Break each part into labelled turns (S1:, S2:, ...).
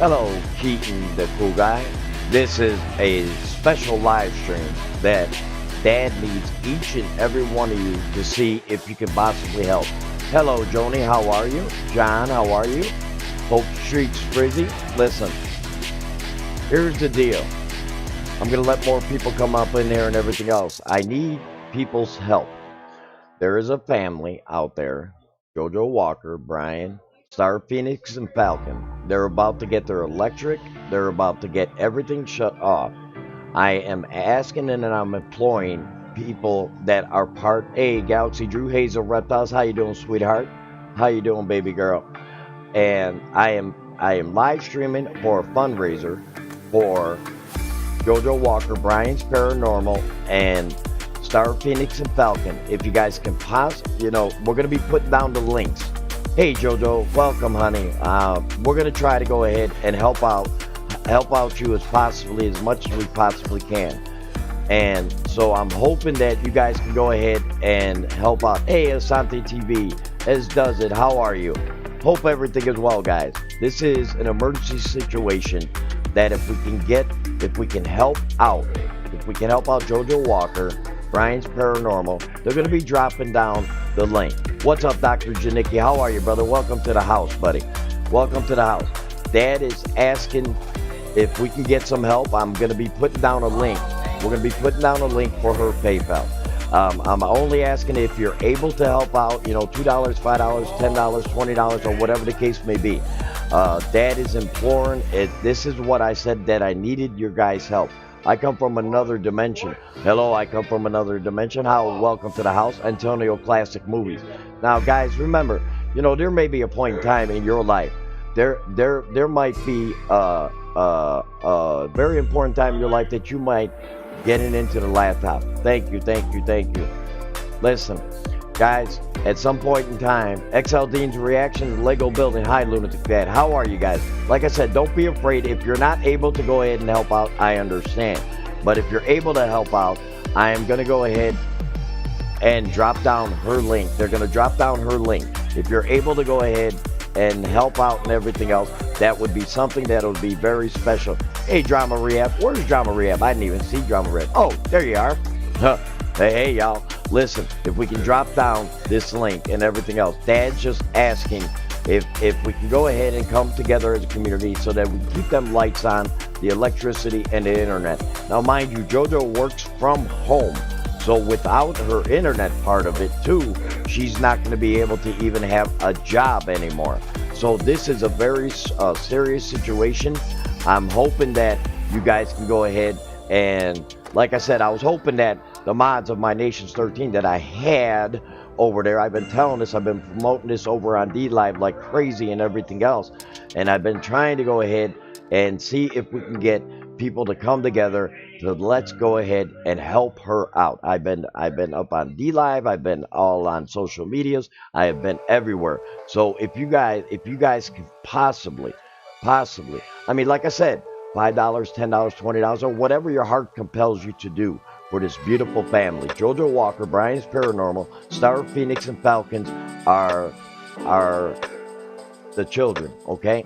S1: Hello, Keaton, the cool guy. This is a special live stream that Dad needs each and every one of you to see if you can possibly help. Hello, Joni, how are you? John, how are you? Hope Street's Frizzy. Listen, here's the deal. I'm going to let more people come up in there and everything else. I need people's help. There is a family out there, Jojo Walker, Brian, Star Phoenix, and Falcon. They're about to get their electric. They're about to get everything shut off. I am asking and I'm employing people that are part A, Galaxy Drew Hazel Reptiles. How you doing, sweetheart? How you doing, baby girl? And I am live streaming for a fundraiser for Jojo Walker, Brian's Paranormal, and Star Phoenix and Falcon. If you guys can we're going to be putting down the links. Hey Jojo, welcome honey. We're going to try to go ahead and help out you as much as we possibly can. And so I'm hoping that you guys can go ahead and help out. Hey Asante TV, as does it, how are you? Hope everything is well, guys. This is an emergency situation that if we can help out Jojo Walker, Brian's Paranormal, they're going to be dropping down the link. What's up, Dr. Janicki? How are you, brother? Welcome to the house, buddy. Welcome to the house. Dad is asking if we can get some help. I'm going to be putting down a link. We're going to be putting down a link for her PayPal. I'm only asking if you're able to help out, $2, $5, $10, $20, or whatever the case may be. Dad is imploring it. This is what I said, that I needed your guys' help. I come from another dimension. Hello, I come from another dimension. How? Welcome to the house, Antonio Classic Movies. Now, guys, remember, there may be a point in time in your life. There might be a very important time in your life that you might get into the laptop. Thank you. Listen, guys, at some point in time, XL Dean's reaction to Lego building. Hi, Lunatic Dad. How are you guys? Like I said, don't be afraid. If you're not able to go ahead and help out, I understand. But if you're able to help out, I am going to go ahead and drop down her link. They're going to drop down her link. If you're able to go ahead and help out and everything else, that would be something that would be very special. Hey, Drama Rehab. Where's Drama Rehab? I didn't even see Drama Rehab. Oh, there you are. Hey, y'all. Listen, if we can drop down this link and everything else, Dad's just asking if we can go ahead and come together as a community so that we can keep them lights on, the electricity, and the internet. Now, mind you, JoJo works from home. So without her internet part of it too, she's not going to be able to even have a job anymore. So this is a very serious situation. I'm hoping that you guys can go ahead and, like I said, I was hoping that the mods of My Nation's 13 that I had over there, I've been telling this, I've been promoting this over on D-Live like crazy and everything else. And I've been trying to go ahead and see if we can get people to come together to let's go ahead and help her out. I've been up on D-Live, I've been all on social medias, I have been everywhere. So if you guys can possibly, I mean, like I said, $5, $10, $20, or whatever your heart compels you to do for this beautiful family. Jojo Walker, Brian's Paranormal, Star Phoenix, and Falcons are the children, okay?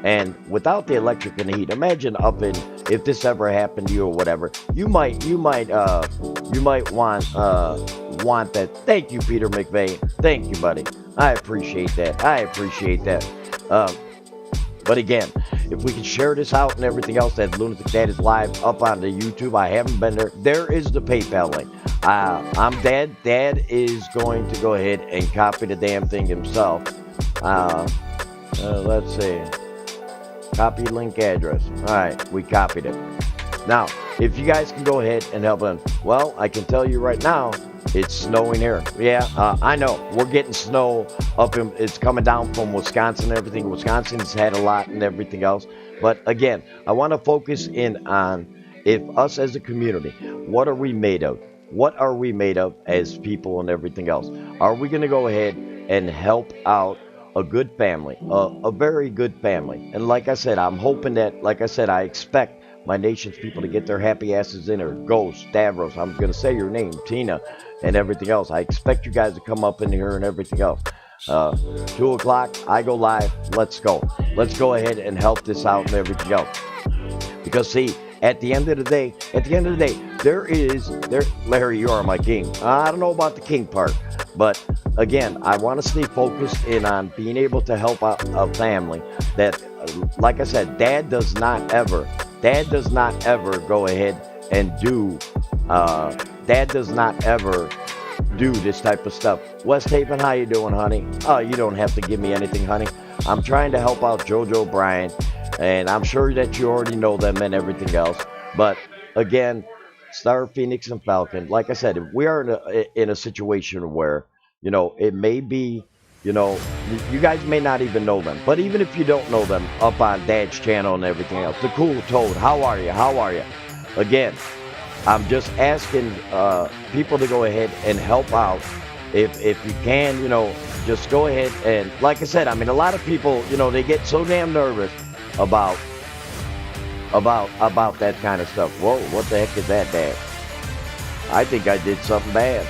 S1: And without the electric and the heat, imagine if this ever happened to you or whatever, you might want that. Thank you, Peter McVeigh. Thank you, buddy. I appreciate that. But again, if we can share this out and everything else, that Lunatic Dad is live up on the YouTube. I haven't been there. There is the PayPal link. I'm Dad. Dad is going to go ahead and copy the damn thing himself. Let's see. Copy link address. All right, we copied it. Now, if you guys can go ahead and help them, well, I can tell you right now, it's snowing here. Yeah, I know. We're getting snow it's coming down from Wisconsin and everything. Wisconsin's had a lot and everything else. But again, I want to focus in on if us as a community, what are we made of? What are we made of as people and everything else? Are we going to go ahead and help out a good family, a very good family? And like I said, I'm hoping that, like I said, I expect My Nation's people to get their happy asses in there. Ghost, Stavros, I'm going to say your name, Tina, and everything else. I expect you guys to come up in here and everything else. 2 o'clock, I go live. Let's go. Let's go ahead and help this out and everything else. Because see, at the end of the day, Larry, you are my king. I don't know about the king part, but again, I want to stay focused in on being able to help out a family that, like I said, Dad does not ever go ahead and do, Dad does not ever do this type of stuff. West Haven, how you doing, honey? Oh, you don't have to give me anything, honey. I'm trying to help out JoJo Bryan, and I'm sure that you already know them and everything else. But again, Star Phoenix and Falcon, like I said, we are in a situation where, it may be, you guys may not even know them. But even if you don't know them, up on Dad's channel and everything else, the Cool Toad, how are you? How are you? Again, I'm just asking people to go ahead and help out. If you can, just go ahead and, like I said, I mean, a lot of people, they get so damn nervous about that kind of stuff. Whoa, what the heck is that, Dad? I think I did something bad.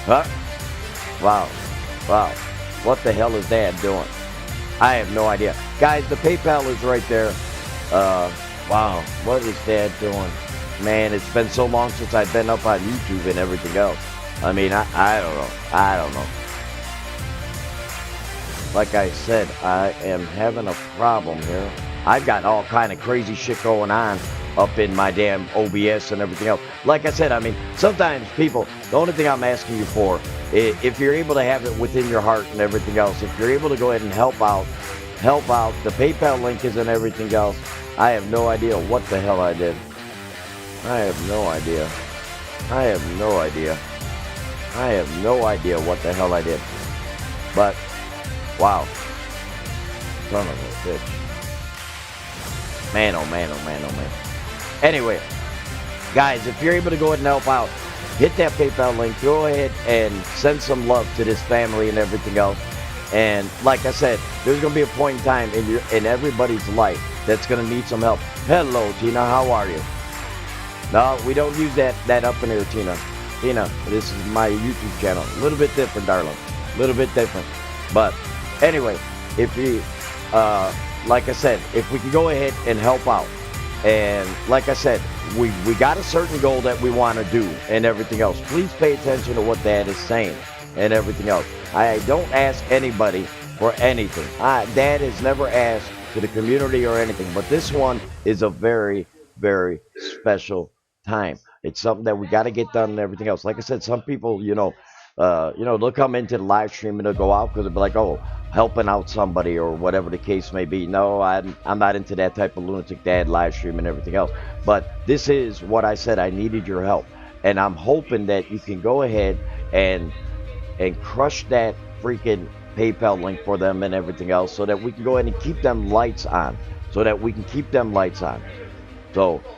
S1: Huh? Wow. What the hell is Dad doing? I have no idea. Guys, the PayPal is right there. Wow, what is Dad doing? Man, it's been so long since I've been up on YouTube and everything else. I mean, I don't know. I don't know. Like I said, I am having a problem here. I've got all kind of crazy shit going on up in my damn OBS and everything else. Like I said, I mean, sometimes people, the only thing I'm asking you for, if you're able to have it within your heart and everything else, if you're able to go ahead and help out, the PayPal link is and everything else. I have no idea what the hell I did. I have no idea what the hell I did. But, wow. Son of a bitch. Man, oh man, oh man, oh man. Anyway, guys, if you're able to go ahead and help out, hit that PayPal link. Go ahead and send some love to this family and everything else. And like I said, there's going to be a point in time in everybody's life that's going to need some help. Hello, Tina. How are you? No, we don't use that up in here, Tina. Tina, this is my YouTube channel. A little bit different, darling. A little bit different. But anyway, if you, like I said, if we can go ahead and help out. And like I said, we got a certain goal that we want to do and everything else. Please pay attention to what Dad is saying and everything else. I don't ask anybody for anything. Dad has never asked to the community or anything. But this one is a very, very special time. It's something that we got to get done and everything else. Like I said, some people, they'll come into the live stream and they'll go out because they'll be like, oh, helping out somebody or whatever the case may be. No, I'm not into that type of lunatic dad live stream and everything else. But this is what I said. I needed your help, and I'm hoping that you can go ahead and crush that freaking PayPal link for them and everything else, so that we can go ahead and keep them lights on. So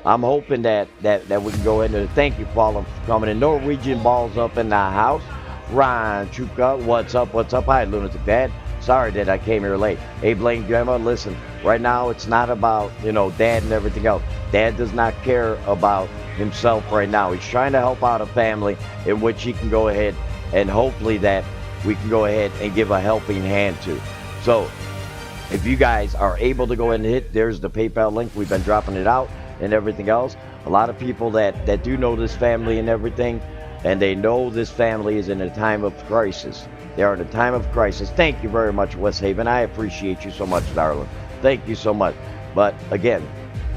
S1: I'm hoping that we can go ahead and thank you, Paula, for coming in. Norwegian Balls up in the house. Ron Chuka, what's up? Hi, Lunatic Dad. Sorry that I came here late. Hey, Blaine Grandma, listen, right now it's not about, Dad and everything else. Dad does not care about himself right now. He's trying to help out a family in which he can go ahead and hopefully that we can go ahead and give a helping hand to. So if you guys are able to go ahead and hit, there's the PayPal link. We've been dropping it out and everything else. A lot of people that do know this family and everything, and they know this family is in a time of crisis. They are in a time of crisis. Thank you very much, West Haven. I appreciate you so much, darling. Thank you so much. But again,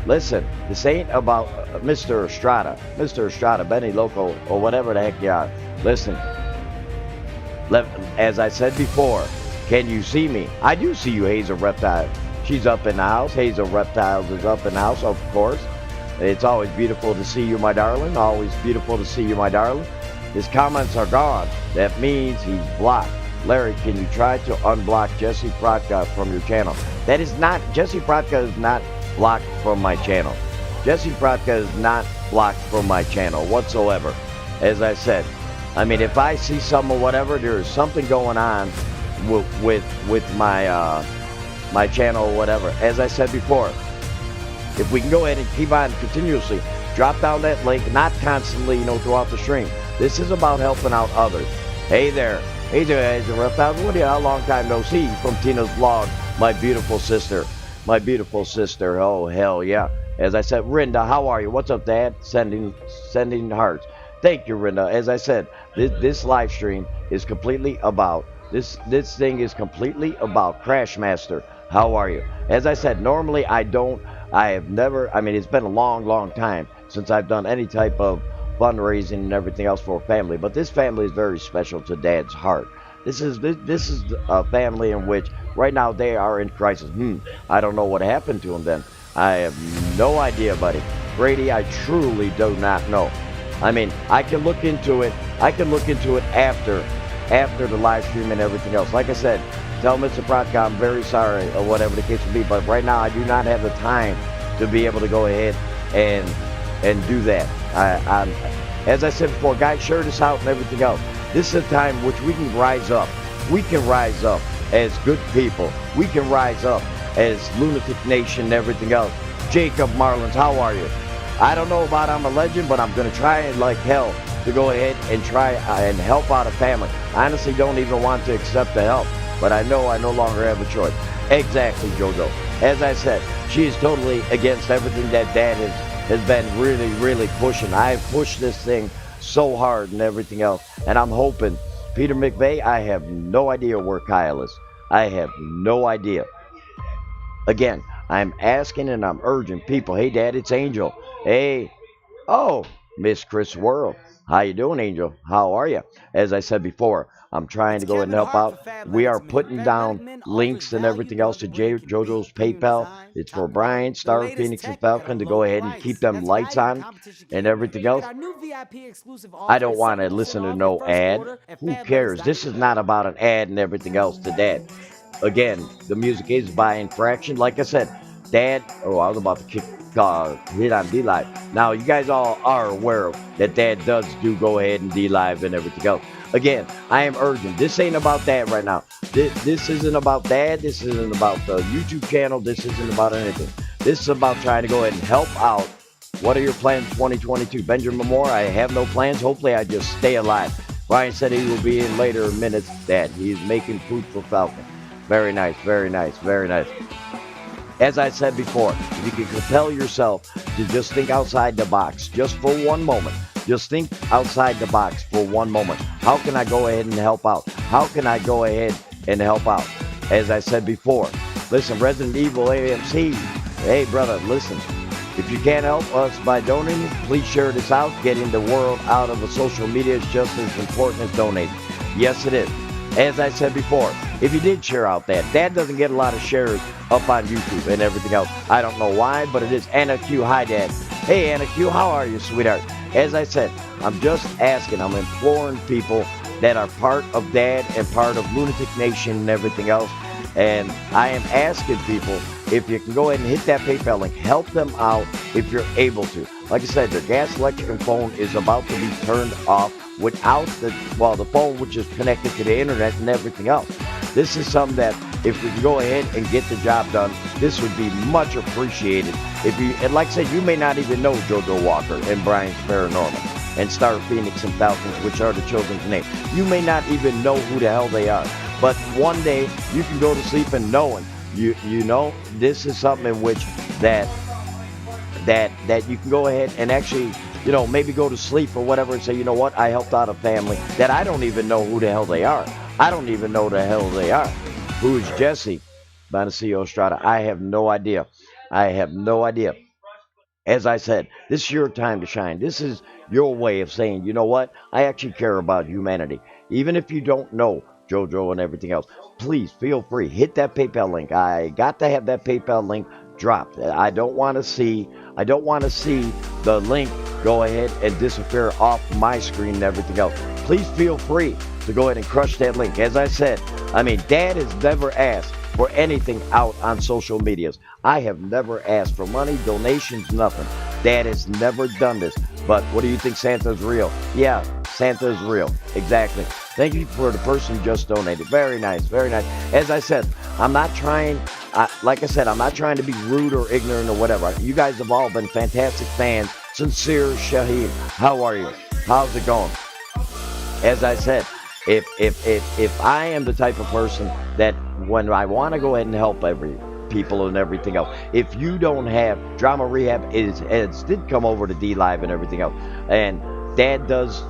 S1: listen, this ain't about Mr. Estrada, Benny Loco, or whatever the heck you are. Listen, as I said before, can you see me? I do see you, Hazel Reptile. She's up in the house. Hazel Reptiles is up in the house, of course. It's always beautiful to see you, my darling. Always beautiful to see you, my darling. His comments are gone. That means he's blocked. Larry, can you try to unblock Jesse Protka from your channel? That is not, Jesse Protka is not blocked from my channel. Jesse Protka is not blocked from my channel whatsoever. As I said, I mean, if I see some or whatever, there's something going on with my my channel or whatever. As I said before, if we can go ahead and keep on continuously drop down that link, not constantly, throughout the stream. This is about helping out others. Hey there, He's a reptile. What do you? How long time no see from Tina's vlog? My beautiful sister. My beautiful sister. Oh hell yeah. As I said, Rinda, how are you? What's up, Dad? Sending hearts. Thank you, Rinda. As I said, this live stream is completely about this thing is completely about Crashmaster. How are you? As I said, normally I have never. I mean, it's been a long time since I've done any type of fundraising and everything else for a family. But this family is very special to Dad's heart. This is a family in which right now they are in crisis. I don't know what happened to them then. I have no idea, buddy. Brady, I truly do not know. I mean, I can look into it. I can look into it after the live stream and everything else. Like I said, tell Mr. Protka I'm very sorry or whatever the case may be. But right now I do not have the time to be able to go ahead and do that. I'm, as I said before, guys, share this out and everything else. This is a time which we can rise up. We can rise up as good people. We can rise up as Lunatic Nation and everything else. Jacob Marlins, how are you? I don't know about I'm a legend, but I'm going to try like hell to go ahead and try and help out a family. I honestly don't even want to accept the help, but I know I no longer have a choice. Exactly, JoJo. As I said, she is totally against everything that Dad has been really pushing. I've pushed this thing so hard and everything else, and I'm hoping, Peter McVeigh, I have no idea where Kyle is. I have no idea. Again, I'm asking and I'm urging people, hey Dad, it's Angel. Hey, oh, Miss Chris World. How you doing, Angel? How are you? As I said before, I'm trying to go ahead and help out. We are putting down links and everything else to JoJo's PayPal. It's for Brian, Star, Phoenix, and Falcon to go ahead and keep them lights on and everything else. I don't want to listen to no ad. Who cares? This is not about an ad and everything else to Dad. Again, the music is by infraction. Like I said, Dad, oh, I was about to hit on D-Live. Now, you guys all are aware of that Dad does go ahead and D-Live and everything else. Again, I am urgent. This ain't about that right now. This isn't about Dad. This isn't about the YouTube channel. This isn't about anything. This is about trying to go ahead and help out. What are your plans 2022? Benjamin Moore, I have no plans. Hopefully, I just stay alive. Ryan said he will be in later minutes. Dad, he's making food for Falcon. Very nice, very nice, very nice. As I said before, if you can compel yourself to just think outside the box, just for one moment, just think outside the box for one moment. How can I go ahead and help out? How can I go ahead and help out? As I said before, listen, Resident Evil AMC, hey brother, listen, if you can't help us by donating, please share this out. Getting the world out of the social media is just as important as donating. Yes, it is. As I said before, if you did share out that, Dad doesn't get a lot of shares up on YouTube and everything else. I don't know why, but it is Anna Q. Hi, Dad. Hey, Anna Q, how are you, sweetheart? As I said, I'm just asking, I'm imploring people that are part of Dad and part of Lunatic Nation and everything else. And I am asking people if you can go ahead and hit that PayPal link, help them out if you're able to. Like I said, their gas, electric, and phone is about to be turned off without the phone which is connected to the internet and everything else. This is something that if we can go ahead and get the job done, this would be much appreciated. If you, and like I said, you may not even know JoJo Walker and Brian's Paranormal and Star Phoenix and Falcons, which are the children's names. You may not even know who the hell they are. But one day you can go to sleep and knowing, you know, this is something in which that you can go ahead and actually, you know, maybe go to sleep or whatever and say, you know what, I helped out a family that I don't even know who the hell they are. I don't even know the hell they are. Who is Jesse? Bonacio Estrada. I have no idea. I have no idea. As I said, this is your time to shine. This is your way of saying, you know what, I actually care about humanity. Even if you don't know JoJo and everything else, please feel free. Hit that PayPal link. I got to have that PayPal link dropped. I don't want to see the link go ahead and disappear off my screen and everything else. Please feel free to go ahead and crush that link. As I said, I mean, Dad has never asked for anything out on social medias. I have never asked for money, donations, nothing. Dad has never done this. But what do you think, Santa's real? Yeah, Santa is real. Exactly. Thank you for the person just donated. Very nice, very nice. As I said, I'm not trying, like I said, I'm not trying to be rude or ignorant or whatever. You guys have all been fantastic fans. Sincere Shaheen, how are you? How's it going? As I said, If I am the type of person that when I want to go ahead and help every people and everything else, if you don't have drama rehab is did come over to D Live and everything else, and Dad does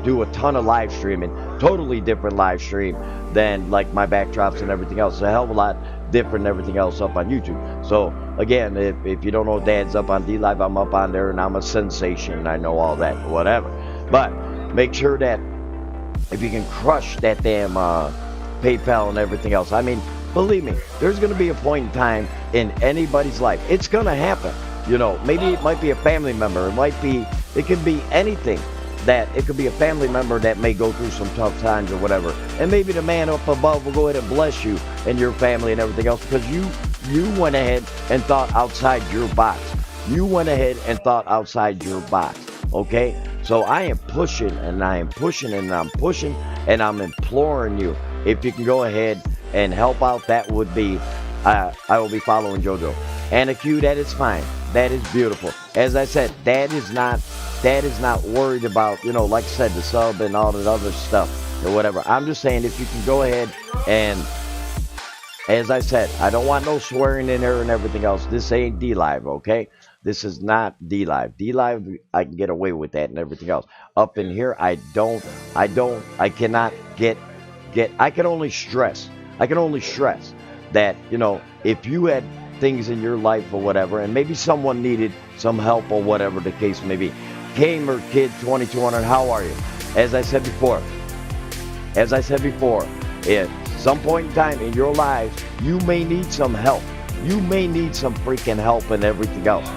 S1: do a ton of live streaming, totally different live stream than like my backdrops and everything else. It's a hell of a lot different and everything else up on YouTube. So again, if you don't know, Dad's up on D Live, I'm up on there, and I'm a sensation. I know all that, whatever. But make sure that if you can crush that damn PayPal and everything else. I mean, believe me, there's going to be a point in time in anybody's life. It's going to happen. You know, maybe it might be a family member. It could be anything. That it could be a family member that may go through some tough times or whatever. And maybe the man up above will go ahead and bless you and your family and everything else because you went ahead and thought outside your box. You went ahead and thought outside your box. Okay? So I am pushing and I am pushing and I'm pushing and I'm imploring you. If you can go ahead and help out, that would be, I will be following JoJo. And a Q, that is fine. That is beautiful. As I said, Dad is not worried about, you know, like I said, the sub and all that other stuff or whatever. I'm just saying if you can go ahead and, as I said, I don't want no swearing in there and everything else. This ain't D Live, okay? This is not D Live. D Live, I can get away with that and everything else. Up in here, I cannot I can only stress that, you know, if you had things in your life or whatever, and maybe someone needed some help or whatever the case may be. Gamer Kid 2200, how are you? As I said before, at some point in time in your lives, you may need some help. You may need some freaking help and everything else,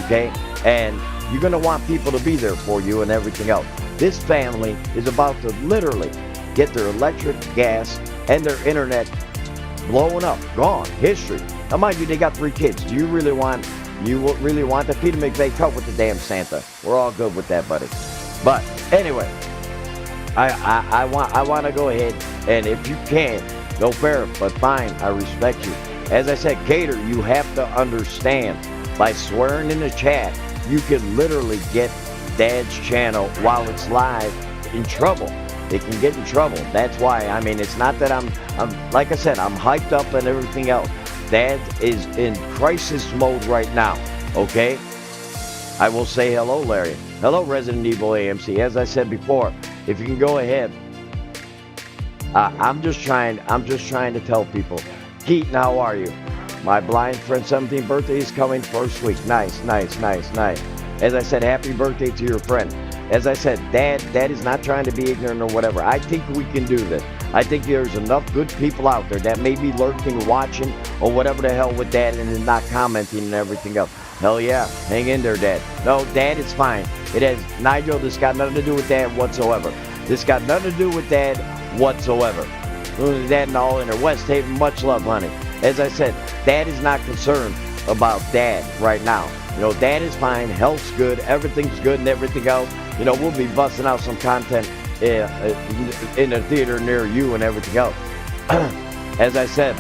S1: okay? And you're going to want people to be there for you and everything else. This family is about to literally get their electric, gas, and their internet blowing up, gone, history. Now, mind you, they got 3 kids. Do you really want that? Peter McVeigh, cut with the damn Santa. We're all good with that, buddy. But anyway, I want to go ahead, and if you can, no fair, but fine, I respect you. As I said, Gator, you have to understand, by swearing in the chat, you can literally get Dad's channel while it's live in trouble. It can get in trouble. That's why, I mean, it's not that I'm like I said, I'm hyped up and everything else. Dad is in crisis mode right now, okay? I will say hello, Larry. Hello, Resident Evil AMC. As I said before, if you can go ahead, I'm just trying to tell people. Keaton, how are you? My blind friend's 17th birthday is coming first week. Nice. As I said, happy birthday to your friend. As I said, Dad is not trying to be ignorant or whatever. I think we can do this. I think there's enough good people out there that may be lurking, watching, or whatever the hell with Dad and not commenting and everything else. Hell yeah, hang in there, Dad. No, Dad, it's fine. It has, Nigel, this got nothing to do with Dad whatsoever. This got nothing to do with Dad whatsoever. Dad and all in there. West Haven, much love, honey. As I said, Dad is not concerned about Dad right now. You know, Dad is fine, health's good, everything's good and everything else. You know, we'll be busting out some content in a theater near you and everything else. As I said,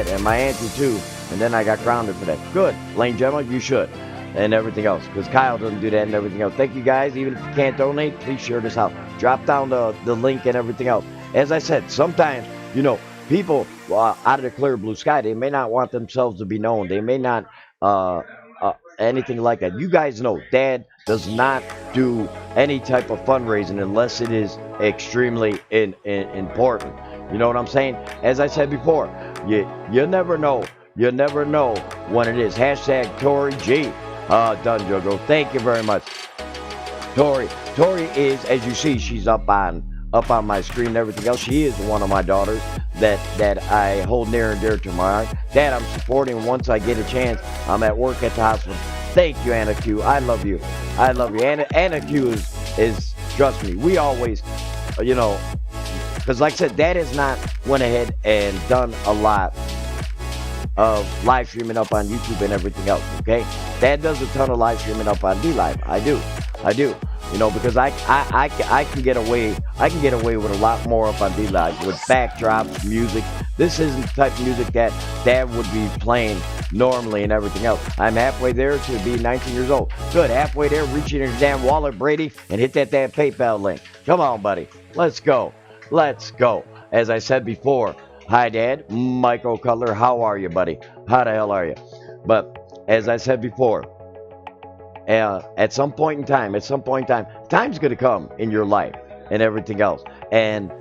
S1: and my auntie too, and then I got grounded for that. Good, Lane Gemma, you should, and everything else, because Kyle doesn't do that and everything else. Thank you guys. Even if you can't donate, please share this out. Drop down the link and everything else. As I said, sometimes, you know, people out of the clear blue sky, they may not want themselves to be known. They may not anything like that. You guys know Dad does not do any type of fundraising unless it is extremely important. You know what I'm saying? As I said before, you never know. You never know when it is. Hashtag Tori G. Done, Jogo. Thank you very much. Tori is, as you see, she's up on my screen and everything else. She is one of my daughters that I hold near and dear to my heart. Dad, I'm supporting once I get a chance. I'm at work at the hospital. Thank you, Anna Q. I love you. Anna Q is trust me, we always, you know, because like I said, Dad has not went ahead and done a lot of live streaming up on YouTube and everything else, okay? Dad does a ton of live streaming up on D Live. I do. You know, because I can get away with a lot more up on D Live with backdrops, music. This isn't the type of music that Dad would be playing normally and everything else. I'm halfway there to be 19 years old. Good, halfway there, reach in your damn wallet, Brady, and hit that damn PayPal link. Come on, buddy. Let's go. Let's go. As I said before, hi, Dad. Michael Cutler, how are you, buddy? How the hell are you? But as I said before, at some point in time, time's going to come in your life and everything else. And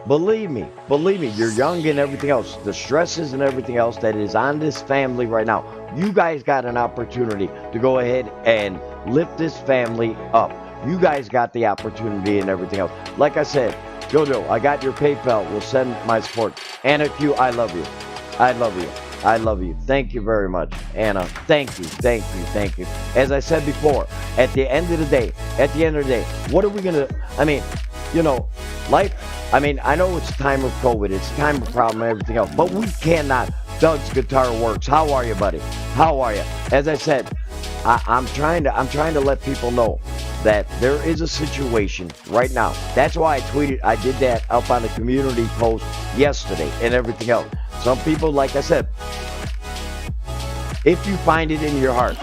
S1: believe me, you're young and everything else. The stresses and everything else that is on this family right now, you guys got an opportunity to go ahead and lift this family up. You guys got the opportunity and everything else. Like I said, Jojo, I got your PayPal. We'll send my support. Anna Q, I love you. I love you. I love you. Thank you very much, Anna. Thank you, thank you, thank you. As I said before, at the end of the day, what are we going to, I mean, you know, life, I mean, I know it's time of COVID, it's time of problem and everything else, but we cannot. Doug's Guitar Works, how are you, buddy? How are you? As I said, I'm trying to let people know that there is a situation right now. That's why I did that up on the community post yesterday and everything else. Some people, like I said, if you find it in your heart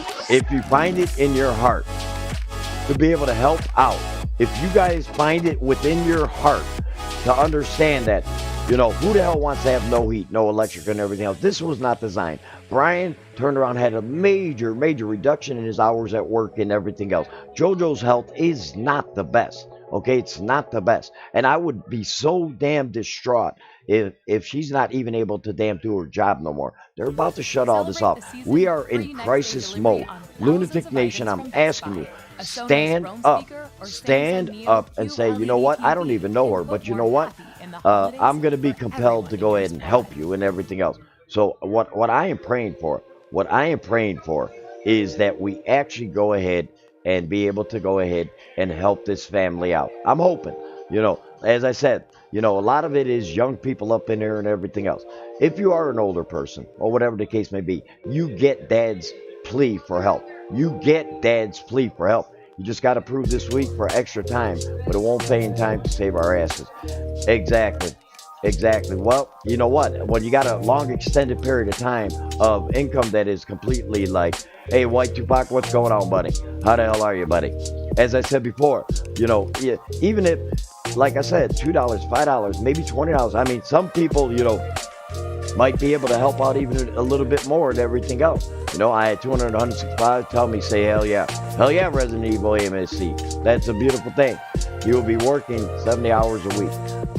S1: to be able to help out, if you guys find it within your heart to understand that, you know, who the hell wants to have no heat, no electric and everything else? This was not designed. Brian turned around, had a major reduction in his hours at work and everything else. JoJo's health is not the best. Okay, it's not the best. And I would be so damn distraught if she's not even able to damn do her job no more. They're about to shut all this off. We are in crisis mode. Lunatic Nation, I'm asking you, stand up and say, you know what? I don't even know her, but you know what? I'm going to be compelled to go ahead and help you and everything else. So what I am praying for is that we actually go ahead and be able to go ahead and help this family out. I'm hoping, you know, as I said, you know, a lot of it is young people up in there and everything else. If you are an older person or whatever the case may be, you get Dad's plea for help. You just got to prove this week for extra time, but it won't pay in time to save our asses. Exactly. Well, you know what? When you got a long extended period of time of income that is completely like, hey, White Tupac, what's going on, buddy? How the hell are you, buddy? As I said before, you know, even if, like I said, $2, $5, maybe $20, I mean, some people, you know, might be able to help out even a little bit more and everything else. You know, I had 200, 165 tell me, say, hell yeah, Resident Evil MSC. That's a beautiful thing. You will be working 70 hours a week.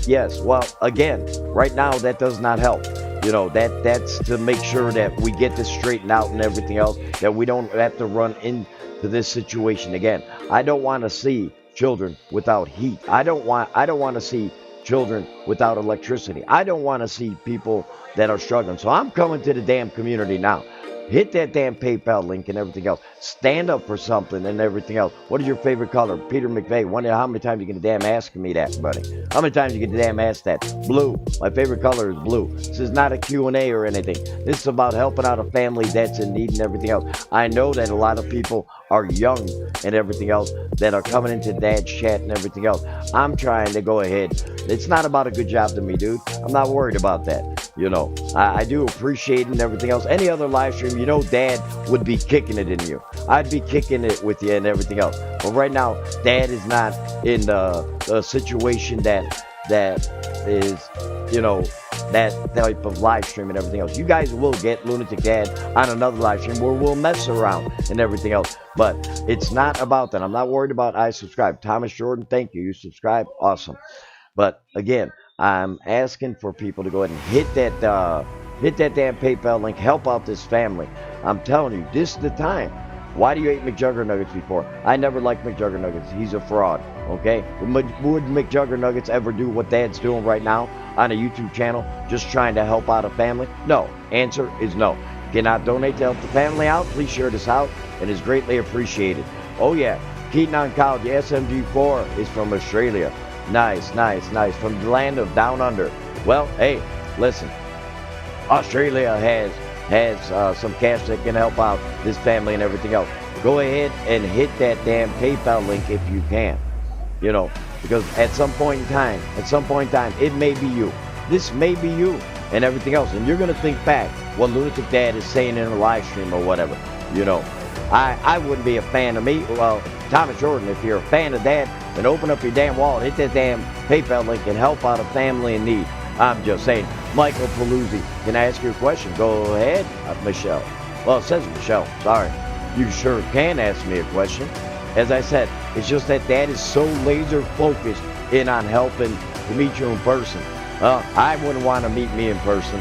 S1: Yes, well, again, right now that does not help. You know, that's to make sure that we get this straightened out and everything else, that we don't have to run into this situation again. I don't want to see children without heat. I don't want to see children without electricity. I don't want to see people that are struggling. So I'm coming to the damn community now. Hit that damn PayPal link and everything else. Stand up for something and everything else. What is your favorite color? Peter McVeigh. Wonder how many times you get the damn asking me that, buddy. How many times you get the damn ask that? Blue. My favorite color is blue. This is not a Q&A or anything. This is about helping out a family that's in need and everything else. I know that a lot of people are young and everything else that are coming into Dad's chat and everything else. I'm trying to go ahead. It's not about a good job to me, dude. I'm not worried about that. You know, I do appreciate it and everything else. Any other live stream, you know, Dad would be kicking it in you. I'd be kicking it with you and everything else. But right now, Dad is not in the situation that is, you know, that type of live stream and everything else. You guys will get Lunatic Dad on another live stream where we'll mess around and everything else. But it's not about that. I'm not worried about I subscribe. Thomas Jordan, thank you. You subscribe. Awesome. But again, I'm asking for people to go ahead and hit that damn PayPal link. Help out this family. I'm telling you, this is the time. Why do you hate McJuggernuggets before? I never liked McJuggernuggets. He's a fraud. Okay? Would McJuggernuggets ever do what Dad's doing right now on a YouTube channel, just trying to help out a family? No. Answer is no. Cannot donate to help the family out? Please share this out. It is greatly appreciated. Oh yeah, Keaton on College, the SMG4 is from Australia. Nice. From the land of Down Under. Well, hey, listen. Australia has some cash that can help out this family and everything else. Go ahead and hit that damn PayPal link if you can. You know, because at some point in time, it may be you. This may be you. and everything else. And you're going to think back what Lunatic Dad is saying in a live stream or whatever. You know, I wouldn't be a fan of me. Well, Thomas Jordan, if you're a fan of Dad, then open up your damn wallet, hit that damn PayPal link, and help out a family in need. I'm just saying. Michael Paluzzi, can I ask you a question? Go ahead, Michelle. Well, it says Michelle. Sorry. You sure can ask me a question. As I said, it's just that Dad is so laser focused in on helping to meet you in person. I wouldn't want to meet me in person.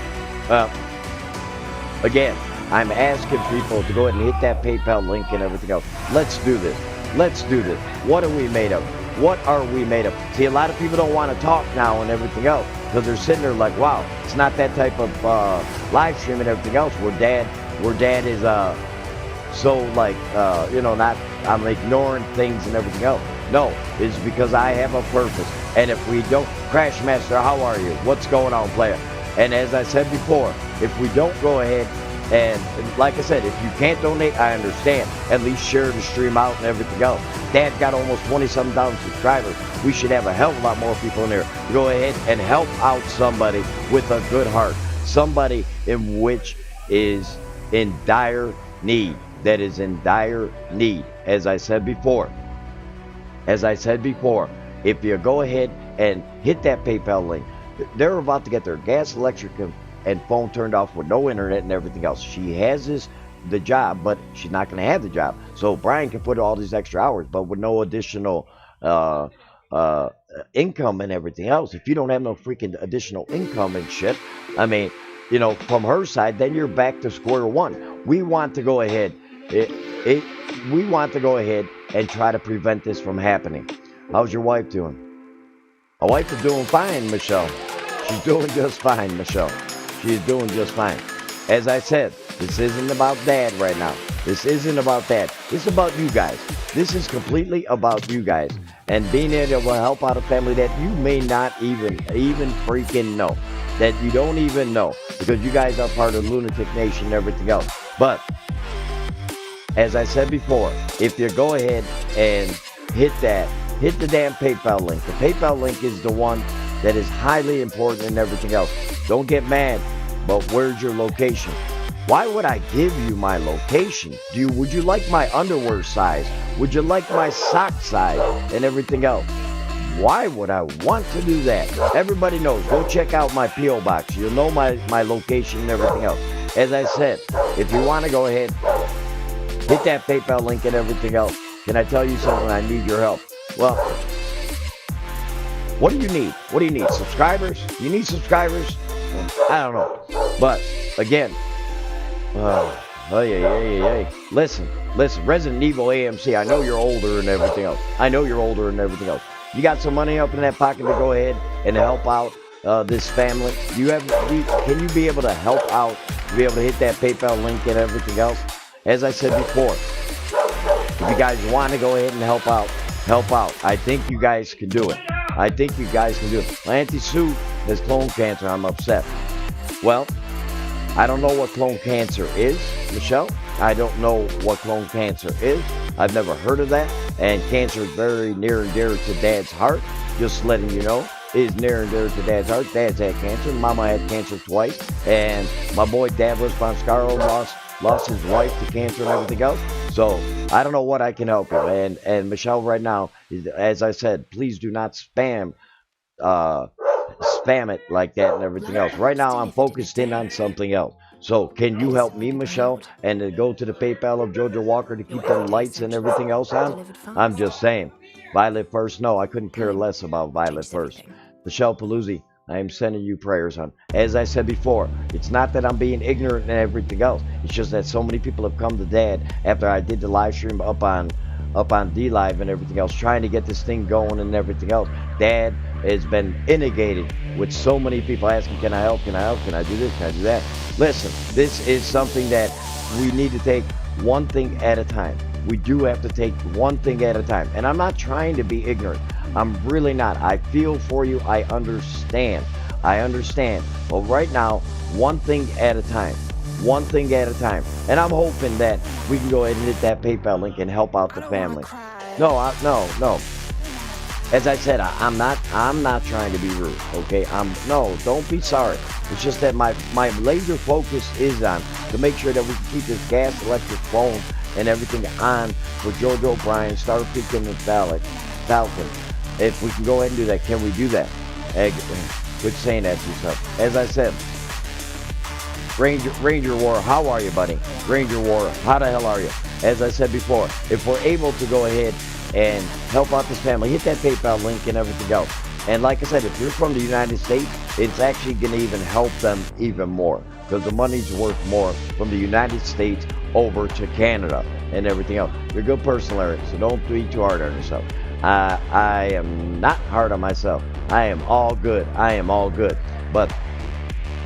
S1: Again, I'm asking people to go ahead and hit that PayPal link and everything else. Let's do this. Let's do this. What are we made of? What are we made of? See, a lot of people don't want to talk now and everything else because they're sitting there like, wow, it's not that type of live stream and everything else where dad is so like, not, I'm ignoring things and everything else. No, it's because I have a purpose. And if we don't, Crash Master, how are you? What's going on, player? And as I said before, if we don't go ahead and like I said, if you can't donate, I understand. At least share the stream out and everything else. Dad got almost 27,000 subscribers. We should have a hell of a lot more people in there. Go ahead and help out somebody with a good heart. Somebody in which is in dire need. That is in dire need. As I said before, if you go ahead and hit that PayPal link, they're about to get their gas, electric, and phone turned off with no internet and everything else. She has the job, but she's not going to have the job. So Brian can put all these extra hours, but with no additional income and everything else. If you don't have no freaking additional income and shit, I mean, from her side, then you're back to square one. We want to go ahead. We want to go ahead and try to prevent this from happening. How's your wife doing? My wife is doing fine, Michelle. She's doing just fine, Michelle. She's doing just fine. As I said, this isn't about Dad right now. This isn't about Dad. This is about you guys. This is completely about you guys. And being able to help out a family that you may not even freaking know. That you don't even know. Because you guys are part of Lunatic Nation and everything else. But, as I said before, if you go ahead and hit the damn PayPal link. The PayPal link is the one that is highly important and everything else. Don't get mad, but where's your location? Why would I give you my location? Would you like my underwear size? Would you like my sock size and everything else? Why would I want to do that? Everybody knows. Go check out my P.O. box. You'll know my location and everything else. As I said, if you want to go ahead, hit that PayPal link and everything else. Can I tell you something? I need your help. Well, what do you need? What do you need? Subscribers? You need subscribers? I don't know. But, again, listen, Resident Evil AMC, I know you're older and everything else. You got some money up in that pocket to go ahead and help out this family? Can you be able to help out, to be able to hit that PayPal link and everything else? As I said before, if you guys want to go ahead and help out. I think you guys can do it. My Auntie Sue has colon cancer. I'm upset. Well, I don't know what colon cancer is, Michelle. I don't know what colon cancer is. I've never heard of that. And cancer is very near and dear to Dad's heart. Just letting you know, it is near and dear to Dad's heart. Dad's had cancer. Mama had cancer twice. And my boy Davos Bonscaro lost his wife to cancer and everything else. So I don't know what I can help you. And Michelle right now, as I said, please do not spam it like that and everything else. Right now I'm focused in on something else. So can you help me, Michelle, and to go to the PayPal of Jojo Walker to keep them lights and everything else on? I'm just saying. Violet First, no, I couldn't care less about Violet First. Michelle Paluzzi, I am sending you prayers, hon. As I said before, it's not that I'm being ignorant and everything else. It's just that so many people have come to Dad after I did the live stream up on D-Live and everything else, trying to get this thing going and everything else. Dad has been inundated with so many people asking, can I help? Can I do this? Can I do that? Listen, this is something that we need to take one thing at a time. We do have to take one thing at a time. And I'm not trying to be ignorant. I'm really not. I feel for you. I understand. But right now, one thing at a time. And I'm hoping that we can go ahead and hit that PayPal link and help out the family. No. As I said, I'm not trying to be rude, okay? No, don't be sorry. It's just that my laser focus is on to make sure that we can keep this gas electric phone and everything on for JoJo, Brian, Starpeak, and Falcon. If we can go ahead and do that, can we do that? Quit saying that to yourself. As I said, Ranger War, how are you, buddy? Ranger War, how the hell are you? As I said before, if we're able to go ahead and help out this family, hit that PayPal link and everything else. And like I said, if you're from the United States, it's actually going to even help them even more because the money's worth more from the United States over to Canada and everything else. You're a good person, Larry, so don't be too hard on yourself. I am not hard on myself. I am all good. I am all good. But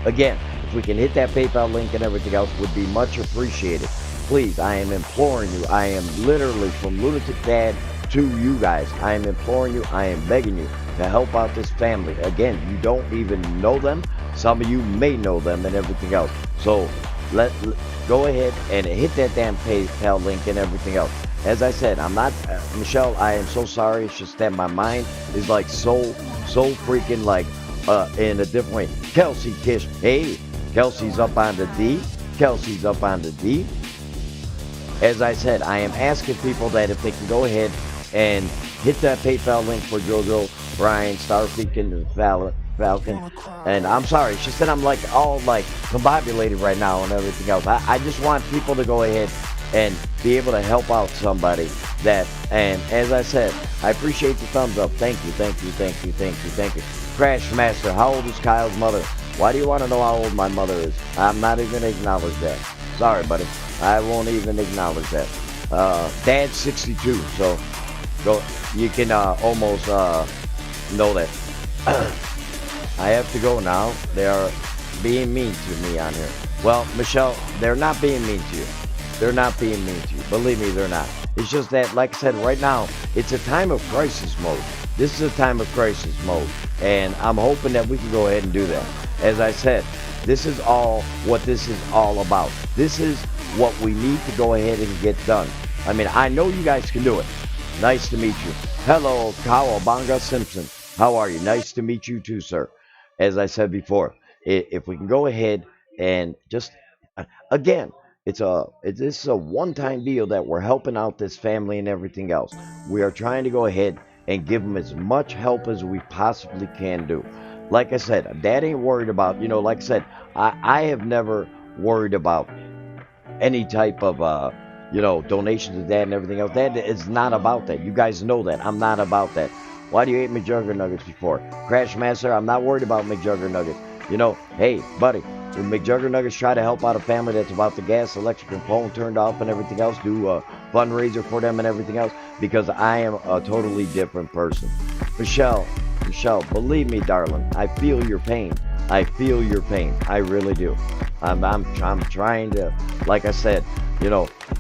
S1: again, if we can hit that PayPal link and everything else, would be much appreciated. Please, I am imploring you. I am literally from Lunatic Dad to you guys. I am imploring you. I am begging you to help out this family. Again, you don't even know them. Some of you may know them and everything else. So go ahead and hit that damn PayPal link and everything else. As I said, I'm not, Michelle, I am so sorry. It's just that my mind is like so freaking like in a different way. Kelsey Kish, hey, Kelsey's up on the D. Kelsey's up on the D. As I said, I am asking people that if they can go ahead and hit that PayPal link for JoJo, Brian, Starpeak, and Falcon. And I'm sorry, it's just that I'm like all like combobulated right now and everything else. I just want people to go ahead and be able to help out somebody that, and as I said, I appreciate the thumbs up. Thank you, thank you, thank you, thank you, thank you. Crash Master, how old is Kyle's mother? Why do you want to know how old my mother is? I'm not even going to acknowledge that. Sorry, buddy. I won't even acknowledge that. Dad's 62, so go. You can almost know that. I have to go now. They are being mean to me on here. Well, Michelle, they're not being mean to you. They're not being mean to you. Believe me, they're not. It's just that, like I said, right now, it's a time of crisis mode. This is a time of crisis mode, and I'm hoping that we can go ahead and do that. As I said, this is all what this is all about. This is what we need to go ahead and get done. I mean, I know you guys can do it. Nice to meet you. Hello, Kawabanga Simpson. How are you? Nice to meet you too, sir. As I said before, if we can go ahead and just, again, this is a one-time deal that we're helping out this family and everything else. We are trying to go ahead and give them as much help as we possibly can do. Like I said, Dad ain't worried about, like I said, I have never worried about any type of, donations to Dad and everything else. Dad is not about that. You guys know that. I'm not about that. Why do you hate McJugger Nuggets before? Crash Master, I'm not worried about McJugger Nuggets. Hey, buddy, when McJugger Nuggets try to help out a family that's about the gas, electric, and phone turned off and everything else, do a fundraiser for them and everything else, because I am a totally different person. Michelle, believe me, darling, I feel your pain. I feel your pain. I really do. I'm trying to, like I said,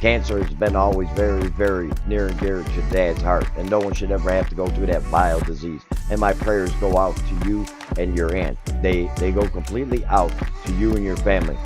S1: cancer has been always very, very near and dear to Dad's heart, and no one should ever have to go through that vile disease. And my prayers go out to you and your aunt. They go completely out to you and your family.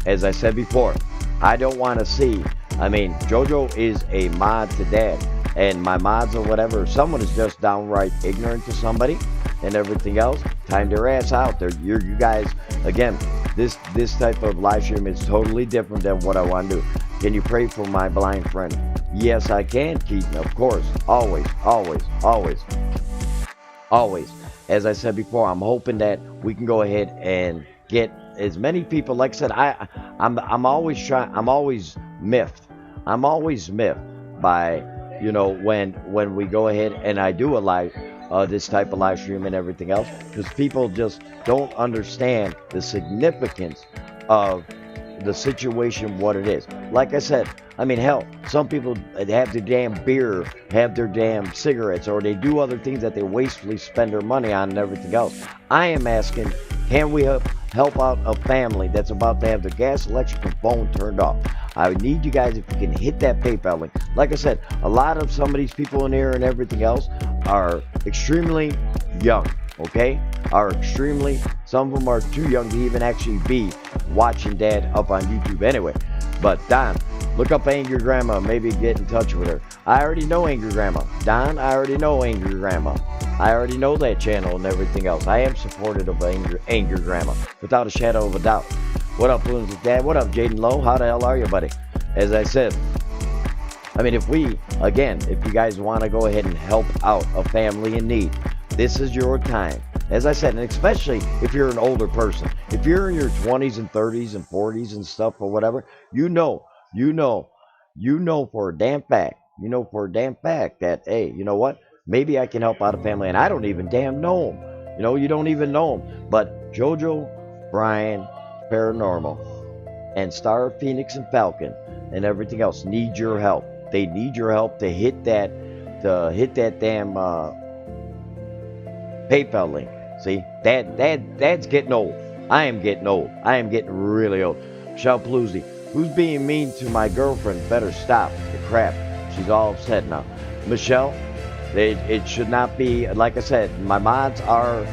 S1: As I said before, I don't want to see. I mean, JoJo is a mod to Dad, and my mods or whatever, if someone is just downright ignorant to somebody and everything else, time their ass out. You guys, again, this type of live stream is totally different than what I want to do. Can you pray for my blind friend? Yes, I can, Keaton, of course. Always, always, always, always. As I said before, I'm hoping that we can go ahead and get as many people. Like I said, I'm always miffed. I'm always miffed by, when we go ahead and I do a live, this type of live stream and everything else, because people just don't understand the significance of the situation, what it is. Like I said, I mean, hell, some people have their damn beer, have their damn cigarettes, or they do other things that they wastefully spend their money on and everything else. I am asking, can we help out a family that's about to have their gas, electric, and phone turned off? I need you guys, if you can hit that PayPal link. Like I said, a lot of some of these people in here and everything else are extremely young, okay? Some of them are too young to even actually be watching Dad up on YouTube anyway. But Don, look up Angry Grandma, maybe get in touch with her. I already know Angry Grandma. Don, I already know Angry Grandma. I already know that channel and everything else. I am supportive of Angry Grandma, without a shadow of a doubt. What up, Bloom's Dad? What up, Jaden Lowe? How the hell are you, buddy? As I said, I mean, if you guys want to go ahead and help out a family in need, this is your time. As I said, and especially if you're an older person, if you're in your 20s and 30s and 40s and stuff or whatever, you know for a damn fact, that, hey, you know what? Maybe I can help out a family, and I don't even damn know them. You don't even know them. But JoJo, Brian, Paranormal, and Star, Phoenix, and Falcon, and everything else need your help. They need your help to hit that damn PayPal link. See, that's getting old. I am getting old. I am getting really old. Michelle Paluzzi, who's being mean to my girlfriend, better stop the crap. She's all upset now. Michelle, it should not be, like I said, my mods are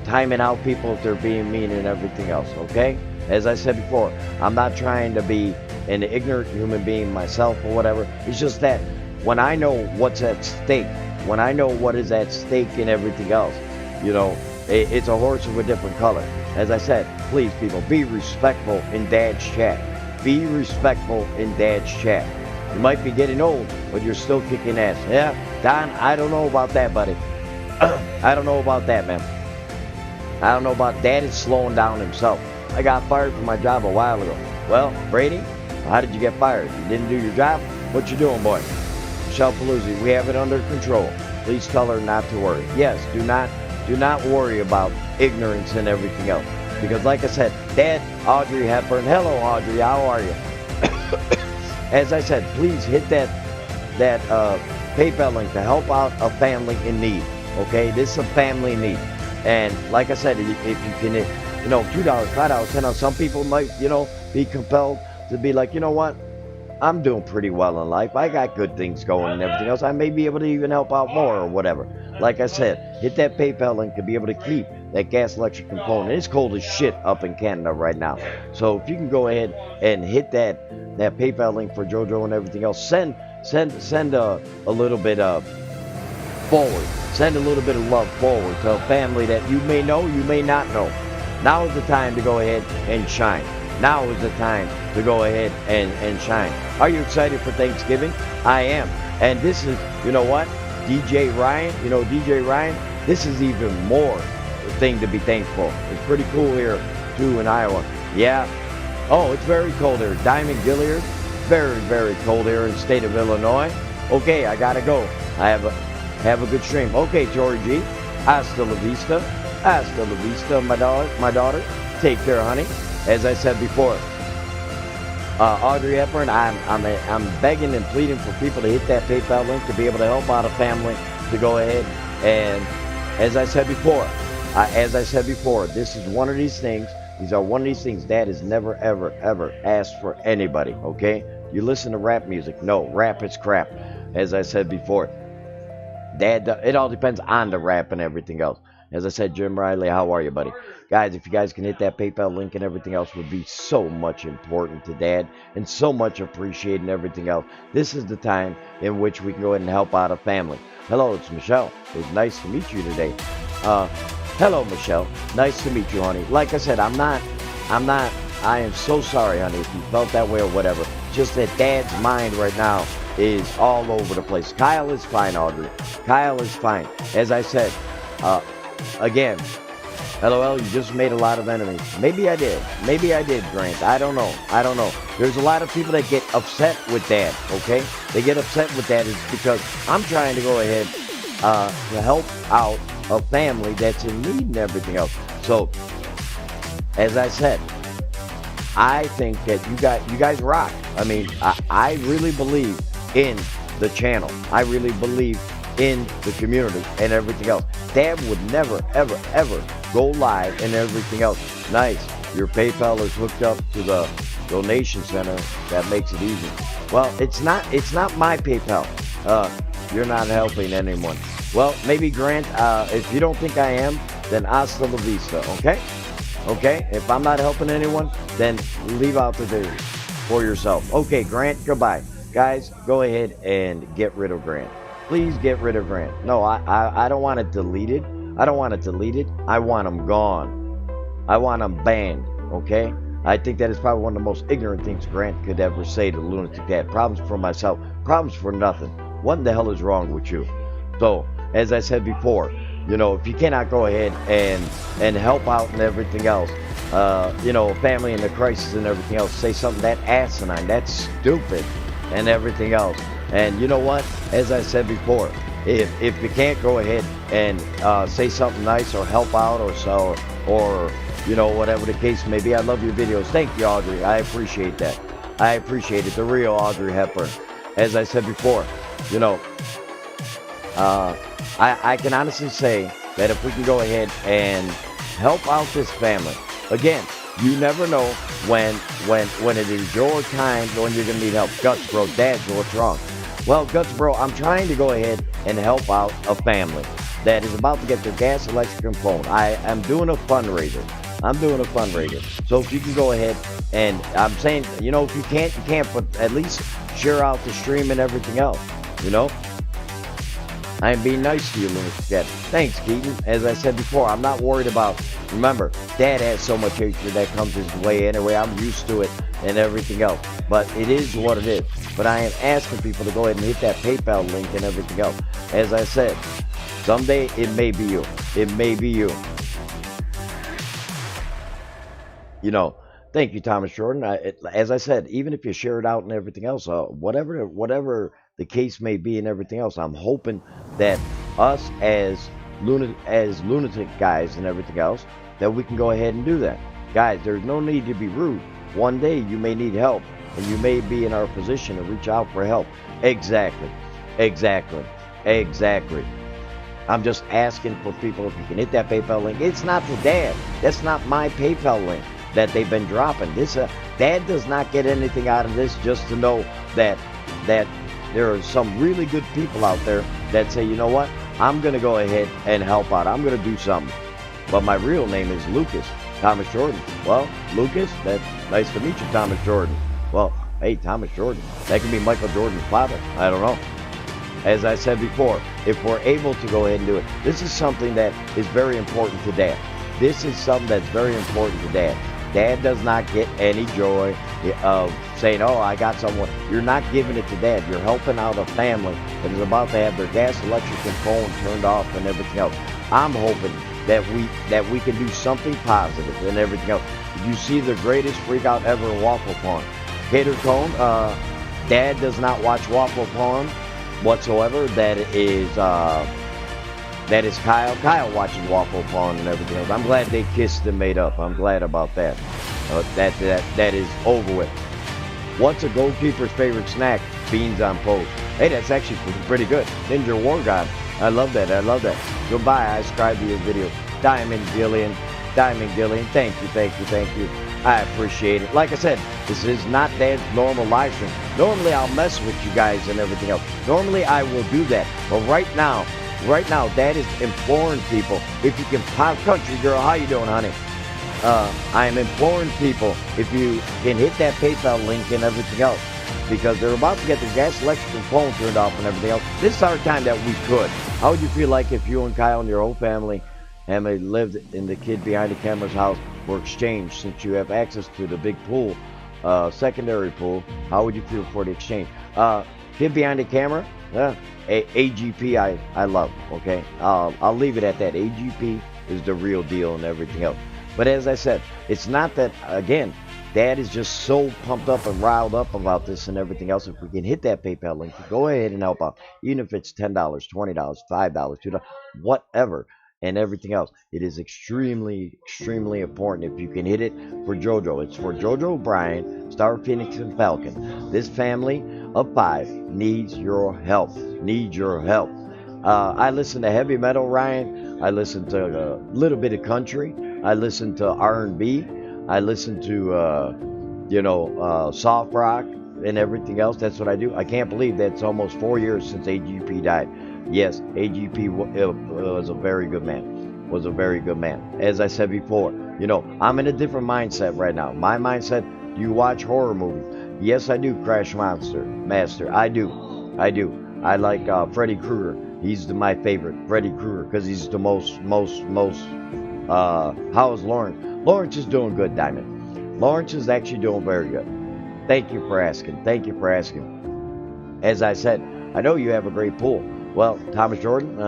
S1: timing out people if they're being mean and everything else, okay? As I said before, I'm not trying to be an ignorant human being myself or whatever. It's just that when I know what's at stake, when I know what is at stake and everything else, it's a horse of a different color. As I said, please, people, be respectful in Dad's chat. Be respectful in Dad's chat. You might be getting old, but you're still kicking ass. Yeah, Don, I don't know about that, buddy. I don't know about that, man. I don't know about Dad is slowing down himself. I got fired from my job a while ago. Well, Brady, how did you get fired? You didn't do your job? What you doing, boy? Michelle Paluzzi, we have it under control. Please tell her not to worry. Yes, do not worry about ignorance and everything else. Because like I said, Dad, Audrey Hepburn, hello Audrey, how are you? As I said, please hit that PayPal link to help out a family in need. Okay, this is a family in need. And like I said, if you can, $2, $5, $10, some people might, be compelled to be like, you know what? I'm doing pretty well in life. I got good things going and everything else. I may be able to even help out more or whatever. Like I said, hit that PayPal link to be able to keep that gas electric component. It's cold as shit up in Canada right now. So if you can go ahead and hit that PayPal link for JoJo and everything else, send a little bit of forward. Send a little bit of love forward to a family that you may know, you may not know. Now is the time to go ahead and shine. Now is the time to go ahead and shine. Are you excited for Thanksgiving? I am. And this is, you know what? DJ Ryan, this is even more thing to be thankful. It's pretty cool here, too, in Iowa. Yeah. Oh, it's very cold here. Diamond Gilliard, very, very cold here in the state of Illinois. Okay, I gotta go. I have a good stream. Okay, Tori G. Hasta la vista. Hasta la vista, my daughter. Take care, honey. As I said before, Audrey Hepburn, I'm begging and pleading for people to hit that PayPal link to be able to help out a family to go ahead and, as I said before, this is one of these things. These are one of these things Dad has never, ever, ever asked for anybody. Okay, you listen to rap music? No, rap is crap. As I said before, Dad, it all depends on the rap and everything else. As I said, Jim Riley, how are you, buddy? Guys, if you guys can hit that PayPal link and everything else would be so much important to Dad and so much appreciated and everything else. This is the time in which we can go ahead and help out a family. Hello, it's Michelle. It's nice to meet you today. Hello, Michelle. Nice to meet you, honey. Like I said, I am so sorry, honey, if you felt that way or whatever. Just that Dad's mind right now is all over the place. Kyle is fine, Audrey. Kyle is fine. As I said, again, LOL, you just made a lot of enemies. Maybe I did, Grant. I don't know. There's a lot of people that get upset with Dad, okay? They get upset with Dad is because I'm trying to go ahead to help out a family that's in need and everything else. So, as I said, I think that you guys rock. I mean, I really believe in the channel. I really believe in the community and everything else. Dad would never, ever, ever go live and everything else. Nice. Your PayPal is hooked up to the donation center. That makes it easy. Well, it's not my PayPal. You're not helping anyone. Well, maybe Grant, if you don't think I am, then hasta la vista, okay? Okay? If I'm not helping anyone, then leave out the dude for yourself. Okay, Grant, goodbye. Guys, go ahead and get rid of Grant. Please get rid of Grant. No, I don't want it deleted. I don't want it deleted. I want him gone. I want him banned. Okay? I think that is probably one of the most ignorant things Grant could ever say to Lunatic Dad. Problems for myself. Problems for nothing. What in the hell is wrong with you? So, as I said before, if you cannot go ahead and help out and everything else, family in the crisis and everything else, say something that asinine, that's stupid, and everything else. And you know what? As I said before, if you can't go ahead and say something nice or help out or whatever the case may be, I love your videos. Thank you, Audrey. I appreciate that. I appreciate it. The real Audrey Hepburn. As I said before, I can honestly say that if we can go ahead and help out this family, again, you never know when it is your time, when you're going to need help. Guts, bro, Dad, what's wrong? Well, Guts, bro, I'm trying to go ahead and help out a family that is about to get their gas, electric, and phone. I am doing a fundraiser. So if you can go ahead and I'm saying, if you can't, but at least share out the stream and everything else, I am being nice to you, Lunatic Dad. Thanks, Keaton. As I said before, I'm not worried about, remember, Dad has so much hatred that comes his way anyway. I'm used to it and everything else. But it is what it is. But I am asking people to go ahead and hit that PayPal link and everything else. As I said, someday it may be you. It may be you. Thank you, Thomas Jordan. As I said, even if you share it out and everything else, whatever the case may be and everything else, I'm hoping that us as lunatic guys and everything else, that we can go ahead and do that. Guys, there's no need to be rude. One day you may need help, and you may be in our position to reach out for help. Exactly. I'm just asking for people, if you can hit that PayPal link. It's not for Dad. That's not my PayPal link that they've been dropping. Dad does not get anything out of this, just to know that there are some really good people out there that say, you know what, I'm going to go ahead and help out. I'm going to do something. But my real name is Lucas Thomas Jordan. Well, Lucas, that's nice to meet you, Thomas Jordan. Well, hey, Thomas Jordan. That could be Michael Jordan's father. I don't know. As I said before, if we're able to go ahead and do it, this is something that is very important to Dad. This is something that's very important to Dad. Dad does not get any joy of saying, oh, I got someone. You're not giving it to Dad. You're helping out a family that is about to have their gas, electric, and phone turned off and everything else. I'm hoping that we can do something positive and everything else. You see the greatest freak out ever in Waffle Pond. Hater Cone, Dad does not watch Waffle Pond whatsoever. That is Kyle. Kyle watches Waffle Pond and everything else. I'm glad they kissed and made up. I'm glad about that. That is over with. What's a goalkeeper's favorite snack? Beans on post. Hey, that's actually pretty good. Ninja War God. I love that. Goodbye. I subscribe to your video. Diamond Gillian. Thank you. I appreciate it. Like I said, this is not Dad's normal live stream. Normally I'll mess with you guys and everything else. Normally I will do that. But right now, Dad is imploring people, if you can pop, country girl, how you doing, honey? I am imploring people, if you can hit that PayPal link and everything else, because they're about to get their gas, electric, and phone turned off and everything else. This is our time that we could. How would you feel like if you and Kyle and your whole family lived in the kid behind the camera's house were exchanged, since you have access to the big pool, secondary pool? How would you feel for the exchange? Kid behind the camera? AGP I love, okay? I'll leave it at that. AGP is the real deal and everything else. But as I said, it's not that, again, Dad is just so pumped up and riled up about this and everything else. If we can hit that PayPal link, go ahead and help out. Even if it's $10, $20, $5, $2, whatever, and everything else. It is extremely important if you can hit it for JoJo. It's for JoJo, Brian, Star Phoenix, and Falcon. This family of 5 needs your help. I listen to heavy metal, Ryan. I listen to a little bit of country. I listen to R&B. I listen to soft rock and everything else. That's what I do. I can't believe that's almost 4 years since AGP died. Yes, AGP was a very good man. As I said before, I'm in a different mindset right now. My mindset, you watch horror movies. Yes, I do, Crash Master. I do. I do. I like Freddy Krueger. He's my favorite, Freddy Krueger, because he's the most. How is Lawrence? Lawrence is doing good, Diamond. Lawrence is actually doing very good. Thank you for asking. Thank you for asking. As I said, I know you have a great pool. Well, Thomas Jordan,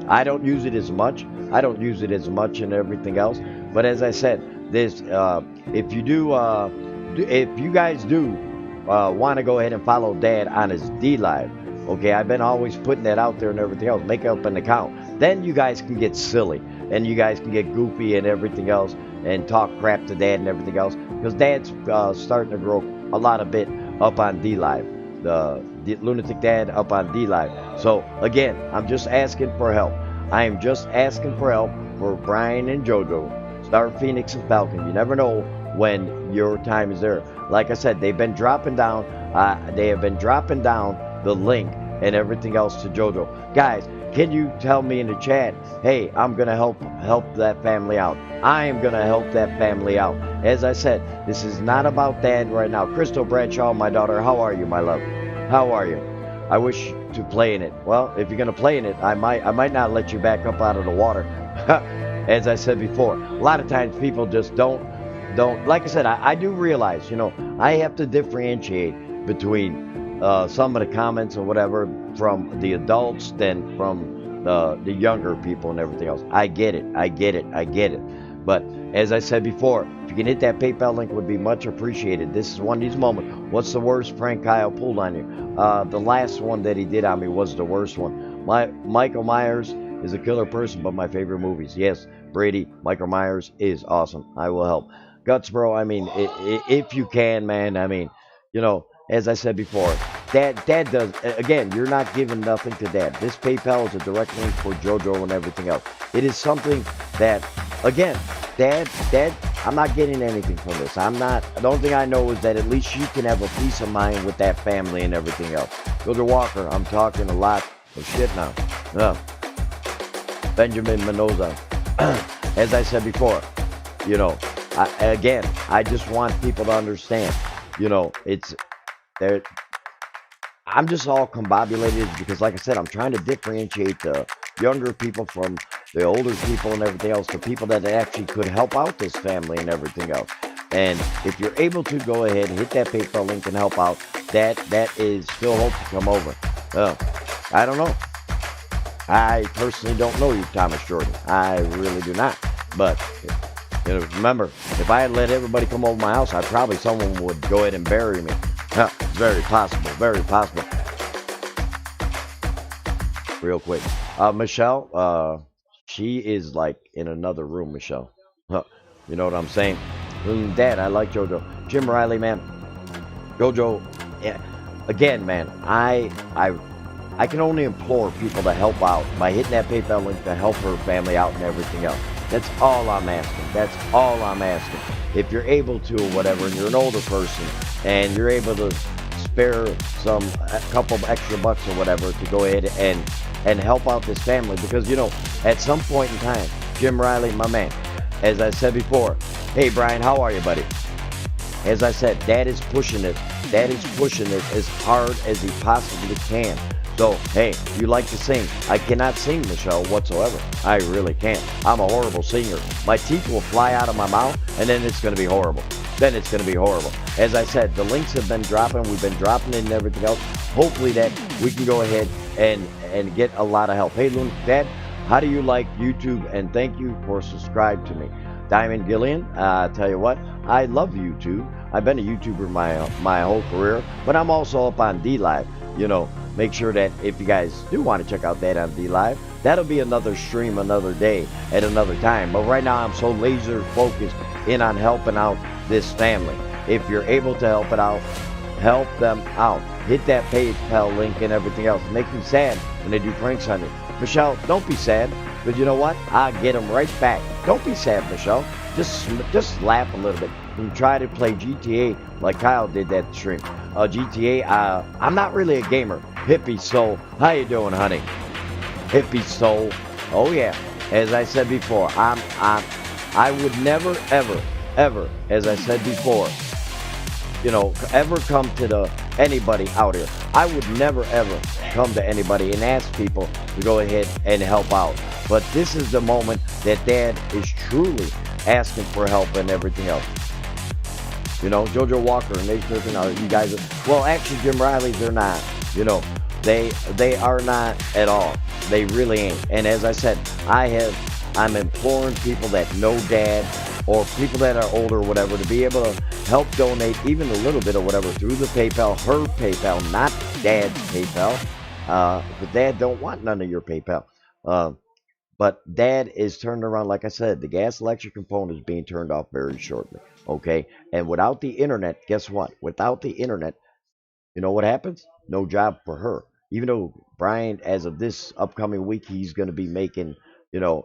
S1: I don't use it as much. I don't use it as much and everything else. But as I said, this if you do, if you guys do want to go ahead and follow Dad on his D Live, okay, I've been always putting that out there and everything else. Make up an account. Then you guys can get silly and you guys can get goofy and everything else and talk crap to Dad and everything else because Dad's starting to grow a lot of bit up on D Live. The Lunatic Dad up on D Live. So again, I'm just asking for help. I am just asking for help for Brian and JoJo, Star Phoenix and Falcon. You never know when your time is there. Like I said, they've been dropping down. They have been dropping down the link and everything else to JoJo. Guys, can you tell me in the chat, hey, I'm gonna help that family out. I am gonna help that family out. As I said, this is not about Dad right now. Crystal Bradshaw, my daughter, how are you, my love? How are you? I wish to play in it. Well, if you're gonna play in it, I might not let you back up out of the water. As I said before, a lot of times people just don't. Like I said, I do realize, I have to differentiate between some of the comments or whatever from the adults than from the younger people and everything else. I get it. But as I said before, if you can hit that PayPal link, would be much appreciated. This is one of these moments. What's the worst prank Kyle pulled on you? The last one that he did on me was the worst one. Michael Myers is a killer person, but my favorite movies. Yes, Brady, Michael Myers is awesome. I will help. Guts, bro, I mean, if you can, man, I mean, as I said before, Dad does, again, you're not giving nothing to Dad. This PayPal is a direct link for JoJo and everything else. It is something that, again, Dad, I'm not getting anything from this. The only thing I know is that at least you can have a peace of mind with that family and everything else. JoJo Walker, I'm talking a lot of shit now. Benjamin Mendoza, as I said before, I just want people to understand, it's there. I'm just all combobulated because, like I said, I'm trying to differentiate the younger people from the older people and everything else, the people that actually could help out this family and everything else. And if you're able to go ahead and hit that PayPal link and help out, that is still hope to come over. I don't know. I personally don't know you, Thomas Jordan. I really do not. But remember, if I had let everybody come over my house, someone would go ahead and bury me. Very possible, very possible. Real quick. Michelle, she is like in another room, Michelle. You know what I'm saying? Dad, I like JoJo. Jim Riley, man. JoJo, yeah. Again, man, I can only implore people to help out by hitting that PayPal link to help her family out and everything else. That's all I'm asking. If you're able to or whatever, and you're an older person, and you're able to spare a couple of extra bucks or whatever to go ahead and help out this family, because at some point in time, Jim Riley, my man, as I said before, hey Brian, how are you, buddy? As I said, Dad is pushing it as hard as he possibly can. So, hey, you like to sing. I cannot sing, Michelle, whatsoever. I really can't. I'm a horrible singer. My teeth will fly out of my mouth, and then it's going to be horrible. As I said, the links have been dropping. We've been dropping it and everything else. Hopefully that we can go ahead and get a lot of help. Hey, Dad, how do you like YouTube? And thank you for subscribing to me. Diamond Gillian, tell you what, I love YouTube. I've been a YouTuber my whole career, but I'm also up on D Live. Make sure that if you guys do want to check out that on D Live, that'll be another stream another day at another time. But right now I'm so laser focused in on helping out this family. If you're able to help them out. Hit that PayPal link and everything else. Make them sad when they do pranks on you. Michelle, don't be sad, but you know what? I'll get them right back. Don't be sad, Michelle. Just laugh a little bit and try to play GTA like Kyle did that stream. GTA, I'm not really a gamer. Hippie Soul, how you doing, honey? Hippie Soul, oh yeah. As I said before, I would never, ever, as I said before, ever come to anybody out here. I would never ever come to anybody and ask people to go ahead and help out. But this is the moment that Dad is truly asking for help and everything else. JoJo Walker and Nate Turpin, you guys well, actually, Jim Riley, they're not. They are not at all. They really ain't. And as I said, I'm imploring people that know Dad or people that are older or whatever to be able to help donate even a little bit or whatever through the PayPal, her PayPal, not Dad's PayPal. But Dad don't want none of your PayPal. But Dad is turned around, like I said, the gas electric component is being turned off very shortly. Okay? And without the internet, guess what? Without the internet, you know what happens? No job for her. Even though Brian, as of this upcoming week, he's going to be making,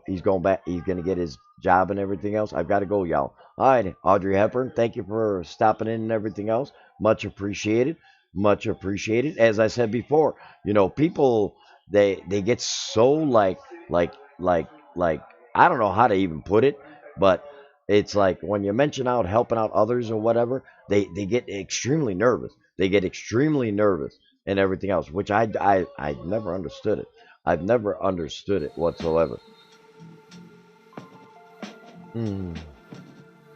S1: he's going back, he's going to get his job and everything else. I've got to go, y'all. All right, Audrey Hepburn, thank you for stopping in and everything else. Much appreciated. Much appreciated. As I said before, people, they get so like, I don't know how to even put it, but it's like when you mention out helping out others or whatever, they get extremely nervous. They get extremely nervous and everything else, which I never understood it. I've never understood it whatsoever.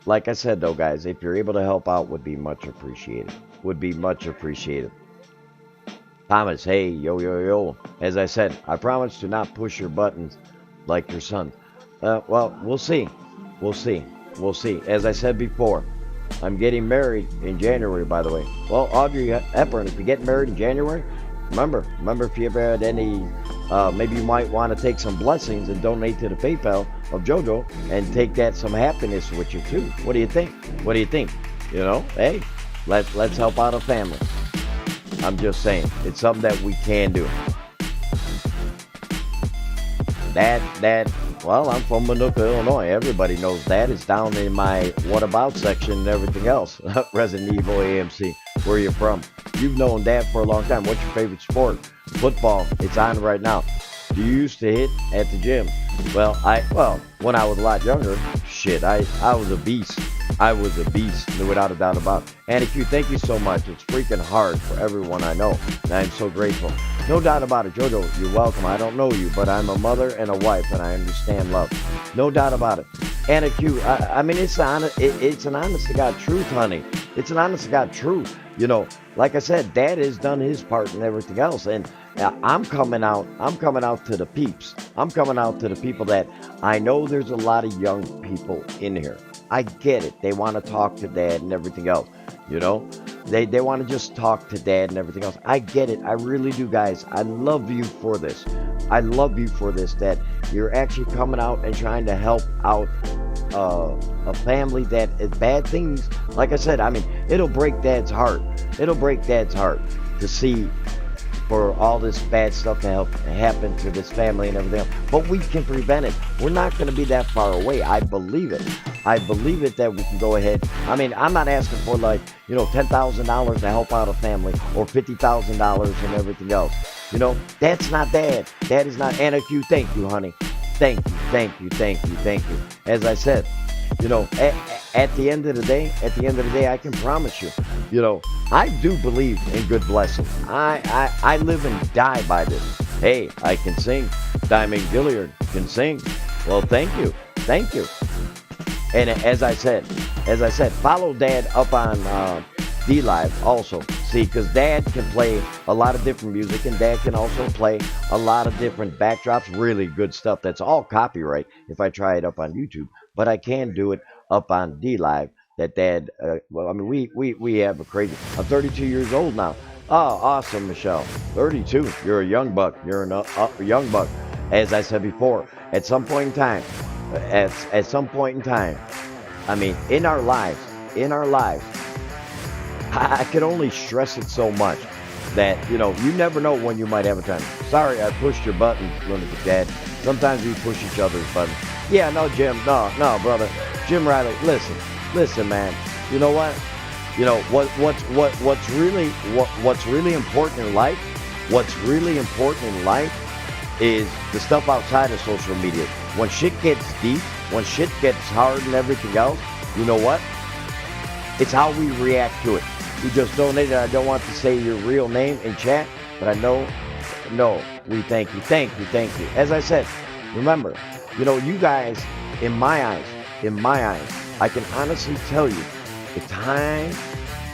S1: Like I said though, guys, if you're able to help out, would be much appreciated. Would be much appreciated. Thomas, hey, yo, yo, yo. As I said, I promise to not push your buttons like your son. Well, we'll see. We'll see. We'll see. As I said before, I'm getting married in January, by the way. Well, Audrey Hepburn, if you get married in January, remember if you ever had any, maybe you might want to take some blessings and donate to the PayPal of JoJo and take that some happiness with you too. What do you think? What do you think? Hey, let's help out a family. I'm just saying, it's something that we can do. Dad, well, I'm from MINOOKA, Illinois. Everybody knows that. It's down in my What About section and everything else. Resident Evil AMC. Where you from? You've known Dad for a long time. What's your favorite sport? Football. It's on right now. Do you used to hit at the gym? Well, when I was a lot younger, shit, I was a beast. I was a beast, without a doubt about it. Annie Q, thank you so much. It's freaking hard for everyone I know. And I'm so grateful. No doubt about it, JoJo, you're welcome. I don't know you, but I'm a mother and a wife, and I understand love. No doubt about it. Anna Q, I mean, it's an honest to God truth, honey. It's an honest to God truth. Like I said, Dad has done his part and everything else, and I'm coming out to the peeps. I'm coming out to the people that I know there's a lot of young people in here. I get it. They want to talk to Dad and everything else. They want to just talk to Dad and everything else. I get it. I really do, guys. I love you for this. I love you for this, that you're actually coming out and trying to help out a family that is bad things. Like I said, I mean, it'll break Dad's heart. It'll break Dad's heart to see for all this bad stuff to happen to this family and everything else. But we can prevent it. We're not going to be that far away. I believe it. I believe it that we can go ahead. I mean, I'm not asking for $10,000 to help out a family or $50,000 and everything else. That's not Dad. Dad is not. Anna Q, thank you, honey. Thank you. As I said, at the end of the day, I can promise you, I do believe in good blessings. I live and die by this. Hey, I can sing. Diamond Gilliard can sing. Well, thank you. And as I said, follow Dad up on D Live also. See, because Dad can play a lot of different music, and Dad can also play a lot of different backdrops, really good stuff. That's all copyright if I try it up on YouTube, but I can do it up on D Live. That Dad, we have a crazy. I'm 32 years old now. Oh, awesome, Michelle. 32. You're a young buck. You're a young buck. As I said before, at some point in time, I mean, in our lives, I can only stress it so much that, you never know when you might have a time. Sorry, I pushed your button, Lunatic Dad. Sometimes we push each other's buttons. Yeah, no, Jim. No, brother. Jim Riley, listen, man. You know what? What's really important in life? What's really important in life is the stuff outside of social media. When shit gets deep, when shit gets hard and everything else, you know what? It's how we react to it. who just donated. I don't want to say your real name in chat, but I know, no, we thank you, thank you, thank you. As I said, remember, you know, you guys, in my eyes, I can honestly tell you, the time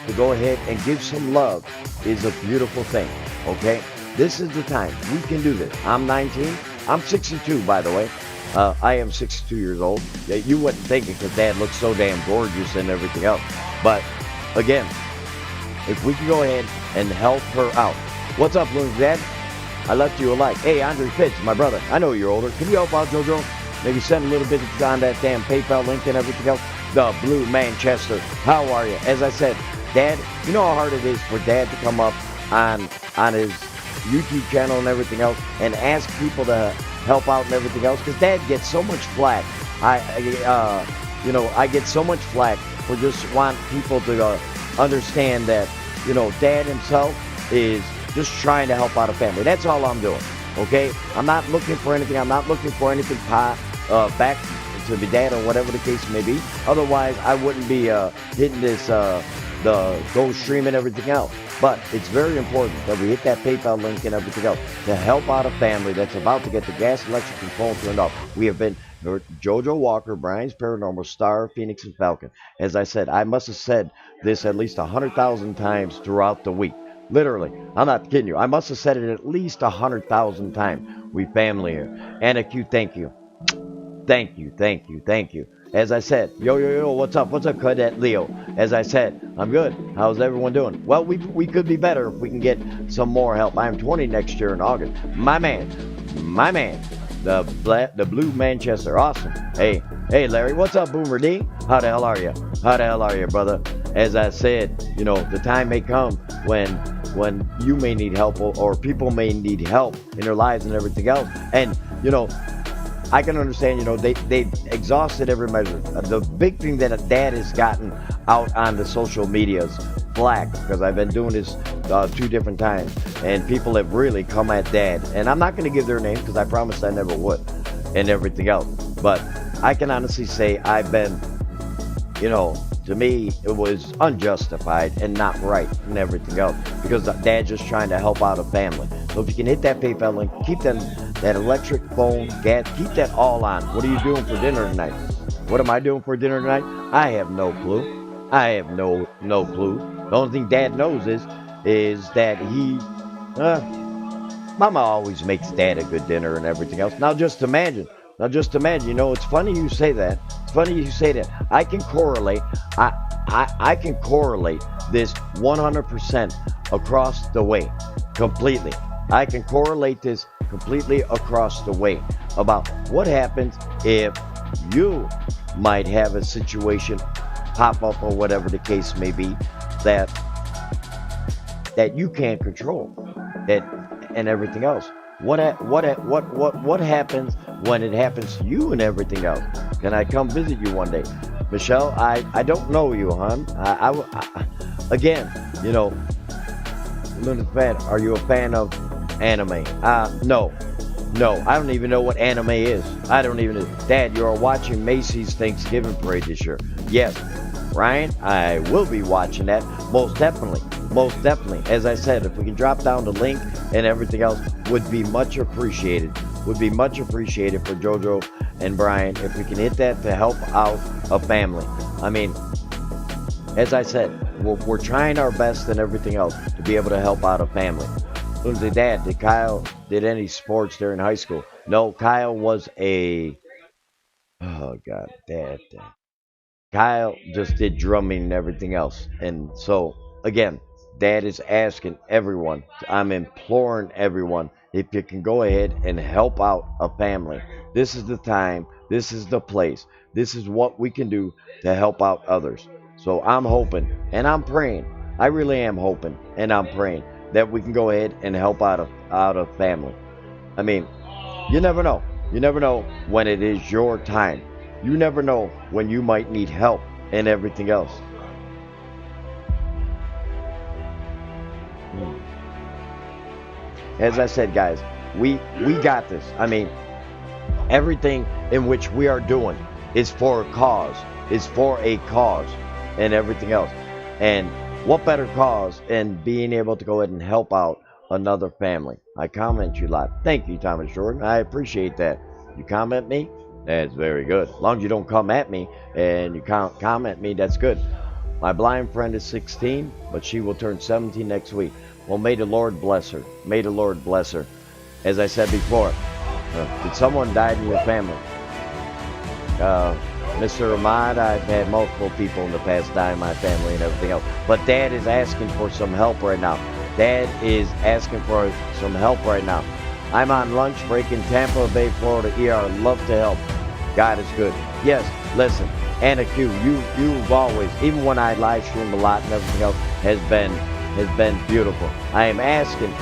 S1: to go ahead and give some love is a beautiful thing, okay? This is the time. We can do this. I'm 19. I'm 62, by the way. I am 62 years old. You wouldn't think it because Dad looks so damn gorgeous and everything else. But, again, if we can go ahead and help her out. What's up, Loon's Dad? I left you a like. Hey, Andre Fitz, my brother. I know you're older. Can you help out, JoJo? Maybe send a little bit on that damn PayPal link and everything else. The Blue Manchester. How are you? As I said, Dad, you know how hard it is for Dad to come up on his YouTube channel and everything else and ask people to help out and everything else, because Dad gets so much flack. I get so much flack for just want people to understand that, you know, Dad himself is just trying to help out a family. That's all I'm doing, okay? I'm not looking for anything. I'm not looking for anything back to the Dad or whatever the case may be. Otherwise, I wouldn't be hitting this the go stream and everything else. But it's very important that we hit that PayPal link and everything else to help out a family that's about to get the gas, electric, and phone turned off. We have been JoJo Walker, Brian's Paranormal, Star, Phoenix, and Falcon. As I said, I must have said this at least 100,000 times throughout the week. Literally, I'm not kidding you. I must have said it at least 100,000 times. We family here. Anna Q, thank you. Thank you, thank you, thank you. As I said, yo, what's up? What's up, Cadet Leo? As I said, I'm good. How's everyone doing? Well, we could be better if we can get some more help. I'm 20 next year in August. My man, the Blue Manchester. Awesome. Hey, Larry, what's up, Boomer D? How the hell are you? How the hell are you, brother? As I said, you know, the time may come when you may need help or people may need help in their lives and everything else. And, you know, I can understand, you know, they exhausted every measure. The big thing that Dad has gotten out on the social medias, black, because I've been doing this 2 different times, and people have really come at Dad. And I'm not going to give their names because I promised I never would, and everything else. But I can honestly say I've been, you know, to me, it was unjustified and not right and everything else because Dad's just trying to help out a family. So if you can hit that PayPal link, keep that electric, phone, gas, keep that all on. What are you doing for dinner tonight? What am I doing for dinner tonight? I have no clue. I have no clue. The only thing Dad knows is that Mama always makes Dad a good dinner and everything else. Now just imagine, you know, it's funny you say that. It's funny you say that. I can correlate. I can correlate this 100% across the way, completely. I can correlate this completely across the way about what happens if you might have a situation pop up or whatever the case may be that you can't control, that and everything else. What happens when it happens to you and everything else? Can I come visit you one day? Michelle, I don't know you, hon. Again, you know, fan, are you a fan of anime? No, I don't even know what anime is. I don't even know. Dad, you are watching Macy's Thanksgiving Parade this year. Yes, Ryan, I will be watching that, most definitely. As I said, if we can drop down the link and everything else, would be much appreciated. Would be much appreciated for JoJo and Brian if we can hit that to help out a family. I mean, as I said, we're trying our best and everything else to be able to help out a family. Dad, did Kyle did any sports during high school? No, Kyle was a... Oh, God, Dad. Kyle just did drumming and everything else. And so, again, Dad is asking everyone, I'm imploring everyone, if you can go ahead and help out a family. This is the time, this is the place, this is what we can do to help out others. So I'm hoping and I'm praying, I really am hoping and I'm praying that we can go ahead and help out a family. I mean, you never know. You never know when it is your time. You never know when you might need help and everything else. As I said, guys, we got this. I mean, everything in which we are doing is for a cause, and everything else. And what better cause in being able to go ahead and help out another family? I comment you live. Thank you, Thomas Jordan. I appreciate that. You comment me, that's very good. As long as you don't come at me and you comment me, that's good. My blind friend is 16, but she will turn 17 next week. Well, may the Lord bless her. May the Lord bless her. As I said before, did someone die in your family? uh, Mr. Ahmad, I've had multiple people in the past die in my family and everything else. But Dad is asking for some help right now. Dad is asking for some help right now. I'm on lunch break in Tampa Bay, Florida, ER. Love to help. God is good. Yes, listen, Anna Q, you've always, even when I live stream a lot and everything else, has been beautiful. I am asking,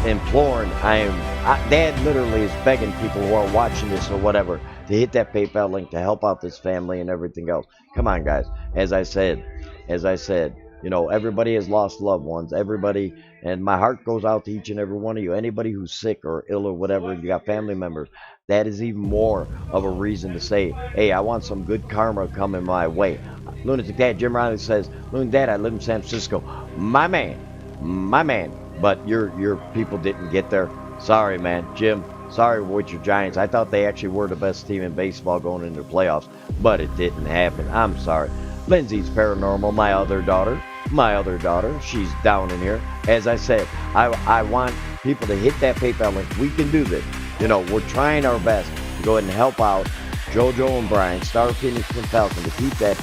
S1: imploring, Dad literally is begging people who are watching this or whatever to hit that PayPal link to help out this family and everything else. Come on, guys. As I said, everybody has lost loved ones. Everybody, and my heart goes out to each and every one of you. Anybody who's sick or ill or whatever, you got family members. That is even more of a reason to say, hey, I want some good karma coming my way. Lunatic Dad, Jim Riley says, Lunatic Dad, I live in San Francisco. My man, my man. But your people didn't get there. Sorry, man. Jim, sorry with your Giants. I thought they actually were the best team in baseball going into the playoffs, but it didn't happen. I'm sorry. Lindsay's paranormal, my other daughter, she's down in here. As I said, I want people to hit that PayPal link. We can do this. We're trying our best to go ahead and help out JoJo and Brian, Star Phoenix and Falcon, to keep that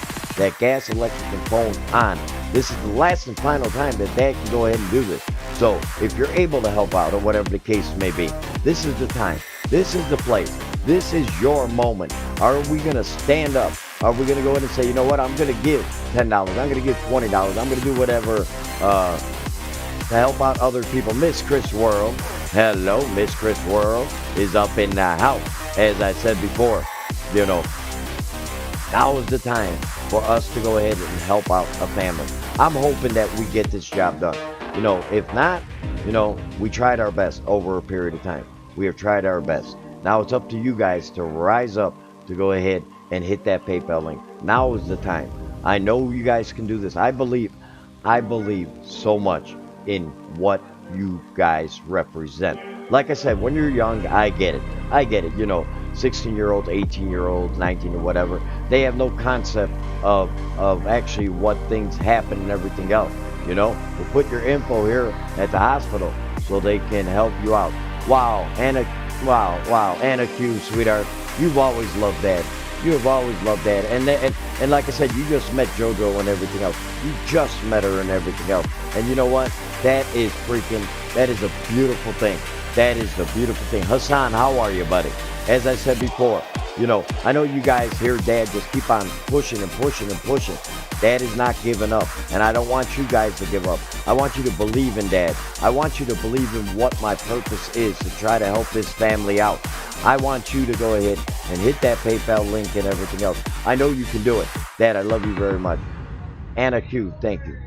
S1: gas, electric, and phone on. This is the last and final time that Dad can go ahead and do this. So if you're able to help out or whatever the case may be, this is the time. This is the place. This is your moment. Are we going to stand up? Are we going to go ahead and say, you know what, I'm going to give $10. I'm going to give $20. I'm going to do whatever to help out other people. Miss Chris World. Hello, Miss Chris World is up in the house. As I said before, now is the time for us to go ahead and help out a family. I'm hoping that we get this job done. If not, we tried our best over a period of time. We have tried our best. Now it's up to you guys to rise up to go ahead and hit that PayPal link. Now is the time. I know you guys can do this. I believe so much in what you guys represent. Like I said, when you're young, I get it. 16-year-olds, 18-year-olds, 19 or whatever, they have no concept of actually what things happen and everything else. We'll put your info here at the hospital so they can help you out. Wow, Anna Q, sweetheart, you've always loved Dad. You have always loved Dad. And like I said, you just met JoJo and everything else. You just met her and everything else. And you know what? That is a beautiful thing. That is the beautiful thing. Hassan, how are you, buddy? As I said before, I know you guys hear Dad just keep on pushing and pushing and pushing. Dad is not giving up, and I don't want you guys to give up. I want you to believe in Dad. I want you to believe in what my purpose is to try to help this family out. I want you to go ahead and hit that PayPal link and everything else. I know you can do it. Dad, I love you very much. Anna Q, thank you.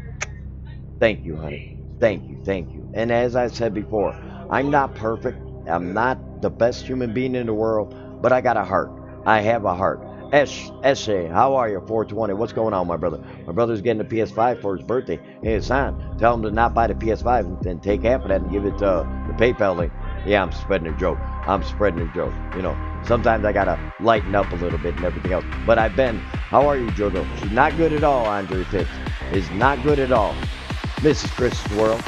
S1: Thank you, honey. Thank you. And as I said before, I'm not perfect. I'm not the best human being in the world, but I got a heart. I have a heart. Eshe, how are you? 420. What's going on, my brother? My brother's getting a PS5 for his birthday. Hey, Hassan, tell him to not buy the PS5 and take half of that and give it the PayPal link. Yeah, I'm spreading a joke. Sometimes I gotta lighten up a little bit and everything else. But how are you, Jojo? She's not good at all, Andre Fitz. Is not good at all. Mrs. Chris World,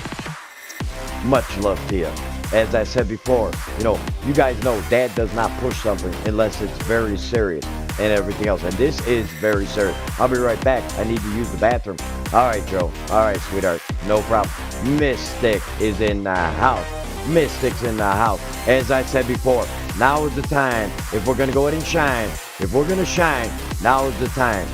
S1: much love to you. As I said before, you guys know Dad does not push something unless it's very serious and everything else. And this is very serious. I'll be right back. I need to use the bathroom. All right, Joe. All right, sweetheart. No problem. Mystic is in the house. Mystic's in the house. As I said before, now is the time. If we're going to go ahead and shine, now is the time.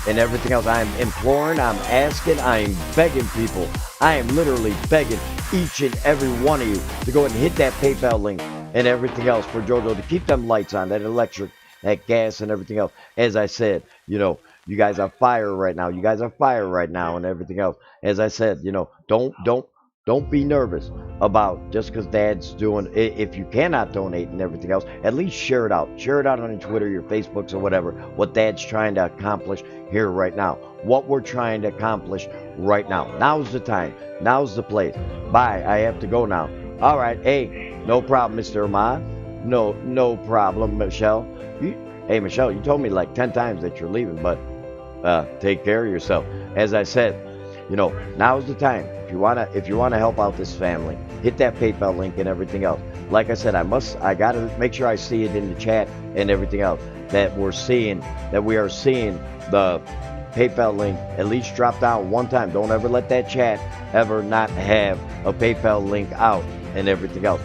S1: And everything else, I'm imploring, I'm asking, I'm begging people. I am literally begging each and every one of you to go ahead and hit that PayPal link and everything else for JoJo to keep them lights on, that electric, that gas and everything else. As I said, you guys are fire right now. And everything else. As I said, don't Don't be nervous about just because dad's doing, if you cannot donate and everything else, at least share it out. Share it out on your Twitter, your Facebooks, or whatever, what dad's trying to accomplish here right now. What we're trying to accomplish right now. Now's the time. Now's the place. Bye. I have to go now. All right. Hey, no problem, Mr. Ahmad. No problem, Michelle. Hey, Michelle, you told me like 10 times that you're leaving, but take care of yourself. As I said, now's the time. If you wanna help out this family, hit that PayPal link and everything else. Like I said, I gotta make sure I see it in the chat and everything else that we are seeing the PayPal link at least drop down one time. Don't ever let that chat ever not have a PayPal link out and everything else.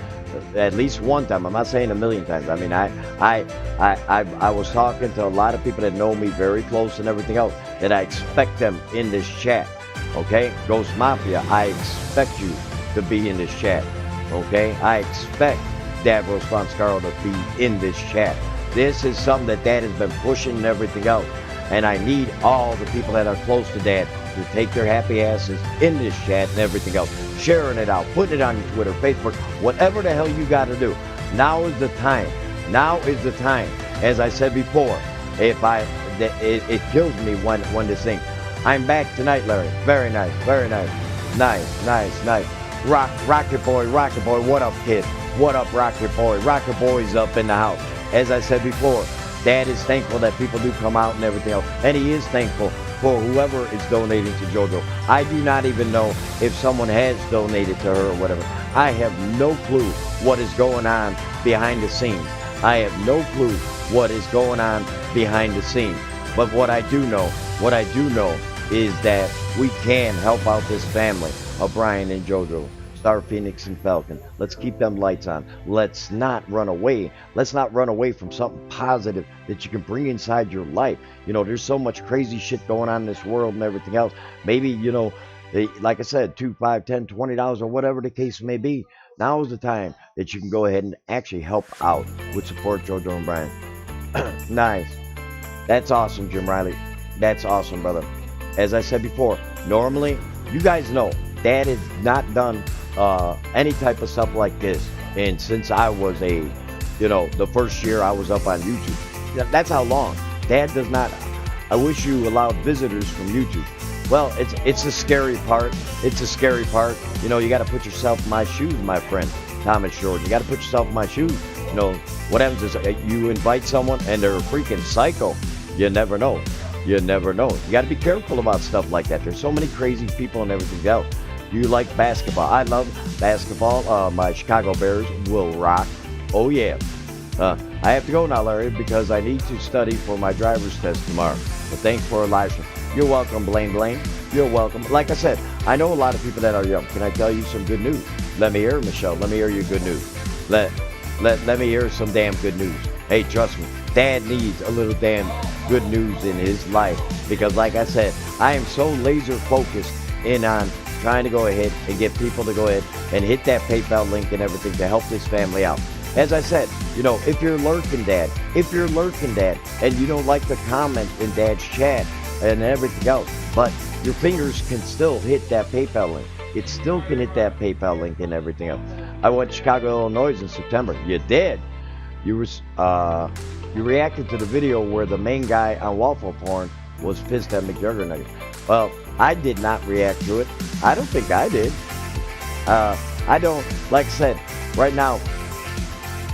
S1: At least one time. I'm not saying a million times. I mean, I was talking to a lot of people that know me very close and everything else that I expect them in this chat. Okay, Ghost Mafia, I expect you to be in this chat. Okay, I expect Davros Fonscaro to be in this chat. This is something that Dad has been pushing and everything else. And I need all the people that are close to Dad to take their happy asses in this chat and everything else. Sharing it out, putting it on your Twitter, Facebook, whatever the hell you got to do. Now is the time. Now is the time. As I said before, it kills me when this thing. I'm back tonight, Larry. Very nice, very nice. Nice. Rocket Boy, what up, kid? What up, Rocket Boy? Rocket Boy's up in the house. As I said before, Dad is thankful that people do come out and everything else. And he is thankful for whoever is donating to JoJo. I do not even know if someone has donated to her or whatever. I have no clue what is going on behind the scenes. I have no clue what is going on behind the scenes. But what I do know is that we can help out this family of Brian and JoJo, Star Phoenix and Falcon. Let's keep them lights on. Let's not run away. Let's not run away from something positive that you can bring inside your life. There's so much crazy shit going on in this world and everything else. Maybe, like I said, $2, $5, $10, $20 or whatever the case may be. Now is the time that you can go ahead and actually help out with Support JoJo and Brian. Nice. That's awesome, Jim Riley. That's awesome, brother. As I said before, normally, you guys know, Dad has not done any type of stuff like this. And since I was the first year I was up on YouTube, that's how long. Dad does not. I wish you allowed visitors from YouTube. Well, it's a scary part. It's a scary part. You got to put yourself in my shoes, my friend, Thomas Jordan. You got to put yourself in my shoes. What happens is you invite someone and they're a freaking psycho. You never know. You never know. You got to be careful about stuff like that. There's so many crazy people and everything else. Do you like basketball? I love basketball. My Chicago Bears will rock. Oh, yeah. I have to go now, Larry, because I need to study for my driver's test tomorrow. But thanks for a live stream. You're welcome, Blaine. You're welcome. Like I said, I know a lot of people that are young. Can I tell you some good news? Let me hear, Michelle. Let me hear your good news. Let me hear some damn good news. Hey, trust me, Dad needs a little damn good news in his life. Because like I said, I am so laser focused in on trying to go ahead and get people to go ahead and hit that PayPal link and everything to help this family out. As I said, if you're lurking, Dad, and you don't like the comment in Dad's chat and everything else, but your fingers can still hit that PayPal link. It still can hit that PayPal link and everything else. I went to Chicago, Illinois in September. You did. You reacted to the video where the main guy on waffle porn was pissed at McJuggernuggets. Well, I did not react to it. I don't think I did. I don't, like I said, right now,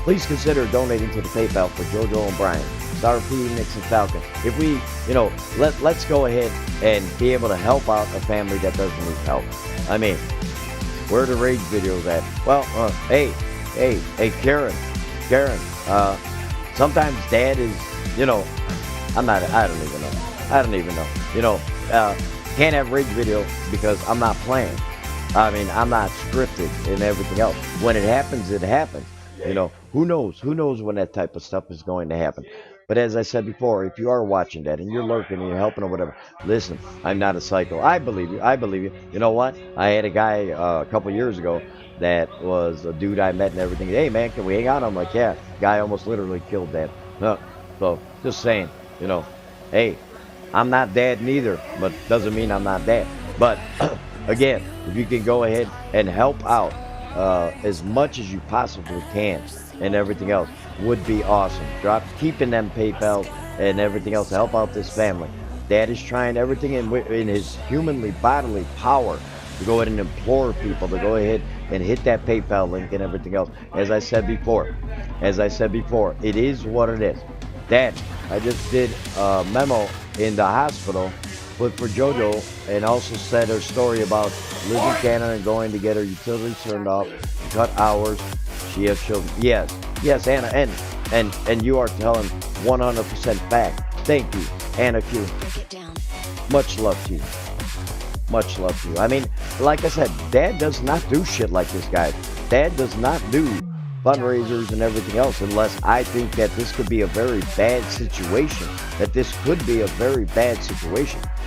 S1: please consider donating to the PayPal for JoJo and Brian, Star Phoenix and Falcon. If we, let's go ahead and be able to help out a family that doesn't need help. I mean, where are the rage videos at? Well, hey, Karen, sometimes Dad is, I don't even know. Can't have rage video because I'm not playing. I mean, I'm not scripted and everything else. When it happens, it happens. Who knows? Who knows when that type of stuff is going to happen? But as I said before, if you are watching that and you're lurking and you're helping or whatever, listen, I'm not a psycho. I believe you. You know what? I had a guy a couple years ago that was a dude I met and everything. Hey, man, can we hang out? I'm like, yeah. Guy almost literally killed Dad. So, just saying, hey, I'm not Dad neither, but doesn't mean I'm not Dad. But Again, if you can go ahead and help out as much as you possibly can and everything else would be awesome. Keeping them PayPal and everything else to help out this family. Dad is trying everything in his humanly bodily power to go ahead and implore people to go ahead and hit that PayPal link and everything else. As I said before, it is what it is. Dad, I just did a memo in the hospital, but for JoJo, and also said her story about living in Canada and going to get her utilities turned off, cut hours. She has children. Yes, Anna, and you are telling 100% fact. Thank you, Anna Q. Much love to you. Much love to you. I mean, like I said, Dad does not do shit like this, guys. Dad does not do fundraisers and everything else unless I think that this could be a very bad situation.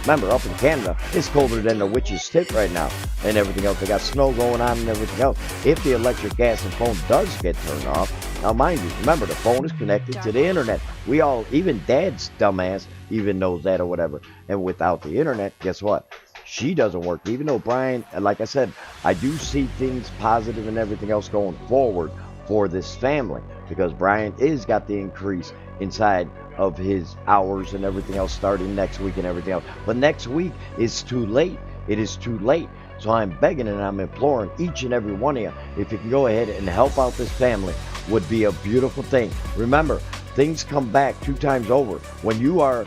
S1: Remember, up in Canada, it's colder than the witch's stick right now and everything else. They got snow going on and everything else. If the electric, gas, and phone does get turned off, now mind you, remember, the phone is connected to the internet. We all, even Dad's dumbass, even knows that or whatever. And without the internet, guess what? She doesn't work. Even though Brian, like I said, I do see things positive and everything else going forward for this family, because Brian is got the increase inside of his hours and everything else starting next week and everything else. But next week is too late. It is too late. So I'm begging and I'm imploring each and every one of you, if you can go ahead and help out this family, would be a beautiful thing. Remember, things come back 2 times over. When you are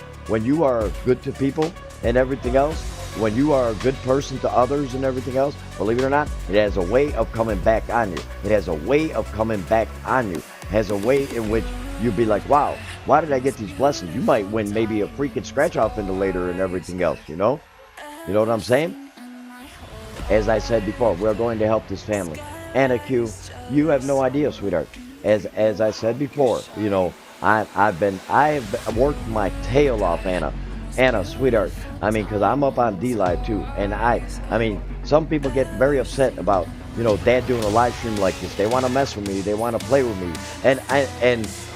S1: good to people and everything else, when you are a good person to others and everything else, believe it or not, it has a way of coming back on you. It has a way of coming back on you. It has a way in which you'll be like, wow, why did I get these blessings? You might win maybe a freaking scratch off into later and everything else, you know? You know what I'm saying? As I said before, we're going to help this family. Anna Q, you have no idea, sweetheart. As I said before, you know, I have worked my tail off, Anna, sweetheart. I mean, because I'm up on D-Live too, and I mean, some people get very upset about, you know, Dad doing a live stream like this. They want to mess with me. They want to play with me,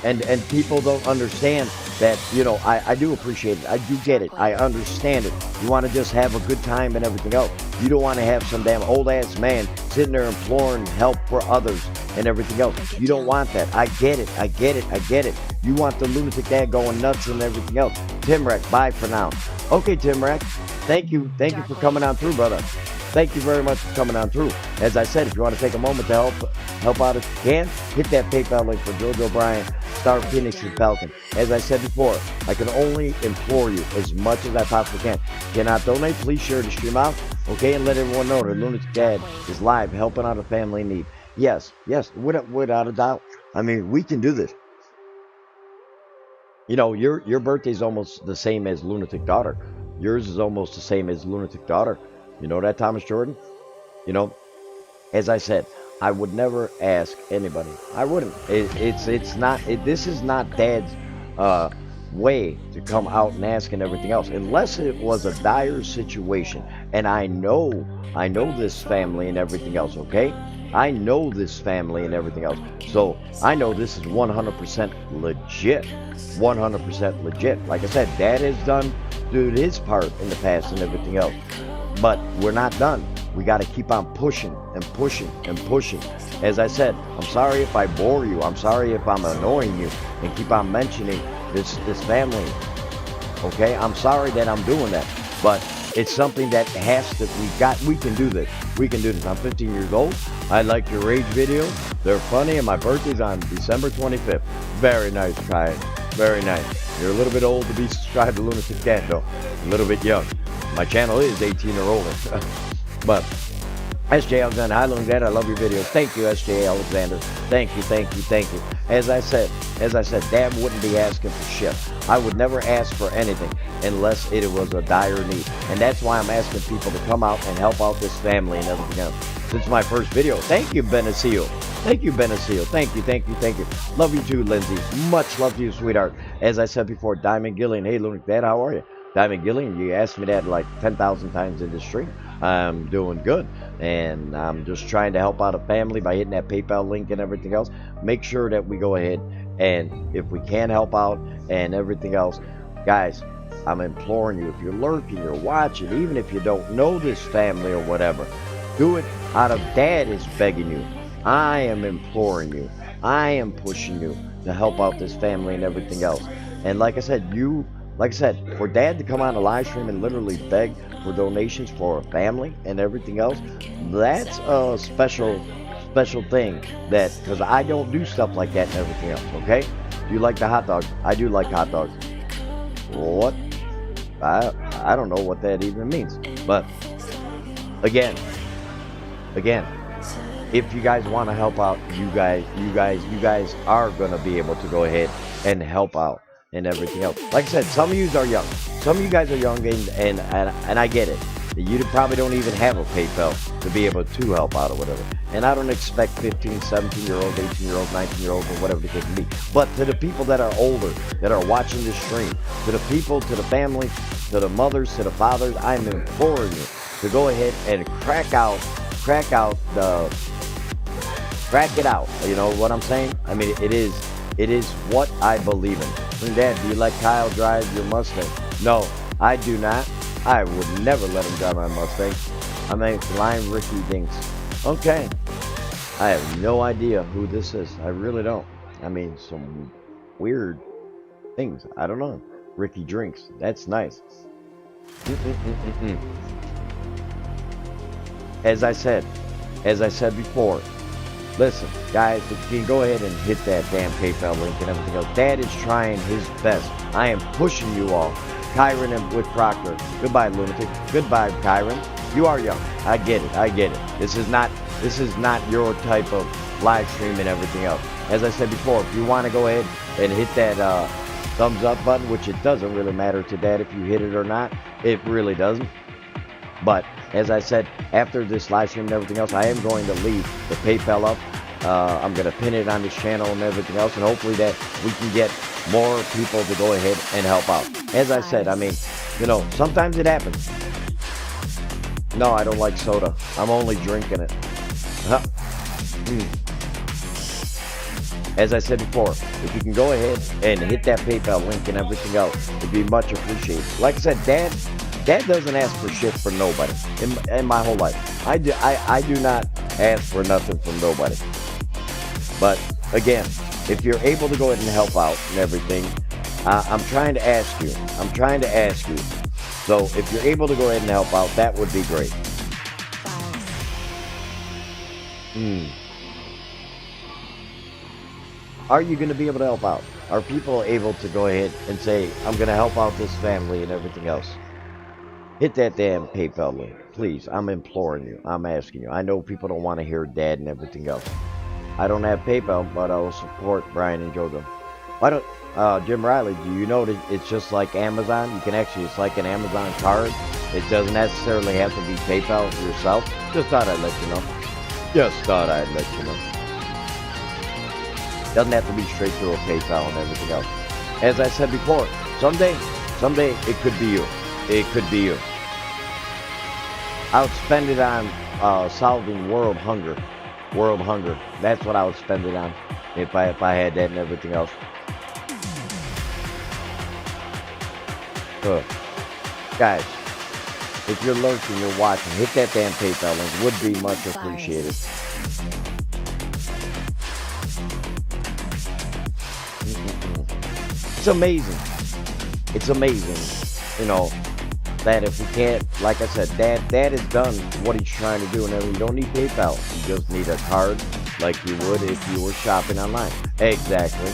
S1: and people don't understand that. You know, I do appreciate it. I do get it. I understand it. You want to just have a good time and everything else. You don't want to have some damn old ass man sitting there imploring help for others and everything else. You don't want that. I get it. I get it. You want the lunatic dad going nuts and everything else. Timrek, bye for now. Okay, Timrek. Thank you for coming on through, brother. Thank you very much for coming on through. As I said, if you want to take a moment to help out if you can, hit that PayPal link for JoJo Bryan, Star Phoenix, and Falcon. As I said before, I can only implore you as much as I possibly can. Cannot donate, please share the stream out, okay, and let everyone know that Lunatic Dad is live helping out a family in need. Yes, without a doubt. I mean, we can do this. You know, your birthday's almost the same as Lunatic Daughter. Yours is almost the same as Lunatic Daughter. You know that, Thomas Jordan? You know, as I said, I would never ask anybody. I wouldn't. This is not Dad's way to come out and ask and everything else, unless it was a dire situation. And I know this family and everything else, okay? I know this family and everything else. So I know this is 100% legit. 100% legit. Like I said, Dad has done his part in the past and everything else. But we're not done. We got to keep on pushing and pushing and pushing. As I said, I'm sorry if I bore you. I'm sorry if I'm annoying you and keep on mentioning this family. Okay? I'm sorry that I'm doing that. But it's something that we can do this. We can do this. I'm 15 years old. I like your rage videos. They're funny, and my birthday's on December 25th. Very nice, Kai. Very nice. You're a little bit old to be subscribed to Lunatic Dad, though. A little bit young. My channel is 18 or older. But SJ Alexander, hi Lunatic Dad, I love your videos. Thank you, SJ Alexander. Thank you. As I said, Dad wouldn't be asking for shit. I would never ask for anything unless it was a dire need. And that's why I'm asking people to come out and help out this family and everything else. Since my first video. Thank you, Benasil. Thank you. Thank you. Love you too, Lindsay. Much love to you, sweetheart. As I said before, Diamond Gillian, hey Lunatic Dad, how are you? Diamond Gillian, you asked me that like 10,000 times in this stream. I'm doing good, and I'm just trying to help out a family by hitting that PayPal link and everything else. Make sure that we go ahead and if we can help out and everything else, guys, I'm imploring you. If you're lurking, you're watching, even if you don't know this family or whatever, do it out of Dad is begging you. I am imploring you. I am pushing you to help out this family and everything else. And like I said, for Dad to come on a live stream and literally beg for donations for a family and everything else, that's a special thing. That because I don't do stuff like that and everything else. Okay? Do you like the hot dog? I do like hot dogs. What? I don't know what that even means. But again, if you guys want to help out, you guys are gonna be able to go ahead and help out and everything else. Like I said, some of you are young. Some of you guys are young, and I get it. You probably don't even have a PayPal to be able to help out or whatever. And I don't expect 15, 17-year-olds, 18-year-olds, 19-year-olds, or whatever the case may be. But to the people that are older, that are watching this stream, to the people, to the family, to the mothers, to the fathers, I'm imploring you to go ahead and crack it out. You know what I'm saying? I mean, it is what I believe in. Dad, do you let Kyle drive your Mustang? No, I do not. I would never let him drive my Mustang. I mean, flying Ricky Dinks. Okay. I have no idea who this is. I really don't. I mean, some weird things. I don't know. Ricky Drinks. That's nice. As I said before, listen, guys, if you can go ahead and hit that damn PayPal link and everything else. Dad is trying his best. I am pushing you all. Kyron and with Proctor. Goodbye, lunatic. Goodbye, Kyron. You are young. I get it. This is not your type of live stream and everything else. As I said before, if you want to go ahead and hit that thumbs up button, which it doesn't really matter to Dad if you hit it or not. It really doesn't. But as I said, after this live stream and everything else, I am going to leave the PayPal up. I'm going to pin it on this channel and everything else, and hopefully that we can get more people to go ahead and help out. As I said, I mean, you know, sometimes it happens. No, I don't like soda. I'm only drinking it. As I said before, if you can go ahead and hit that PayPal link and everything else, it'd be much appreciated. Like I said, Dad doesn't ask for shit from nobody in my whole life. I do not ask for nothing from nobody. But again, if you're able to go ahead and help out and everything, I'm trying to ask you. So if you're able to go ahead and help out, that would be great. Are you going to be able to help out? Are people able to go ahead and say, I'm going to help out this family and everything else? Hit that damn PayPal link, please. I'm imploring you. I'm asking you. I know people don't want to hear Dad and everything else. I don't have PayPal, but I will support Brian and JoJo. Why don't, Jim Riley, do you know that it's just like Amazon? You can actually, it's like an Amazon card. It doesn't necessarily have to be PayPal yourself. Just thought I'd let you know. Doesn't have to be straight through a PayPal and everything else. As I said before, someday it could be you. It could be you. I would spend it on solving world hunger. That's what I would spend it on if I had that and everything else. Guys, if you're lurking, you're watching, hit that damn PayPal link. Would be much appreciated. It's amazing, you know, that if we can't, like I said, Dad has done what he's trying to do, and then you don't need PayPal. You just need a card like you would if you were shopping online. Exactly.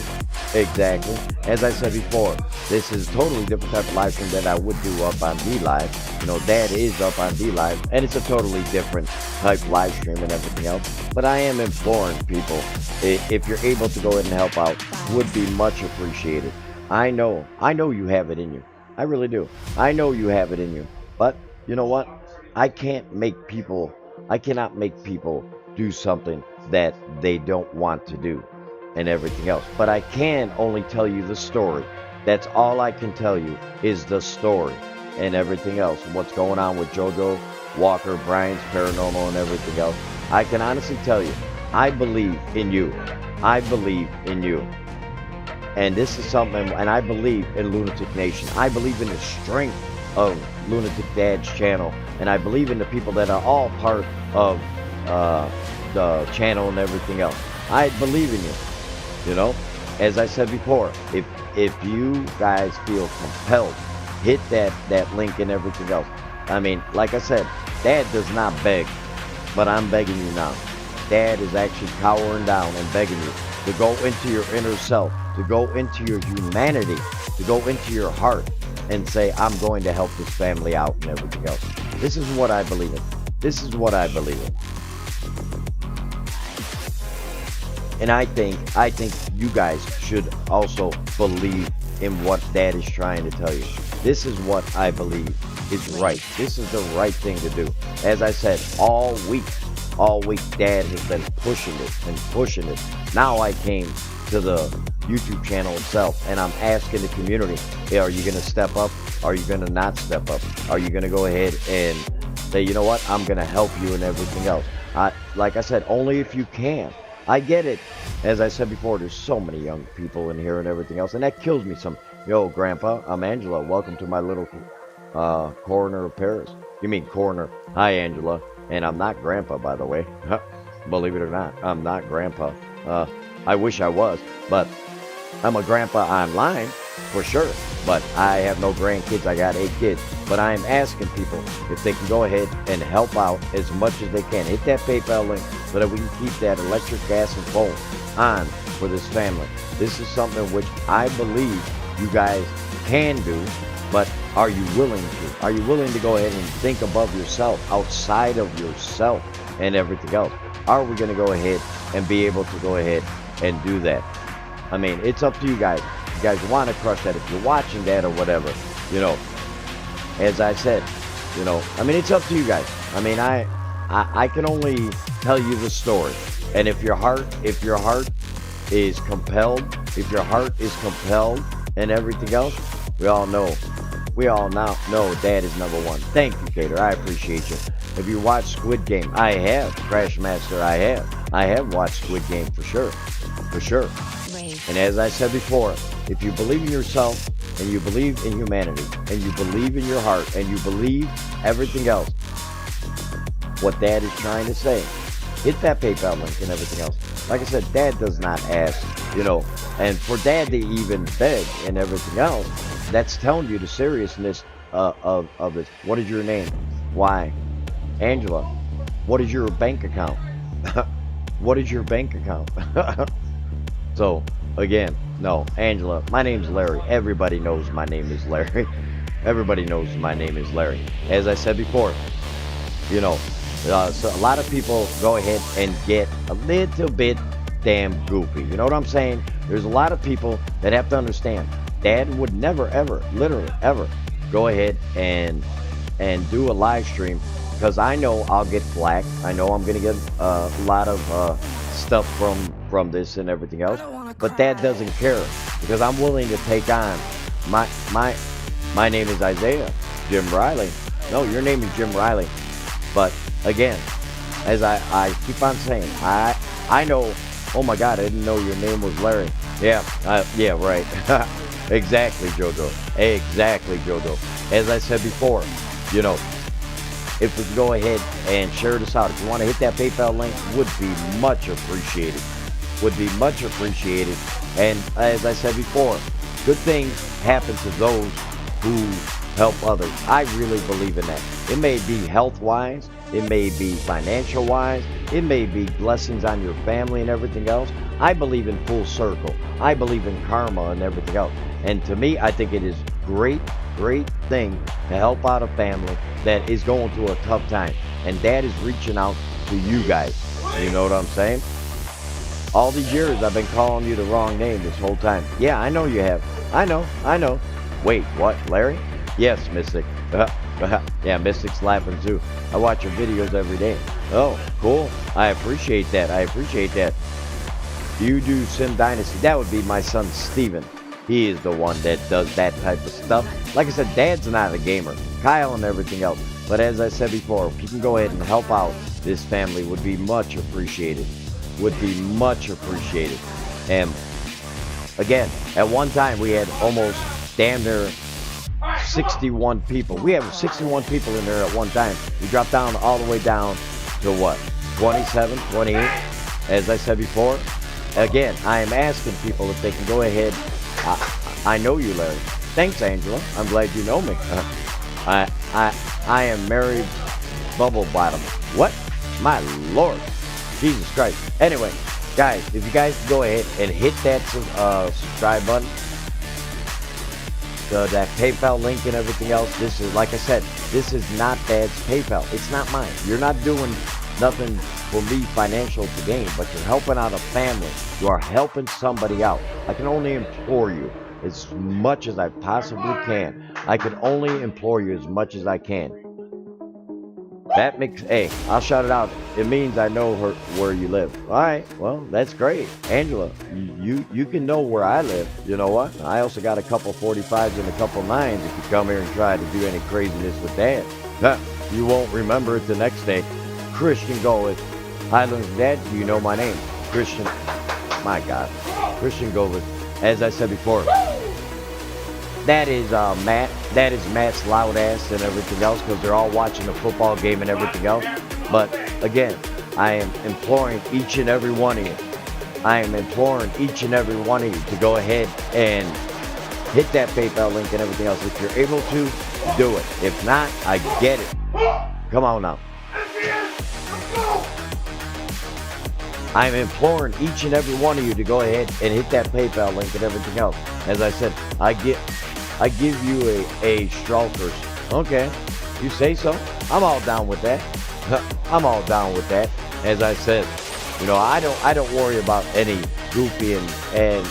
S1: As I said before, this is a totally different type of live stream that I would do up on D-Live. You know, Dad is up on D-Live, and it's a totally different type live stream and everything else. But I am imploring people, if you're able to go ahead and help out, would be much appreciated. I know you have it in you. I really do. I know you have it in you. But you know what? I cannot make people do something that they don't want to do and everything else. But I can only tell you the story. That's all I can tell you is the story and everything else. What's going on with JoJo, Walker, Brian's paranormal and everything else. I can honestly tell you, I believe in you. And this is something, and I believe in Lunatic Nation. I believe in the strength of Lunatic Dad's channel, and I believe in the people that are all part of the channel and everything else. I believe in you. You know, as I said before, if you guys feel compelled, hit that link and everything else. I mean, like I said, Dad does not beg, but I'm begging you now. Dad is actually cowering down and begging you to go into your inner self, to go into your humanity, to go into your heart and say, I'm going to help this family out and everything else. This is what I believe in. This is what I believe in. And I think you guys should also believe in what Dad is trying to tell you. This is what I believe is right. This is the right thing to do. As I said, all week, Dad has been pushing it and pushing it. Now I came to the YouTube channel itself, and I'm asking the community, hey, are you going to step up? Are you going to not step up? Are you going to go ahead and say, you know what, I'm going to help you and everything else? Like I said, only if you can. I get it. As I said before, there's so many young people in here and everything else, and that kills me some. Yo, Grandpa, I'm Angela. Welcome to my little corner of Paris. You mean corner. Hi, Angela. And I'm not Grandpa, by the way. Believe it or not, I'm not Grandpa. I wish I was, but I'm a grandpa online, for sure. But I have no grandkids. I got 8 kids. But I'm asking people if they can go ahead and help out as much as they can. Hit that PayPal link so that we can keep that electric, gas, and phone on for this family. This is something which I believe you guys can do, but are you willing to? Are you willing to go ahead and think above yourself, outside of yourself and everything else? Are we going to go ahead and be able to go ahead and do that? I mean, it's up to you guys. If you guys want to crush that, if you're watching that or whatever, you know, as I said, you know, I mean, it's up to you guys. I mean, I can only tell you the story. And if your heart is compelled, and everything else, we all now know Dad is number one. Thank you, Cater. I appreciate you. If you watch Squid Game, I have. Crash Master, I have watched Squid Game for sure. And as I said before, if you believe in yourself, and you believe in humanity, and you believe in your heart, and you believe everything else, what Dad is trying to say, hit that PayPal link and everything else. Like I said, Dad does not ask, you know, and for Dad to even beg and everything else, that's telling you the seriousness of this. What is your name? Why? Angela. What is your bank account? What is your bank account? So, again, no, Angela, my name's Larry. Everybody knows my name is Larry. Everybody knows my name is Larry. As I said before, you know, so a lot of people go ahead and get a little bit damn goofy. You know what I'm saying? There's a lot of people that have to understand. Dad would never, ever, literally, ever go ahead and do a live stream, because I know I'll get flack. I know I'm going to get a lot of stuff from this and everything else. But Dad doesn't care, because I'm willing to take on my name is Isaiah Jim Riley. No, your name is Jim Riley. But again, as I keep on saying, I know. Oh my God, I didn't know your name was Larry. Yeah, right. Exactly, Jojo. Exactly, Jojo. As I said before, you know, if we can go ahead and share this out, if you want to hit that PayPal link, would be much appreciated. Would be much appreciated. And as I said before, good things happen to those who help others. I really believe in that. It may be health-wise, it may be financial-wise, it may be blessings on your family and everything else. I believe in full circle. I believe in karma and everything else. And to me, I think it is great thing to help out a family that is going through a tough time. And Dad is reaching out to you guys. You know what I'm saying? All these years I've been calling you the wrong name this whole time. Yeah, I know you have. I know. Wait, what, Larry? Yes, Mystic. Yeah, Mystic's laughing too. I watch your videos every day. Oh, cool. I appreciate that. You do Sim Dynasty. That would be my son, Steven. He is the one that does that type of stuff. Like I said, Dad's not a gamer. Kyle and everything else. But as I said before, if you can go ahead and help out this family, would be much appreciated. And again, at one time we had almost damn near 61 people. We have 61 people in there at one time. We dropped down all the way down to what? 27, 28, as I said before. Again, I am asking people if they can go ahead. I know you, Larry. Thanks, Angela. I'm glad you know me. I am married bubble bottom. What? My Lord. Jesus Christ. Anyway, guys, if you guys can go ahead and hit that subscribe button, that PayPal link and everything else, this is, like I said, this is not Dad's PayPal. It's not mine. You're not doing nothing for me financial to gain, but you're helping out a family. You are helping somebody out. I can only implore you as much as I possibly can. I can only implore you as much as I can. That makes, hey, I'll shout it out. It means I know where you live. All right, well, that's great. Angela, you can know where I live. You know what? I also got a couple 45s and a couple 9s if you come here and try to do any craziness with Dad. You won't remember it the next day. Christian Goeth. Highlands Dad, do you know my name? Christian, my God. Christian Goeth. As I said before, that is Matt. That is Matt's loud ass and everything else because they're all watching the football game and everything else. But again, I am imploring each and every one of you. I am imploring each and every one of you to go ahead and hit that PayPal link and everything else. If you're able to, do it. If not, I get it. Come on now. I'm imploring each and every one of you to go ahead and hit that PayPal link and everything else. As I said, I give you a Stralkers. Okay, you say so. I'm all down with that. I'm all down with that. As I said, you know, I don't worry about any goofy and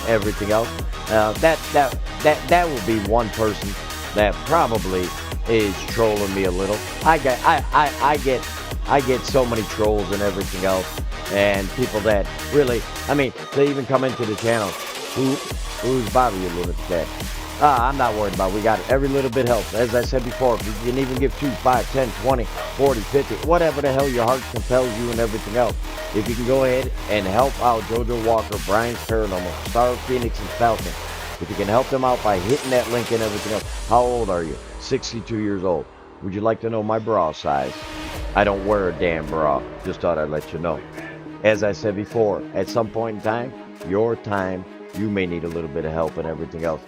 S1: everything else. That will be one person that probably is trolling me a little. I get so many trolls and everything else, and people that really, I mean, they even come into the channel. Who's bothering you a little bit? I'm not worried about it. We got it. Every little bit helps. As I said before, if you can even give 2, 5, 10, 20, 40, 50, whatever the hell your heart compels you and everything else. If you can go ahead and help out JoJo Walker, Brian's Paranormal, Star Phoenix, and Falcon. If you can help them out by hitting that link and everything else. How old are you? 62 years old. Would you like to know my bra size? I don't wear a damn bra. Just thought I'd let you know. As I said before, at some point in time, you may need a little bit of help and everything else.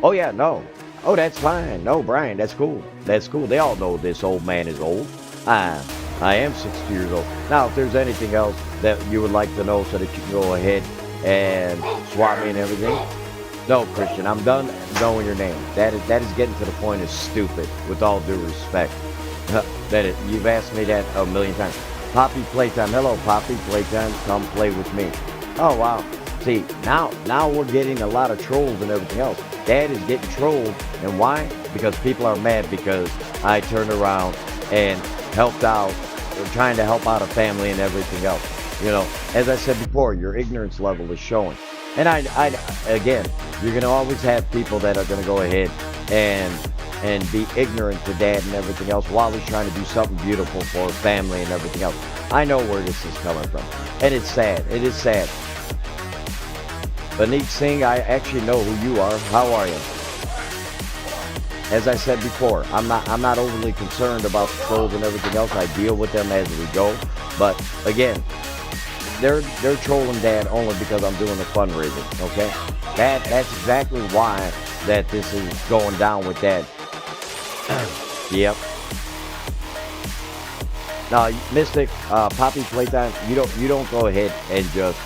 S1: Oh yeah, no. Oh, that's fine. No, Brian, that's cool. That's cool. They all know this old man is old. I am 60 years old. Now, if there's anything else that you would like to know so that you can go ahead and swap me and everything. No, Christian, I'm done knowing your name. That is getting to the point of stupid, with all due respect. You've asked me that a million times. Poppy Playtime. Hello, Poppy Playtime. Come play with me. Oh, wow. See, now we're getting a lot of trolls and everything else. Dad is getting trolled. And why? Because people are mad because I turned around and helped out, trying to help out a family and everything else. You know, as I said before, your ignorance level is showing. And again, you're going to always have people that are going to go ahead and be ignorant to Dad and everything else while he's trying to do something beautiful for family and everything else. I know where this is coming from. And it's sad. It is sad. Baneek Singh, I actually know who you are. How are you? As I said before, I'm not overly concerned about the trolls and everything else. I deal with them as we go. But again, they're trolling Dad only because I'm doing the fundraising. Okay, that's exactly why that this is going down with Dad. Yep. Now, Mystic, Poppy Playtime, you don't go ahead and just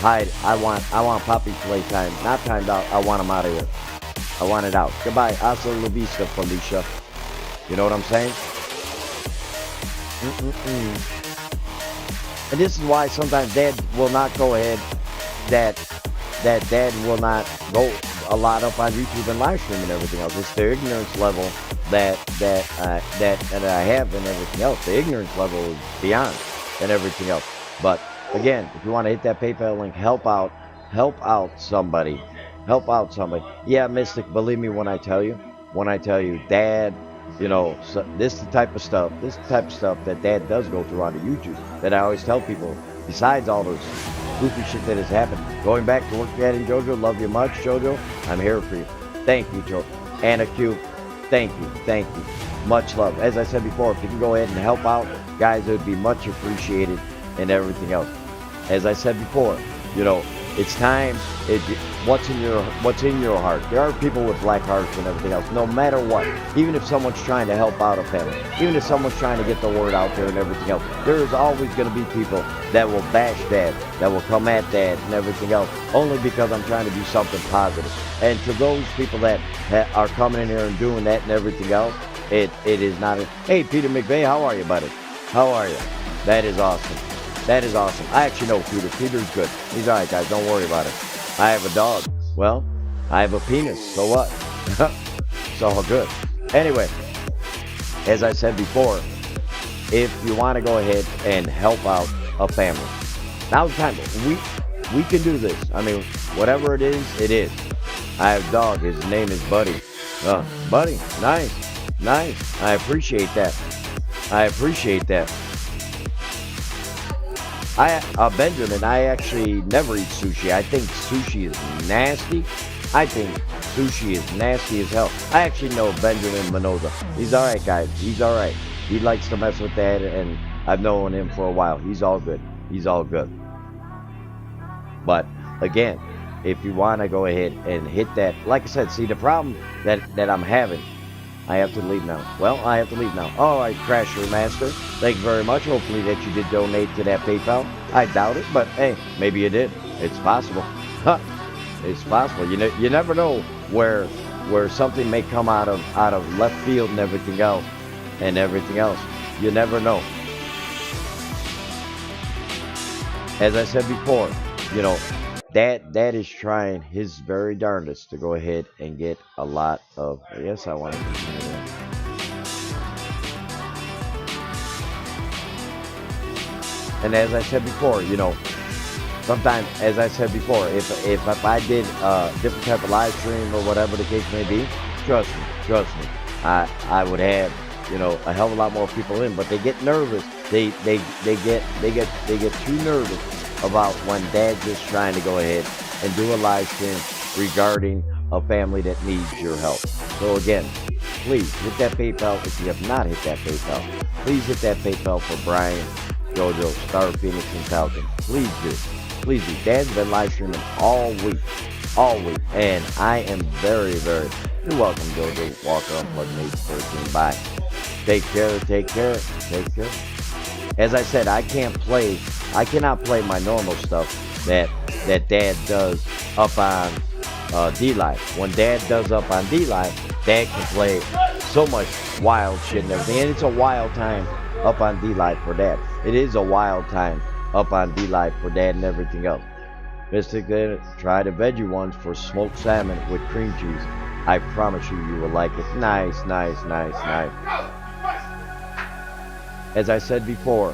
S1: hide. I want Poppy Playtime. Not timed out. I want him out of here. I want it out. Goodbye. Hasta la vista, Felicia. You know what I'm saying? And this is why sometimes Dad will not go ahead. That Dad will not go a lot up on YouTube and live stream and everything else. It's the ignorance level that I have and everything else. The ignorance level is beyond and everything else. But again, if you want to hit that PayPal link, help out somebody. Help out somebody. Yeah, Mystic, believe me when I tell you, Dad, you know, so this is the type of stuff that Dad does go through on the YouTube that I always tell people. besides all those goofy shit that has happened. Going back to work, Dad and JoJo, love you much, JoJo. I'm here for you. Thank you, Joe. Anna Q, thank you. Much love. As I said before, if you can go ahead and help out, guys, it would be much appreciated and everything else. As I said before, you know, it's time. What's in your heart? There are people with black hearts and everything else. No matter what, even if someone's trying to help out a family, even if someone's trying to get the word out there and everything else, there is always going to be people that will bash Dad, that will come at Dad and everything else, only because I'm trying to do something positive. And to those people that are coming in here and doing that and everything else, it is not. Hey, Peter McVeigh, how are you, buddy? How are you? That is awesome. That is awesome. I actually know Peter. Peter's good. He's all right, guys. Don't worry about it. I have a dog. Well, I have a penis. So what? It's all good. Anyway, as I said before, if you want to go ahead and help out a family, now's the time. We can do this. I mean, whatever it is, it is. I have a dog. His name is Buddy. Buddy. Nice. I appreciate that. Benjamin, I actually never eat sushi. I think sushi is nasty. I think sushi is nasty as hell. I actually know Benjamin MINOOKA. He's all right, guys. He's all right. He likes to mess with that, and I've known him for a while. He's all good. But again, if you want to go ahead and hit that, like I said, see the problem that I'm having. I have to leave now. Well, I have to leave now. All right, Crasher Master. Thank you very much. Hopefully that you did donate to that PayPal. I doubt it, but hey, maybe you did. It's possible. It's possible. You never know where something may come out of left field and everything else. You never know. As I said before, you know, Dad is trying his very darndest to go ahead and get a lot of. Yes, I want to continue that. And as I said before, you know, sometimes, as I said before, if I did a different type of live stream or whatever the case may be, trust me, I would have, you know, a hell of a lot more people in. But they get nervous. They get too nervous about when Dad's just trying to go ahead and do a live stream regarding a family that needs your help. So again, please hit that PayPal. If you have not hit that PayPal, please hit that PayPal for Brian, JoJo, Star Phoenix, and Falcon. Please do. Dad's been live streaming all week, and I am very, very. You're welcome, JoJo. Walker Unplugged 813. Bye. Take care. As I said, I cannot play my normal stuff that Dad does up on D-Live. When Dad does up on D-Live, Dad can play so much wild shit and everything. And it's a wild time up on D-Live for Dad. It is a wild time up on D-Live for Dad and everything else. Mystic, try the veggie ones for smoked salmon with cream cheese. I promise you will like it. Nice. As I said before,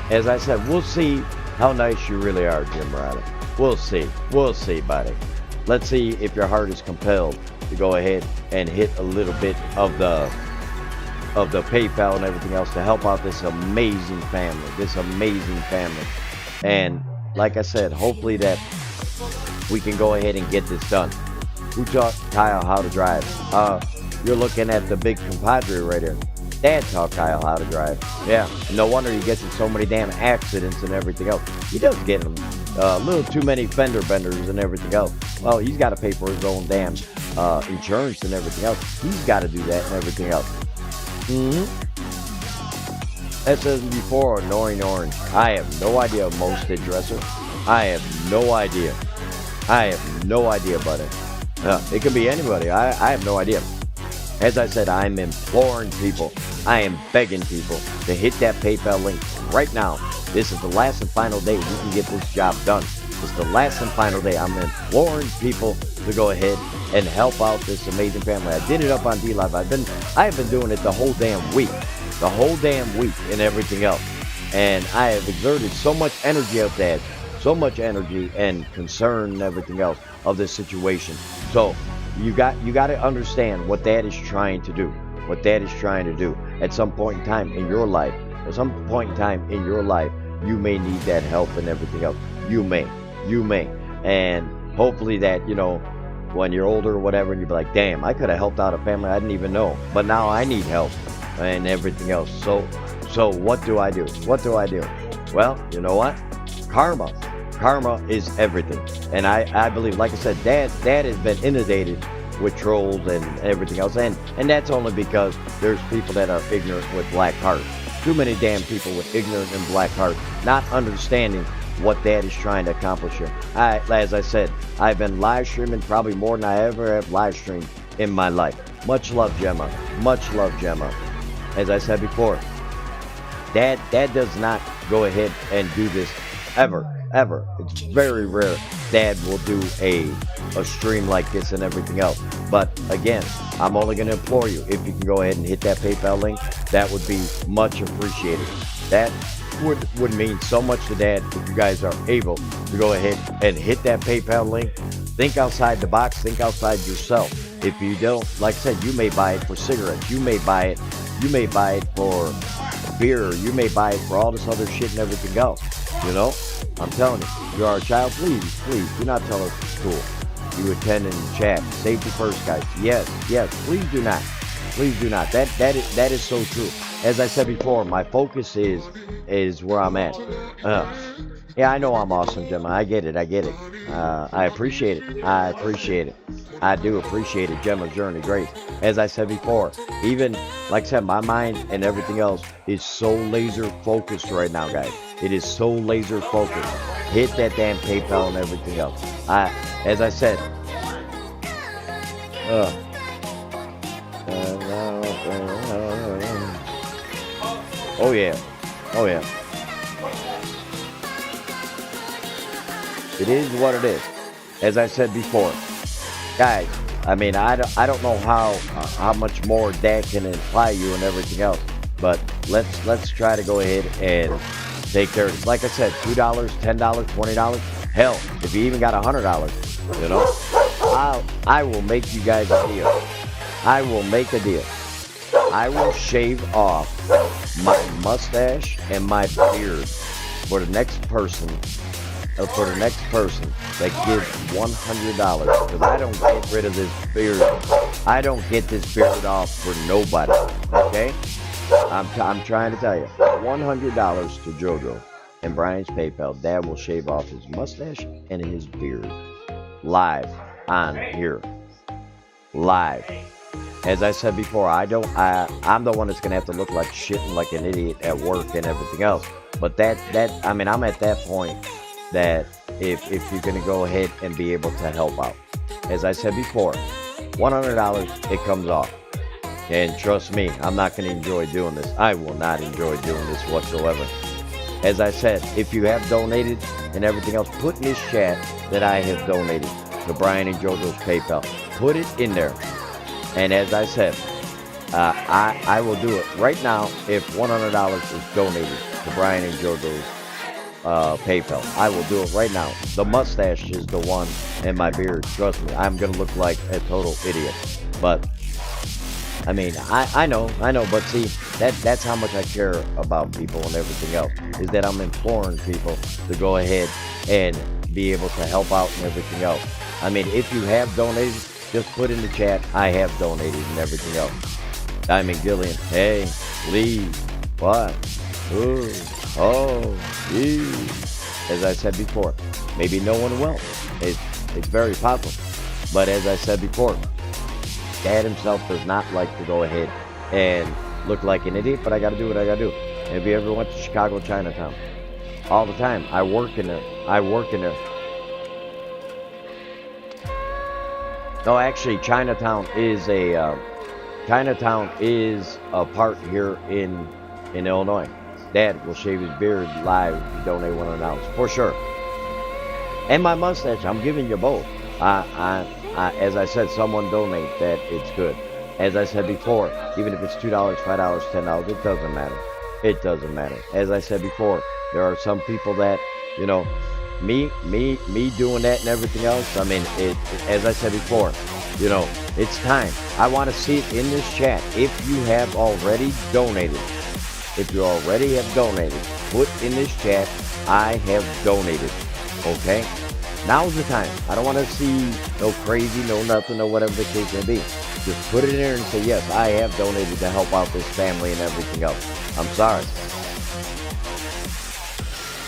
S1: we'll see how nice you really are, Jim Riley. We'll see, buddy. Let's see if your heart is compelled to go ahead and hit a little bit of the PayPal and everything else to help out this amazing family. And like I said, hopefully that we can go ahead and get this done. Who taught Kyle how to drive? You're looking at the big compadre right here. Dad taught Kyle how to drive. Yeah, no wonder he gets in so many damn accidents and everything else. He does get them a little too many fender benders and everything else. Well, he's got to pay for his own damn insurance and everything else. He's got to do that and everything else. That says before, annoying orange. I have no idea, Mosted Dresser. I have no idea, buddy. It could be anybody. I have no idea. As I said, I'm imploring people, I am begging people to hit that PayPal link right now. This is the last and final day we can get this job done. It's the last and final day. I'm imploring people to go ahead and help out this amazing family. I did it up on D-Live. I have been doing it the whole damn week and everything else. And I have exerted so much energy out there, so much energy and concern and everything else of this situation. So you got to understand what Dad is trying to do. At some point in time in your life, you may need that help and everything else. You may. And hopefully that, you know, when you're older or whatever, and you'll be like, damn, I could have helped out a family I didn't even know, but now I need help and everything else. So what do I do? Well, you know what? Karma is everything. And I believe, like I said, Dad has been inundated with trolls and everything else, and that's only because there's people that are ignorant with black hearts. Too many damn people with ignorant and black hearts, not understanding what Dad is trying to accomplish here. As I said, I've been live streaming probably more than I ever have live streamed in my life. Much love, Gemma. Much love, Gemma. As I said before, Dad does not go ahead and do this ever. It's very rare Dad will do a stream like this and everything else. But again, I'm only going to implore you, if you can go ahead and hit that PayPal link, that would be much appreciated. That would mean so much to Dad if you guys are able to go ahead and hit that PayPal link. Think outside the box, think outside yourself. If you don't, like I said, you may buy it for cigarettes, you may buy it for beer, you may buy it for all this other shit and everything else. You know, I'm telling you, you are a child, please do not tell us to school. You attend in chat. Safety first, guys. Yes, please do not. That is so true. As I said before, my focus is where I'm at. Yeah, I know I'm awesome, Gemma. I get it. I appreciate it. I do appreciate it, Gemma's journey, great. As I said before, even, like I said, my mind and everything else is so laser focused right now, guys. It is so laser focused. Hit that damn PayPal and everything else. As I said, oh yeah. It is what it is. As I said before, guys, I mean, I don't know how much more Dad can imply you and everything else, but let's try to go ahead and take care of this. Like I said, $2, $10, $20, hell, if you even got $100, you know, I will make you guys a deal. I will make a deal. I will shave off my mustache and my beard for the next person that gives $100, because I don't get rid of this beard. I don't get this beard off for nobody. Okay? I'm trying to tell you, $100 to JoJo and Brian's PayPal. Dad will shave off his mustache and his beard live on here. Live. As I said before, I'm the one that's gonna have to look like shit and like an idiot at work and everything else. But I mean, I'm at that point that if you're gonna go ahead and be able to help out. As I said before, $100, it comes off. And trust me, I'm not gonna enjoy doing this. I will not enjoy doing this whatsoever. As I said, if you have donated and everything else, put in this chat that I have donated to Brian and JoJo's PayPal. Put it in there. And as I said, I will do it right now if $100 is donated to Brian and JoJo's PayPal. I will do it right now. The mustache is the one, and my beard. Trust me, I'm gonna look like a total idiot. But I mean, I know. But see, that's how much I care about people and everything else. Is that I'm imploring people to go ahead and be able to help out and everything else. I mean, if you have donated, just put in the chat, I have donated and everything else. Diamond Gillian, hey, Lee, what? Ooh, oh, gee. As I said before, maybe no one will. It's very possible. But as I said before, Dad himself does not like to go ahead and look like an idiot, but I gotta do what I gotta do. Have you ever went to Chicago, Chinatown? All the time. I work in there. No, actually, Chinatown is a part here in Illinois. Dad will shave his beard live if you donate $100 for sure. And my mustache, I'm giving you both. As I said, someone donate that, it's good. As I said before, even if it's $2, $5, $10, it doesn't matter. It doesn't matter. As I said before, there are some people that, you know, me doing that and everything else. I mean, as I said before, you know, it's time. I want to see it in this chat. If you have already donated, if you already have donated, put in this chat, I have donated. Okay? Now's the time. I don't want to see no crazy, no nothing, no whatever the case may be. Just put it in there and say, yes, I have donated to help out this family and everything else. I'm sorry.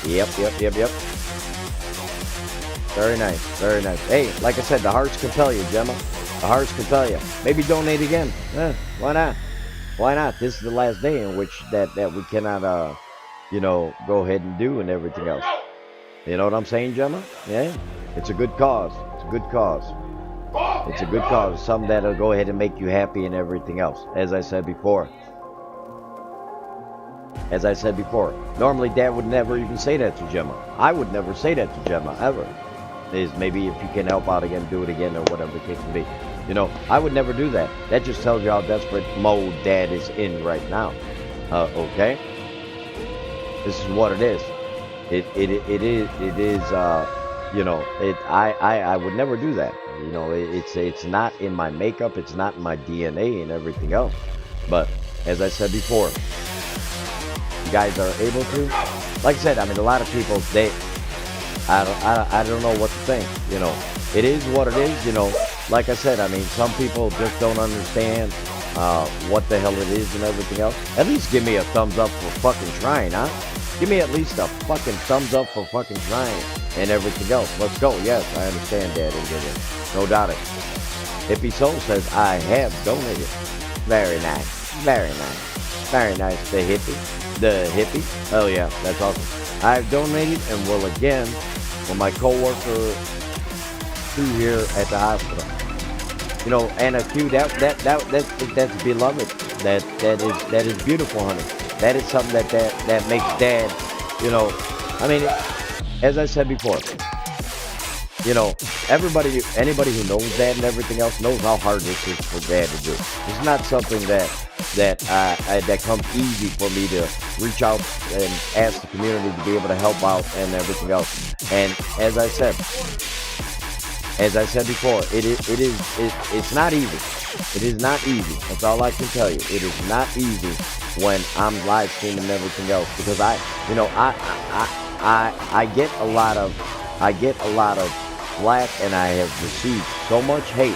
S1: Yep. Very nice, very nice. Hey, like I said, the hearts compel you, Gemma. The hearts compel you. Maybe donate again. Why not? Why not? This is the last day in which that we cannot, you know, go ahead and do and everything else. You know what I'm saying, Gemma? Yeah? It's a good cause. It's a good cause. It's a good cause. Something that'll go ahead and make you happy and everything else. As I said before. Normally Dad would never even say that to Gemma. I would never say that to Gemma, ever. Is maybe if you can help out again, do it again, or whatever the case may be. You know, I would never do that. That just tells you how desperate mode Dad is in right now. Okay? This is what it is. It is, you know, I would never do that. You know, it's not in my makeup, it's not in my DNA and everything else. But, as I said before, you guys are able to, like I said, I mean, a lot of people, I don't know what to think, you know. It is what it is, you know. Like I said, I mean, some people just don't understand what the hell it is and everything else. At least give me a thumbs up for fucking trying, huh? Give me at least a fucking thumbs up for fucking trying and everything else. Let's go. Yes, I understand that. No doubt it. Hippie Soul says, I have donated. Very nice. Very nice. Very nice. The hippie. Oh yeah, that's awesome. I've donated and will again when my co-worker Q here at the hospital. You know, Anna Q, that's beloved. That is beautiful, honey. That is something that makes Dad, you know, I mean, as I said before, you know, anybody who knows Dad and everything else knows how hard this is for Dad to do. It's not something that comes easy for me to reach out and ask the community to be able to help out and everything else. And as I said before, it's not easy. It is not easy. That's all I can tell you. It is not easy when I'm live streaming and everything else, because I get a lot of flack, and I have received so much hate.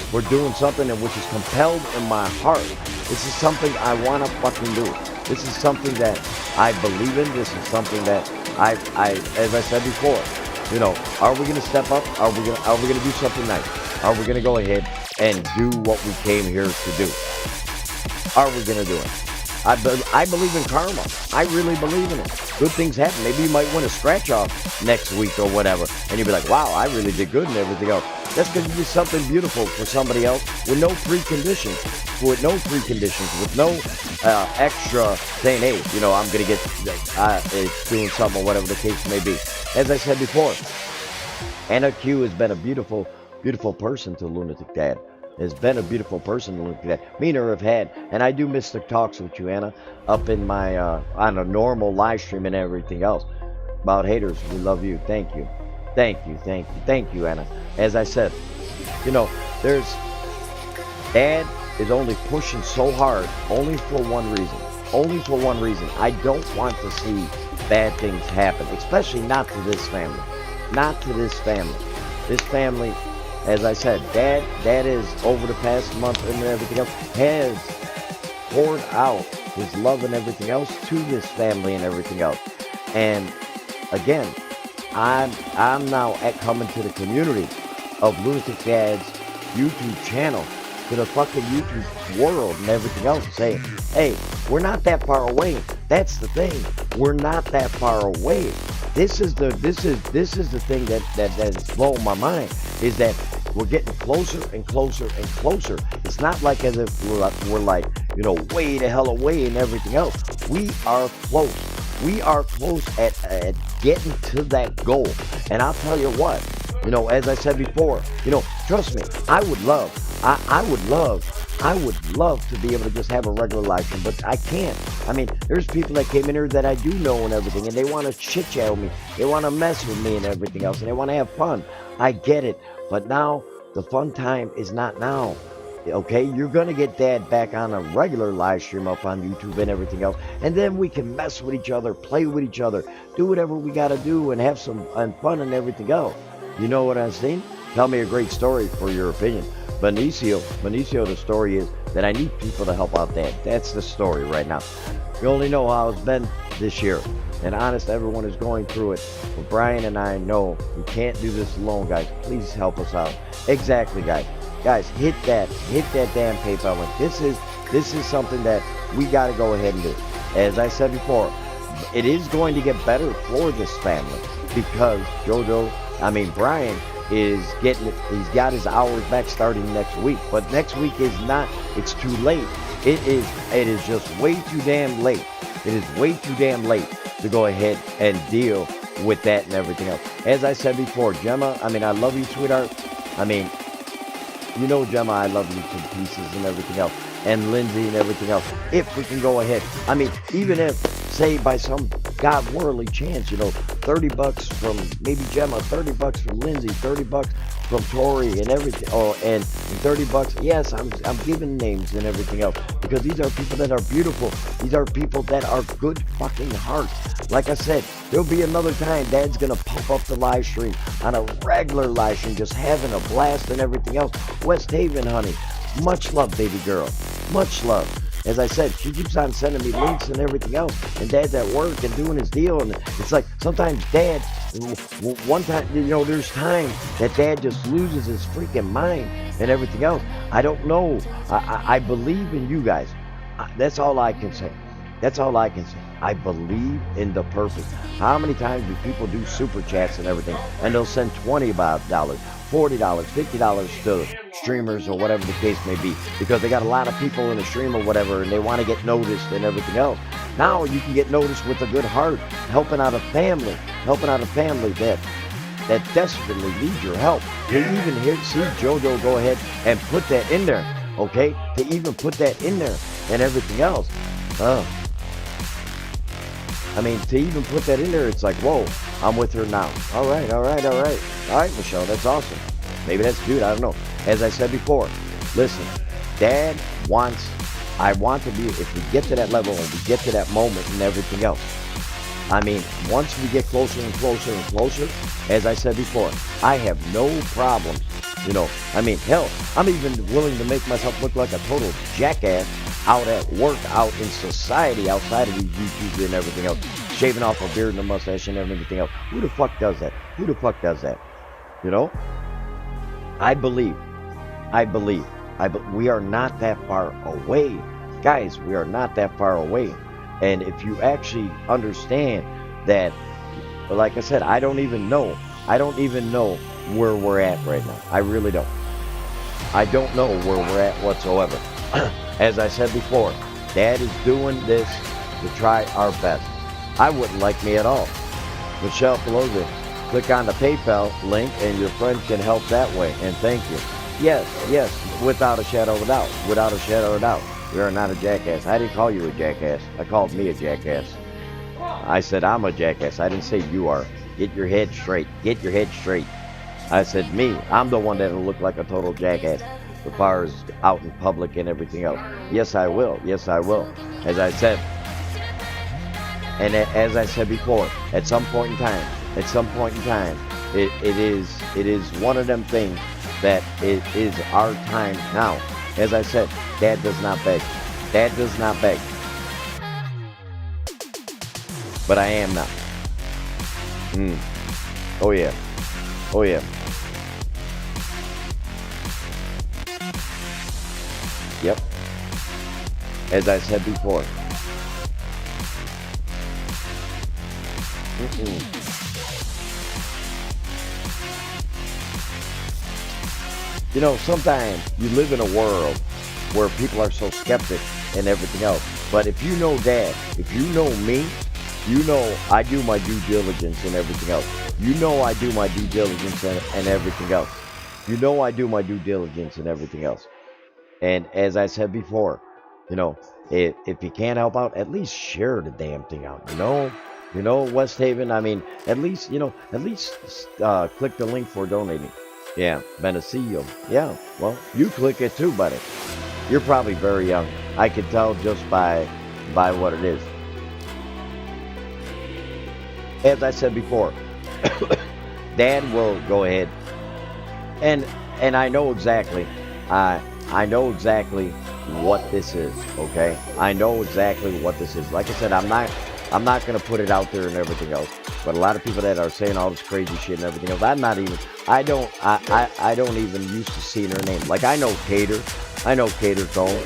S1: For doing something which is compelled in my heart. This is something I want to fucking do. This is something that I believe in. This is something that I as I said before, you know, are we going to step up? Are we going to do something nice? Are we going to go ahead and do what we came here to do? Are we going to do it? I believe in karma. I really believe in it. Good things happen. Maybe you might win a scratch off next week or whatever, and you'll be like, wow, I really did good and everything else. That's because you did something beautiful for somebody else with no preconditions, with no extra saying, hey, you know, I'm going to get doing something or whatever the case may be. As I said before, Anna Q has been a beautiful, beautiful person to Lunatic Dad. Has been a beautiful person to Lunatic Dad. Me and her have had, and I do miss the talks with you, Anna, up in my, on a normal live stream and everything else. About haters, we love you. Thank you. Thank you, Anna. As I said, you know, Dad is only pushing so hard, only for one reason. I don't want to see bad things happen, especially not to this family. This family, as I said, Dad is, over the past month and everything else, has poured out his love and everything else to this family and everything else. And again, I'm now coming to the community of Lunatic Dad's YouTube channel, to the fucking YouTube world and everything else, saying, hey, we're not that far away. That's the thing. We're not that far away. This is the thing that is blowing my mind, is that we're getting closer and closer and closer. It's not like as if we're like, you know, way the hell away and everything else. We are close. We are close at getting to that goal. And I'll tell you what, you know, as I said before, you know, trust me, I would love to be able to just have a regular live stream, but I can't. I mean, there's people that came in here that I do know and everything, and they want to chit chat with me. They want to mess with me and everything else, and they want to have fun. I get it. But now, the fun time is not now. Okay, you're gonna get Dad back on a regular live stream up on YouTube and everything else, and then we can mess with each other, play with each other, do whatever we gotta do, and have some fun and everything else. You know what I'm saying? Tell me a great story for your opinion. Benicio, the story is that I need people to help out Dad. That's the story right now. You only know how it's been this year. And honest, everyone is going through it. But Brian and I know we can't do this alone, guys. Please help us out. Exactly, guys. Guys, hit that damn PayPal link. This is something that we got to go ahead and do. As I said before, it is going to get better for this family because Brian is he's got his hours back starting next week. But next week is not, it's too late. It is just way too damn late. It is way too damn late to go ahead and deal with that and everything else. As I said before, Gemma, I love you, sweetheart. You know, Gemma, I love you to pieces and everything else. And Lindsay and everything else. If we can go ahead. Even if, say, by some God-worldly chance, 30 bucks from maybe Gemma, 30 bucks from Lindsay, 30 bucks from Tori and everything. Oh, and 30 bucks. Yes, I'm giving names and everything else. Because these are people that are beautiful. These are people that are good fucking hearts. Like I said, there'll be another time Dad's going to pump up the live stream on a regular live stream, just having a blast and everything else. West Haven, honey. Much love, baby girl. Much love. As I said, she keeps on sending me links and everything else. And Dad's at work and doing his deal. And it's like sometimes Dad, one time, there's time that Dad just loses his freaking mind and everything else. I don't know. I believe in you guys. That's all I can say. That's all I can say. I believe in the purpose. How many times do people do super chats and everything, and they'll send $20, $40, $50 to streamers or whatever the case may be, because they got a lot of people in the stream or whatever, and they want to get noticed and everything else. Now you can get noticed with a good heart, helping out a family that desperately needs your help. You even see JoJo go ahead and put that in there, okay? To even put that in there and everything else. To even put that in there, it's like, whoa, I'm with her now. All right, Michelle, that's awesome. Maybe that's cute, I don't know. As I said before, listen, Dad I want to be, if we get to that level and we get to that moment and everything else, once we get closer and closer and closer, as I said before, I have no problems, hell, I'm even willing to make myself look like a total jackass out at work, out in society, outside of these YouTubers and everything else, shaving off a beard and a mustache and everything else. Who the fuck does that? I believe. We are not that far away. Guys, we are not that far away. And if you actually understand that, like I said, I don't even know where we're at right now. I really don't. I don't know where we're at whatsoever. As I said before, Dad is doing this to try our best. I wouldn't like me at all. Michelle Pelosi, click on the PayPal link and your friend can help that way. And thank you. Yes, without a shadow of a doubt. We are not a jackass. I didn't call you a jackass. I called me a jackass. I said I'm a jackass. I didn't say you are. Get your head straight. I said me. I'm the one that'll look like a total jackass as far as out in public and everything else. Yes, I will. As I said, and as I said before, at some point in time, it is one of them things that it is our time now. As I said, Dad does not beg. But I am now. Oh yeah. Yep. As I said before. Sometimes you live in a world where people are so skeptic and everything else. But if you know Dad, if you know me, I do my due diligence and everything else. I do my due diligence and everything else. And as I said before, if you can't help out, at least share the damn thing out. West Haven. At least click the link for donating. Yeah, Benecio. Yeah, well, you click it too, buddy. You're probably very young. I can tell just by what it is. As I said before, Dad will go ahead and I know exactly. I know exactly what this is. Okay, I know exactly what this is. Like I said, I'm not gonna put it out there and everything else. But a lot of people that are saying all this crazy shit and everything else, I'm not even. I don't even used to seeing her name. Like I know Cater. I know Cater Cole.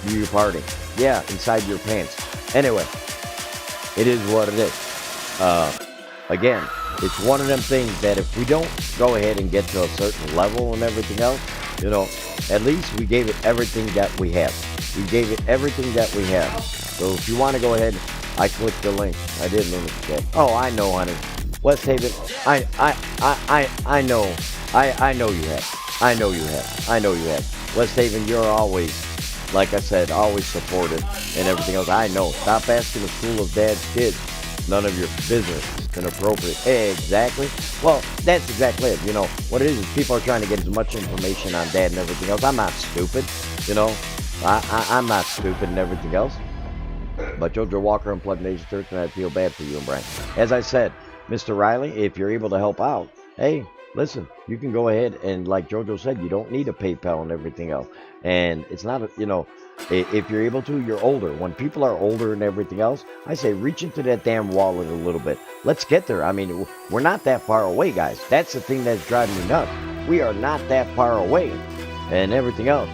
S1: You party. Yeah, inside your pants. Anyway, it is what it is. Again, it's one of them things that if we don't go ahead and get to a certain level and everything else, you know, at least we gave it everything that we have. We gave it everything that we have. So if you want to go ahead, I clicked the link. I did limit that. Oh, I know, honey. West Haven, I know. I know you have. I know you have. I know you have. West Haven, you're always, like I said, always supported and everything else. I know. Stop asking the school of dad's kids. None of your business. It's inappropriate. Exactly. Well, that's exactly it. You know, what it is people are trying to get as much information on dad and everything else. I'm not stupid. You know, I'm not stupid and everything else. But Jojo Walker and Plug Nation Church, and I feel bad for you and Brian. As I said, Mr. Riley, if you're able to help out, hey, listen, you can go ahead and, like Jojo said, you don't need a PayPal and everything else. And it's not, you know, if you're able to, you're older. When people are older and everything else, I say reach into that damn wallet a little bit. Let's get there. I mean, we're not that far away, guys. That's the thing that's driving me nuts. We are not that far away and everything else.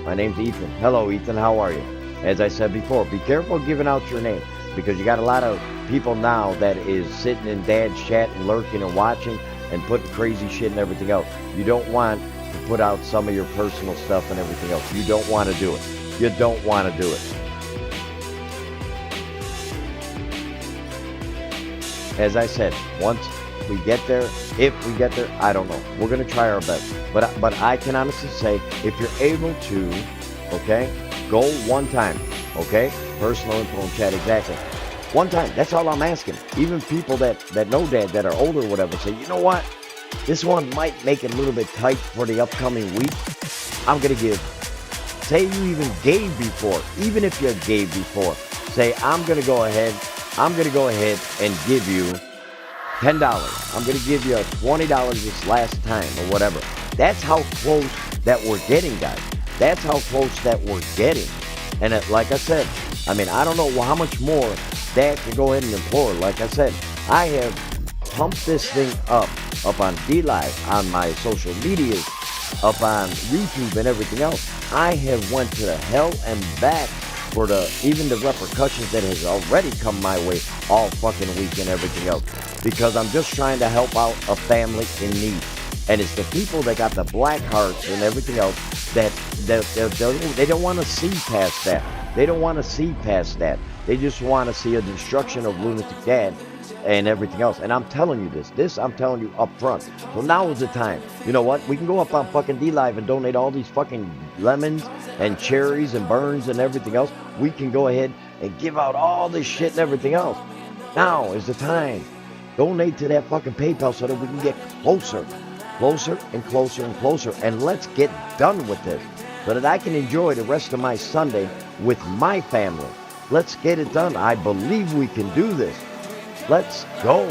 S1: My name's Ethan. Hello, Ethan. How are you? As I said before, be careful giving out your name because you got a lot of people now that is sitting in dad's chat and lurking and watching and putting crazy shit and everything else. You don't want to put out some of your personal stuff and everything else. You don't want to do it. You don't want to do it. As I said, once we get there, if we get there, I don't know. We're going to try our best. But I can honestly say, if you're able to, okay, go one time, okay? Personal info and chat, exactly. One time, that's all I'm asking. Even people that know dad, that are older or whatever, say, you know what? This one might make it a little bit tight for the upcoming week. I'm going to give, say you even gave before, even if you gave before, say, I'm going to go ahead and give you $10. I'm going to give you $20 this last time or whatever. That's how close that we're getting, guys. That's how close that we're getting. And like I said, I mean, I don't know how much more Dad can go ahead and implore. Like I said, I have pumped this thing up on D-Live, on my social medias, up on YouTube and everything else. I have went to the hell and back for even the repercussions that has already come my way all fucking week and everything else. Because I'm just trying to help out a family in need. And it's the people that got the black hearts and everything else that they don't want to see past that. They don't want to see past that. They just want to see a destruction of Lunatic Dad and everything else. And I'm telling you this I'm telling you up front. So now is the time. You know what? We can go up on fucking D-Live and donate all these fucking lemons and cherries and burns and everything else. We can go ahead and give out all this shit and everything else. Now is the time. Donate to that fucking PayPal so that we can get closer and closer and closer. And let's get done with this so that I can enjoy the rest of my Sunday with my family. Let's get it done. I believe we can do this. Let's go.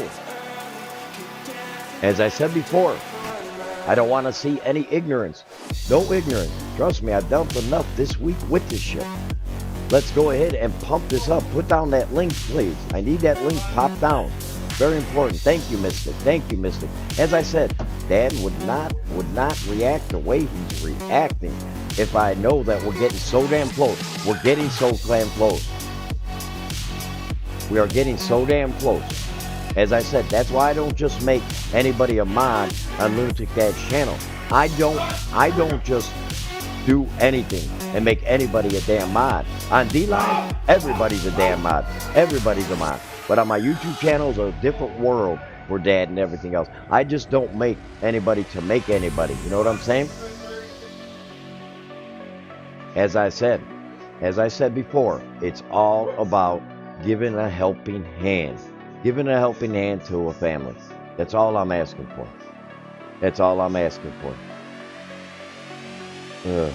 S1: As I said before, I don't want to see any ignorance. No ignorance. Trust me, I've dealt enough this week with this shit. Let's go ahead and pump this up. Put down that link, please. I need that link popped down. Very important. Thank you, Mystic. Thank you, Mystic. As I said, Dad would not react the way he's reacting if I know that we're getting so damn close. We're getting so damn close. We are getting so damn close. As I said, that's why I don't just make anybody a mod on Lunatic Dad's channel. I don't just do anything and make anybody a damn mod. On D-Live, everybody's a damn mod. Everybody's a mod. But on my YouTube channel is a different world for Dad and everything else. I just don't make anybody to make anybody. You know what I'm saying? As I said before, it's all about giving a helping hand. Giving a helping hand to a family. That's all I'm asking for. That's all I'm asking for. Ugh.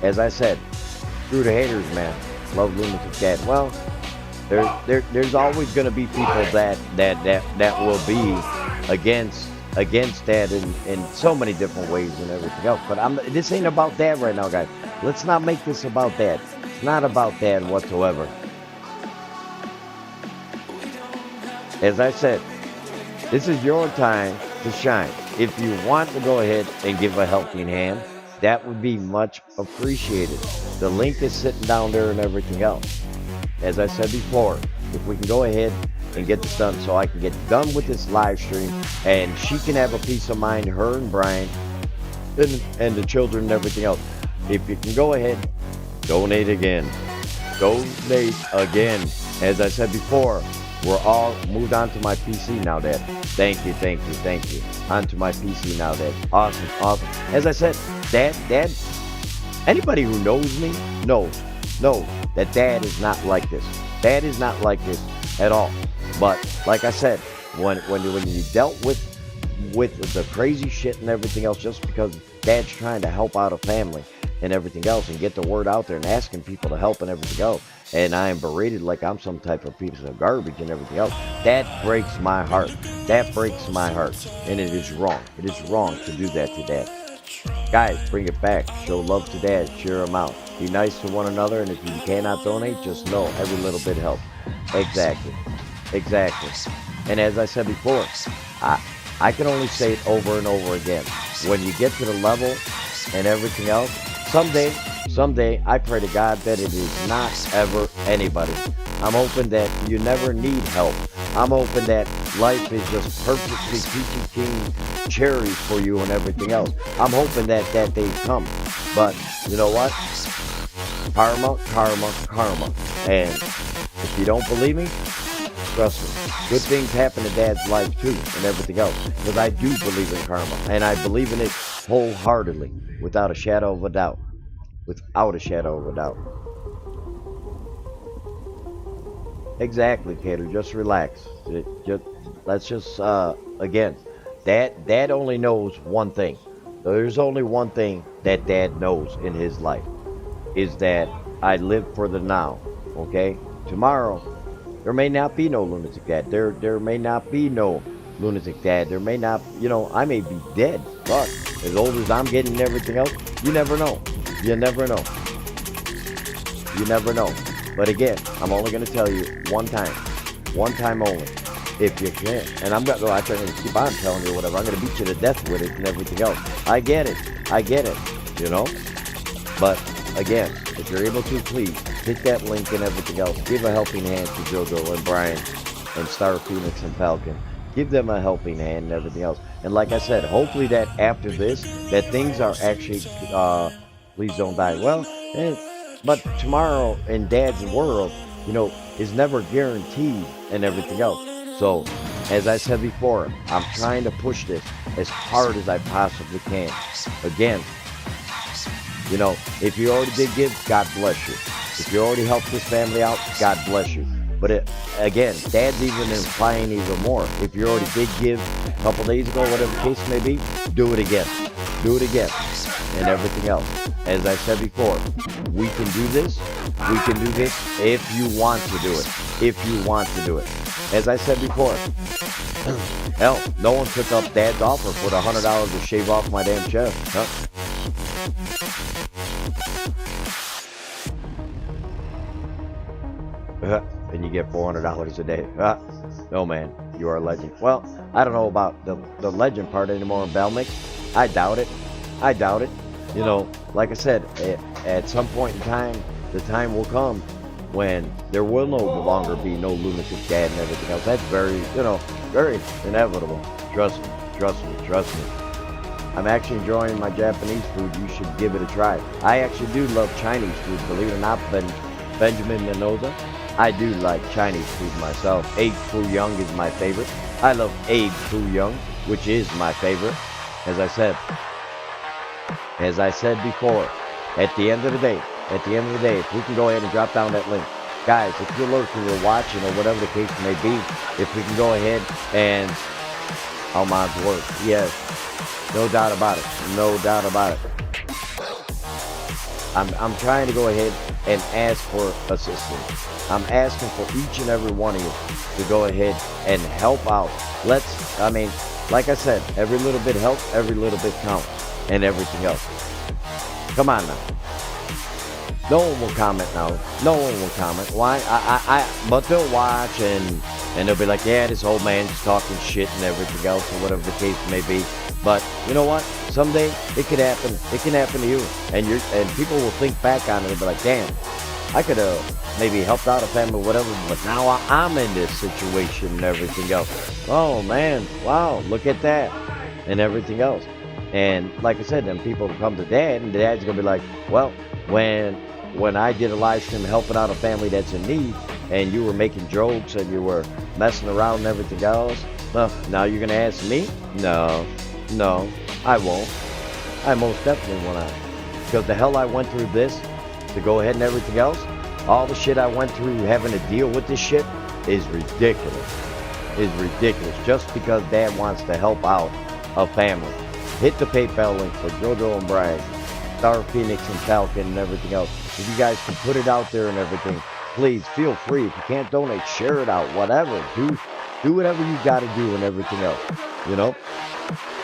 S1: As I said, screw the haters, man. Love lunatic dad. Well, there's always going to be people that will be against that in so many different ways and everything else. But this ain't about that right now, guys. Let's not make this about that. It's not about that whatsoever. As I said, this is your time to shine. If you want to go ahead and give a helping hand, that would be much appreciated. The link is sitting down there and everything else. As I said before, if we can go ahead and get this done so I can get done with this live stream and she can have a peace of mind, her and Brian, and the children and everything else. If you can go ahead, donate again. Donate again. As I said before, we're all moved on to my PC now, Dad. Thank you. Onto my PC now, Dad. Awesome. As I said, Dad, anybody who knows me knows that Dad is not like this. Dad is not like this at all. But like I said, when you dealt with the crazy shit and everything else, just because Dad's trying to help out a family and everything else and get the word out there and asking people to help and everything else, and I am berated like I'm some type of piece of garbage and everything else, that breaks my heart. That breaks my heart. And it is wrong. It is wrong to do that to Dad. Guys, bring it back. Show love to Dad. Cheer him out. Be nice to one another. And if you cannot donate, just know every little bit helps. Exactly. And as I said before, I can only say it over and over again. When you get to the level and everything else, someday, I pray to God that it is not ever anybody. I'm hoping that you never need help. I'm hoping that life is just perfectly peachy keen cherries for you and everything else. I'm hoping that day come. But you know what? Karma. And if you don't believe me, trust me. Good things happen in Dad's life too and everything else. Because I do believe in karma. And I believe in it wholeheartedly. Without a shadow of a doubt. Exactly, Cater. Just relax. Let's just again. Dad only knows one thing. There's only one thing that Dad knows in his life, is that I live for the now. Okay? Tomorrow, there may not be no lunatic dad. There may not be no lunatic dad. There may not, I may be dead. But as old as I'm getting and everything else, you never know. You never know. But again, I'm only going to tell you one time only, if you can. And I'm going to keep on telling you whatever. I'm going to beat you to death with it and everything else. I get it. But again, if you're able to, please hit that link and everything else. Give a helping hand to JoJo and Brian and Star Phoenix and Falcon. Give them a helping hand and everything else. And like I said, hopefully that after this, that things are actually, please don't die. Well, but tomorrow in Dad's world, is never guaranteed and everything else. So, as I said before, I'm trying to push this as hard as I possibly can. Again, if you already did give, God bless you. If you already helped this family out, God bless you. But again, Dad's even implying even more. If you already did give a couple days ago, whatever the case may be, do it again. And everything else. As I said before, we can do this if you want to do it. As I said before, hell, no one took up Dad's offer for the $100 to shave off my damn chest. Huh? And you get $400 a day. No, man, you are a legend. Well, I don't know about the legend part anymore in Belmix. I doubt it. Like I said, at some point in time, the time will come when there will no longer be no lunatic dad and everything else. That's very, very inevitable. Trust me. I'm actually enjoying my Japanese food. You should give it a try. I actually do love Chinese food, believe it or not, Benjamin Mendoza. I do like Chinese food myself. Egg Foo Young is my favorite. I love Egg Foo Young, which is my favorite. As I said before, at the end of the day, at the end of the day, if we can go ahead and drop down that link. Guys, if you're looking or watching or whatever the case may be, if we can go ahead and Alman's work. Yes, no doubt about it. No doubt about it. I'm trying to go ahead and ask for assistance. I'm asking for each and every one of you to go ahead and help out. Like I said, every little bit helps, every little bit counts, and everything else. Come on now. No one will comment now. No one will comment. Why? But they'll watch and they'll be like, yeah, this old man's talking shit and everything else, or whatever the case may be. But you know what? Someday it could happen. It can happen to you, and people will think back on it and be like, damn, I could have maybe helped out a family or whatever, but now I'm in this situation and everything else. Oh man, wow, look at that, and everything else. And like I said, then people will come to Dad, and Dad's gonna be like, well, when I did a live stream helping out a family that's in need, and you were making jokes and you were messing around and everything else, well, now you're gonna ask me? No, I won't. I most definitely won't. Because the hell I went through this to go ahead and everything else, all the shit I went through having to deal with this shit is ridiculous. Is ridiculous. Just because Dad wants to help out a family. Hit the PayPal link for JoJo and Brian, Star Phoenix and Falcon and everything else. If you guys can put it out there and everything, please feel free. If you can't donate, share it out, whatever. Do whatever you got to do and everything else. You know?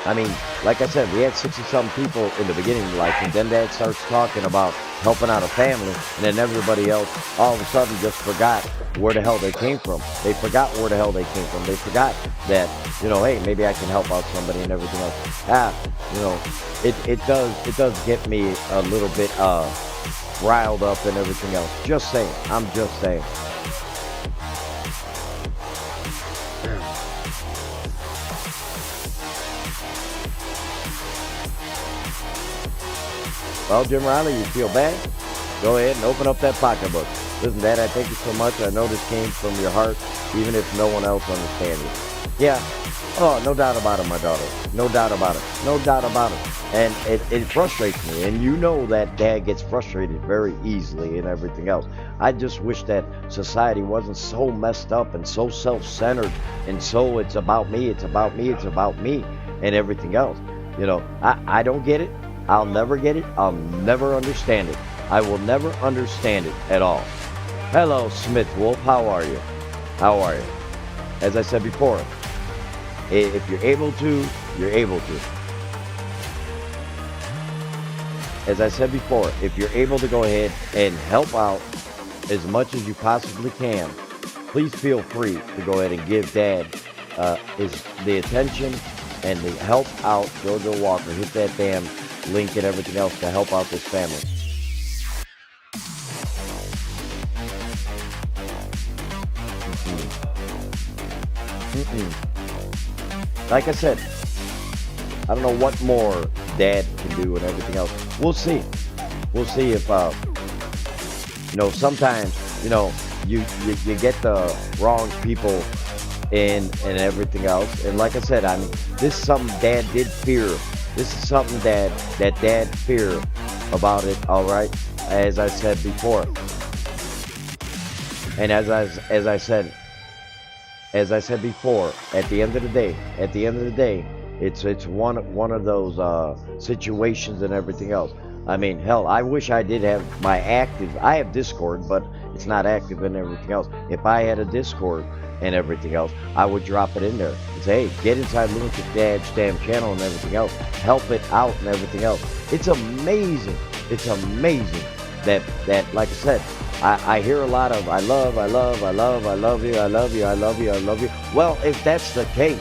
S1: I mean, like I said, we had 60-something people in the beginning of life, and then Dad starts talking about helping out a family, and then everybody else all of a sudden just forgot where the hell they came from. They forgot where the hell they came from. They forgot that, you know, hey, maybe I can help out somebody and everything else. You know, it does get me a little bit riled up and everything else. Just saying. I'm just saying. Well, Jim Riley, you feel bad? Go ahead and open up that pocketbook. Listen, Dad, I thank you so much. I know this came from your heart, even if no one else understands it. Yeah. Oh, no doubt about it, my daughter. No doubt about it. No doubt about it. And it frustrates me. And you know that Dad gets frustrated very easily and everything else. I just wish that society wasn't so messed up and so self-centered and so it's about me, it's about me, it's about me, and everything else. You know, I don't get it. I'll never get it. I'll never understand it. I will never understand it at all. Hello, Smith Wolf. How are you? How are you? As I said before, if you're able to, you're able to. As I said before, if you're able to go ahead and help out as much as you possibly can, please feel free to go ahead and give Dad the attention and the help out JoJo Walker. Hit that damn link and everything else to help out this family. Like I said, I don't know what more Dad can do and everything else. We'll see. We'll see if you know, sometimes, you know, you get the wrong people in and everything else. And like I said, this is something Dad did fear. This is something that Dad feared about it, all right, as I said before. And as I said before, at the end of the day, it's one of those situations and everything else. I mean, hell, I wish I did have I have Discord, but it's not active and everything else. If I had a Discord and everything else, I would drop it in there and say, hey, get inside Lucas Dad's damn channel and everything else, help it out and everything else. It's amazing that like I said, I hear a lot of I love you. Well, if that's the case,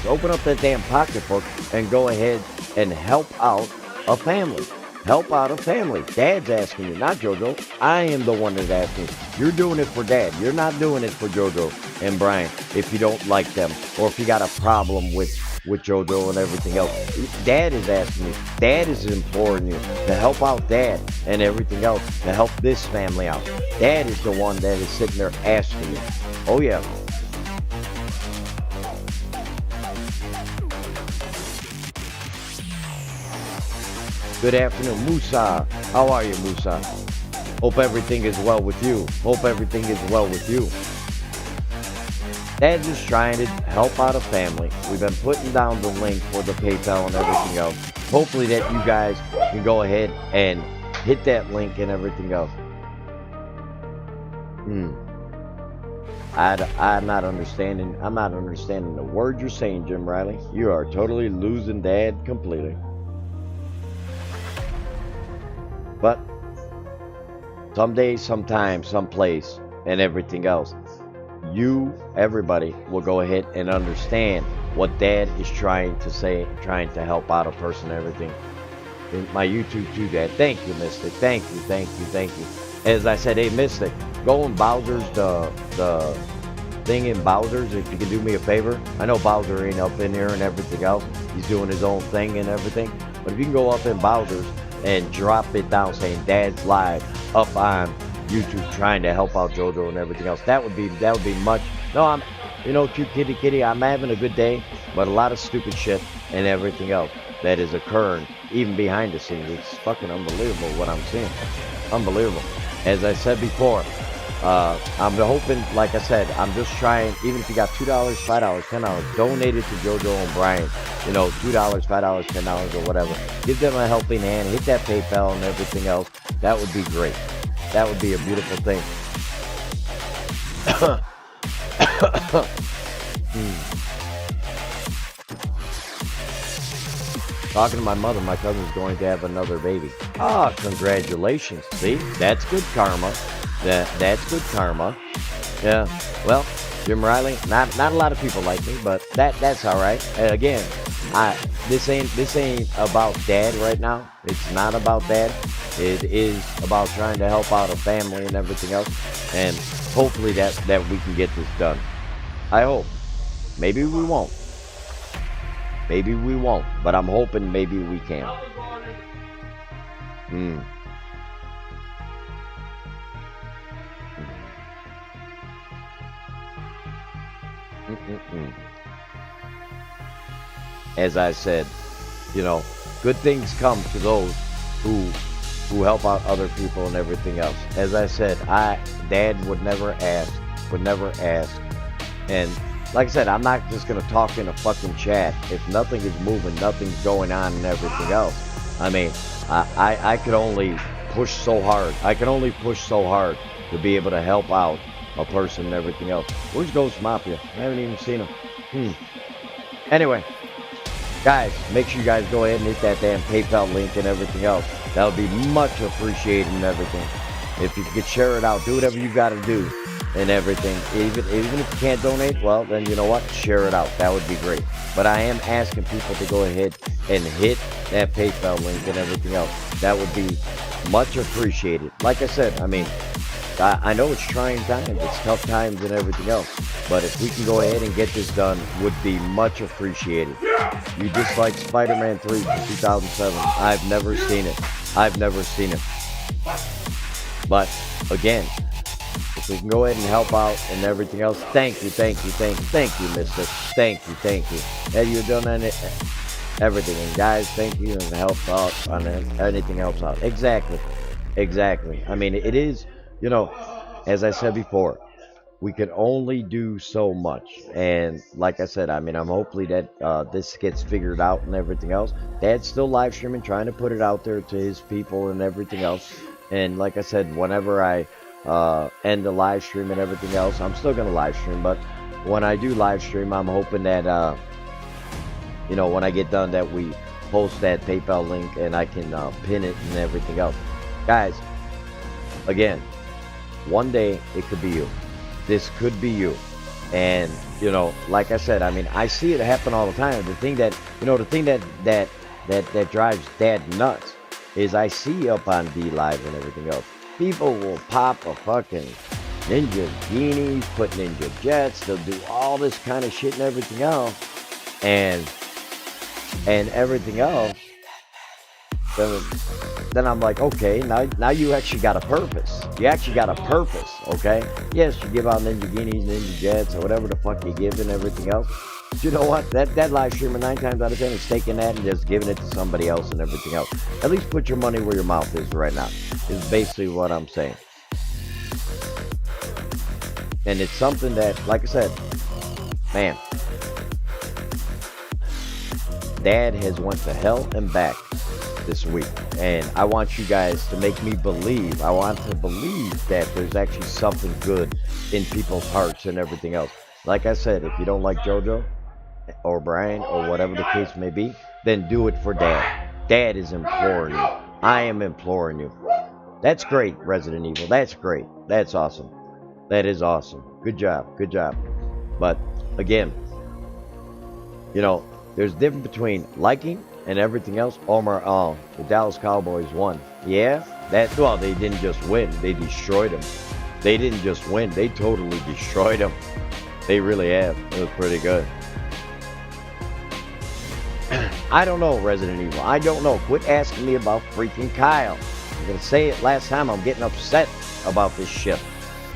S1: open up that damn pocketbook and go ahead and help out a family. Help out a family. Dad's asking you, not JoJo. I am the one that's asking. You're doing it for Dad. You're not doing it for JoJo and Brian if you don't like them or if you got a problem with JoJo and everything else. Dad is asking you. Dad is imploring you to help out Dad and everything else to help this family out. Dad is the one that is sitting there asking you. Oh, yeah. Good afternoon, Musa. How are you, Musa? Hope everything is well with you. Hope everything is well with you. Dad's just trying to help out a family. We've been putting down the link for the PayPal and everything else. Hopefully that you guys can go ahead and hit that link and everything else. I'm not understanding. I'm not understanding the word you're saying, Jim Riley. You are totally losing Dad completely. But someday, sometime, someplace, and everything else, everybody will go ahead and understand what Dad is trying to say, trying to help out a person and everything. In my YouTube too, Dad. Thank you, Mystic. Thank you, thank you, thank you. As I said, hey, Mystic, go in Bowser's, the thing in Bowser's, if you can do me a favor. I know Bowser ain't up in here and everything else. He's doing his own thing and everything. But if you can go up in Bowser's and drop it down saying Dad's live up on YouTube trying to help out JoJo and everything else, that would be much. No, cute kitty, I'm having a good day, but a lot of stupid shit and everything else that is occurring even behind the scenes. It's fucking unbelievable what I'm seeing. Unbelievable. As I said before, I'm hoping, like I said, I'm just trying, even if you got $2, $5, $10, donate it to JoJo and Brian. $2, $5, $10 or whatever. Give them a helping hand. Hit that PayPal and everything else. That would be great. That would be a beautiful thing. Talking to my mother, my cousin's going to have another baby. Ah, congratulations. See, that's good karma. That's good karma. Yeah. Well, Jim Riley, not a lot of people like me, but that's all right. Again, this ain't about Dad right now. It's not about Dad. It is about trying to help out a family and everything else, and hopefully that we can get this done. I hope. Maybe we won't. Maybe we won't, but I'm hoping maybe we can. As I said, good things come to those who help out other people and everything else. As I said, Dad would never ask, and like I said, I'm not just gonna talk in a fucking chat. If nothing is moving, nothing's going on and everything else. I mean, I could only push so hard. I can only push so hard to be able to help out a person and everything else. Where's Ghost Mafia? I haven't even seen him. Anyway, guys, make sure you guys go ahead and hit that damn PayPal link and everything else. That would be much appreciated and everything. If you could share it out, do whatever you got to do and everything. Even if you can't donate, well, then you know what? Share it out. That would be great. But I am asking people to go ahead and hit that PayPal link and everything else. That would be much appreciated. Like I said, I mean, I know it's trying times, it's tough times and everything else, but if we can go ahead and get this done, would be much appreciated. You dislike Spider-Man 3 from 2007. I've never seen it. But again, if we can go ahead and help out and everything else, thank you, mister. Thank you. Have you done everything? And guys, thank you, and help out on anything else out. Exactly. I mean, it is, as I said before, we can only do so much. And like I said, I mean, I'm hopefully that this gets figured out and everything else. Dad's still live streaming, trying to put it out there to his people and everything else. And like I said, whenever I end the live stream and everything else, I'm still going to live stream. But when I do live stream, I'm hoping that, when I get done, that we post that PayPal link and I can pin it and everything else. Guys, again, one day it could be you. This could be you. And, like I said, I mean, I see it happen all the time. The thing that drives Dad nuts is I see up on D Live and everything else, people will pop a fucking Ninja Genies, put Ninja Jets, they'll do all this kind of shit and everything else. And everything else. Then I'm like, okay, now you actually got a purpose. You actually got a purpose, okay? Yes, you give out Ninja Guineas, Ninja Jets, or whatever the fuck you give and everything else. You know what? That live streamer 9 times out of 10 is taking that and just giving it to somebody else and everything else. At least put your money where your mouth is right now. Is basically what I'm saying. And it's something that, like I said, man, Dad has went to hell and back this week, and I want you guys to make me believe. I want to believe that there's actually something good in people's hearts and everything else. Like I said, if you don't like JoJo or Brian or whatever the case may be, then do it for Dad. Dad is imploring you. I am imploring you. That's great, Resident Evil. That's great. That's awesome. That is awesome. Good job. Good job. But again, you know, there's a difference between liking and everything else. The Dallas Cowboys won. Yeah, well, they didn't just win. They destroyed them. They didn't just win. They totally destroyed them. They really have. It was pretty good. I don't know, Resident Evil. I don't know. Quit asking me about freaking Kyle. I'm going to say it last time. I'm getting upset about this shit.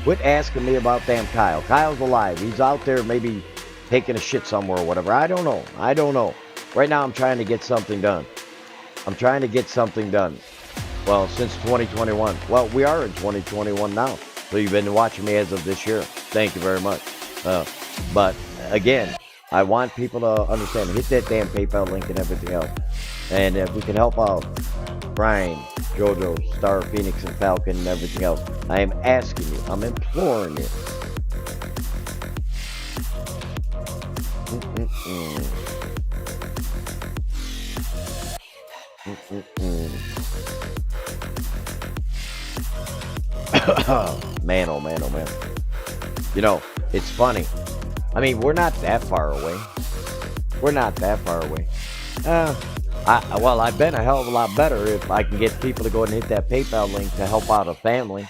S1: Quit asking me about damn Kyle. Kyle's alive. He's out there maybe taking a shit somewhere or whatever. I don't know. I don't know. Right now I'm trying to get something done. I'm trying to get something done. Well, since 2021. Well, we are in 2021 now. So you've been watching me as of this year. Thank you very much. But again, I want people to understand. Hit that damn PayPal link and everything else. And if we can help out Brian, JoJo, Star, Phoenix, and Falcon and everything else, I am asking you. I'm imploring you. Man, oh man, oh man. You know, it's funny. I mean, we're not that far away. We're not that far away. Well, I've been a hell of a lot better if I can get people to go ahead and hit that PayPal link to help out a family.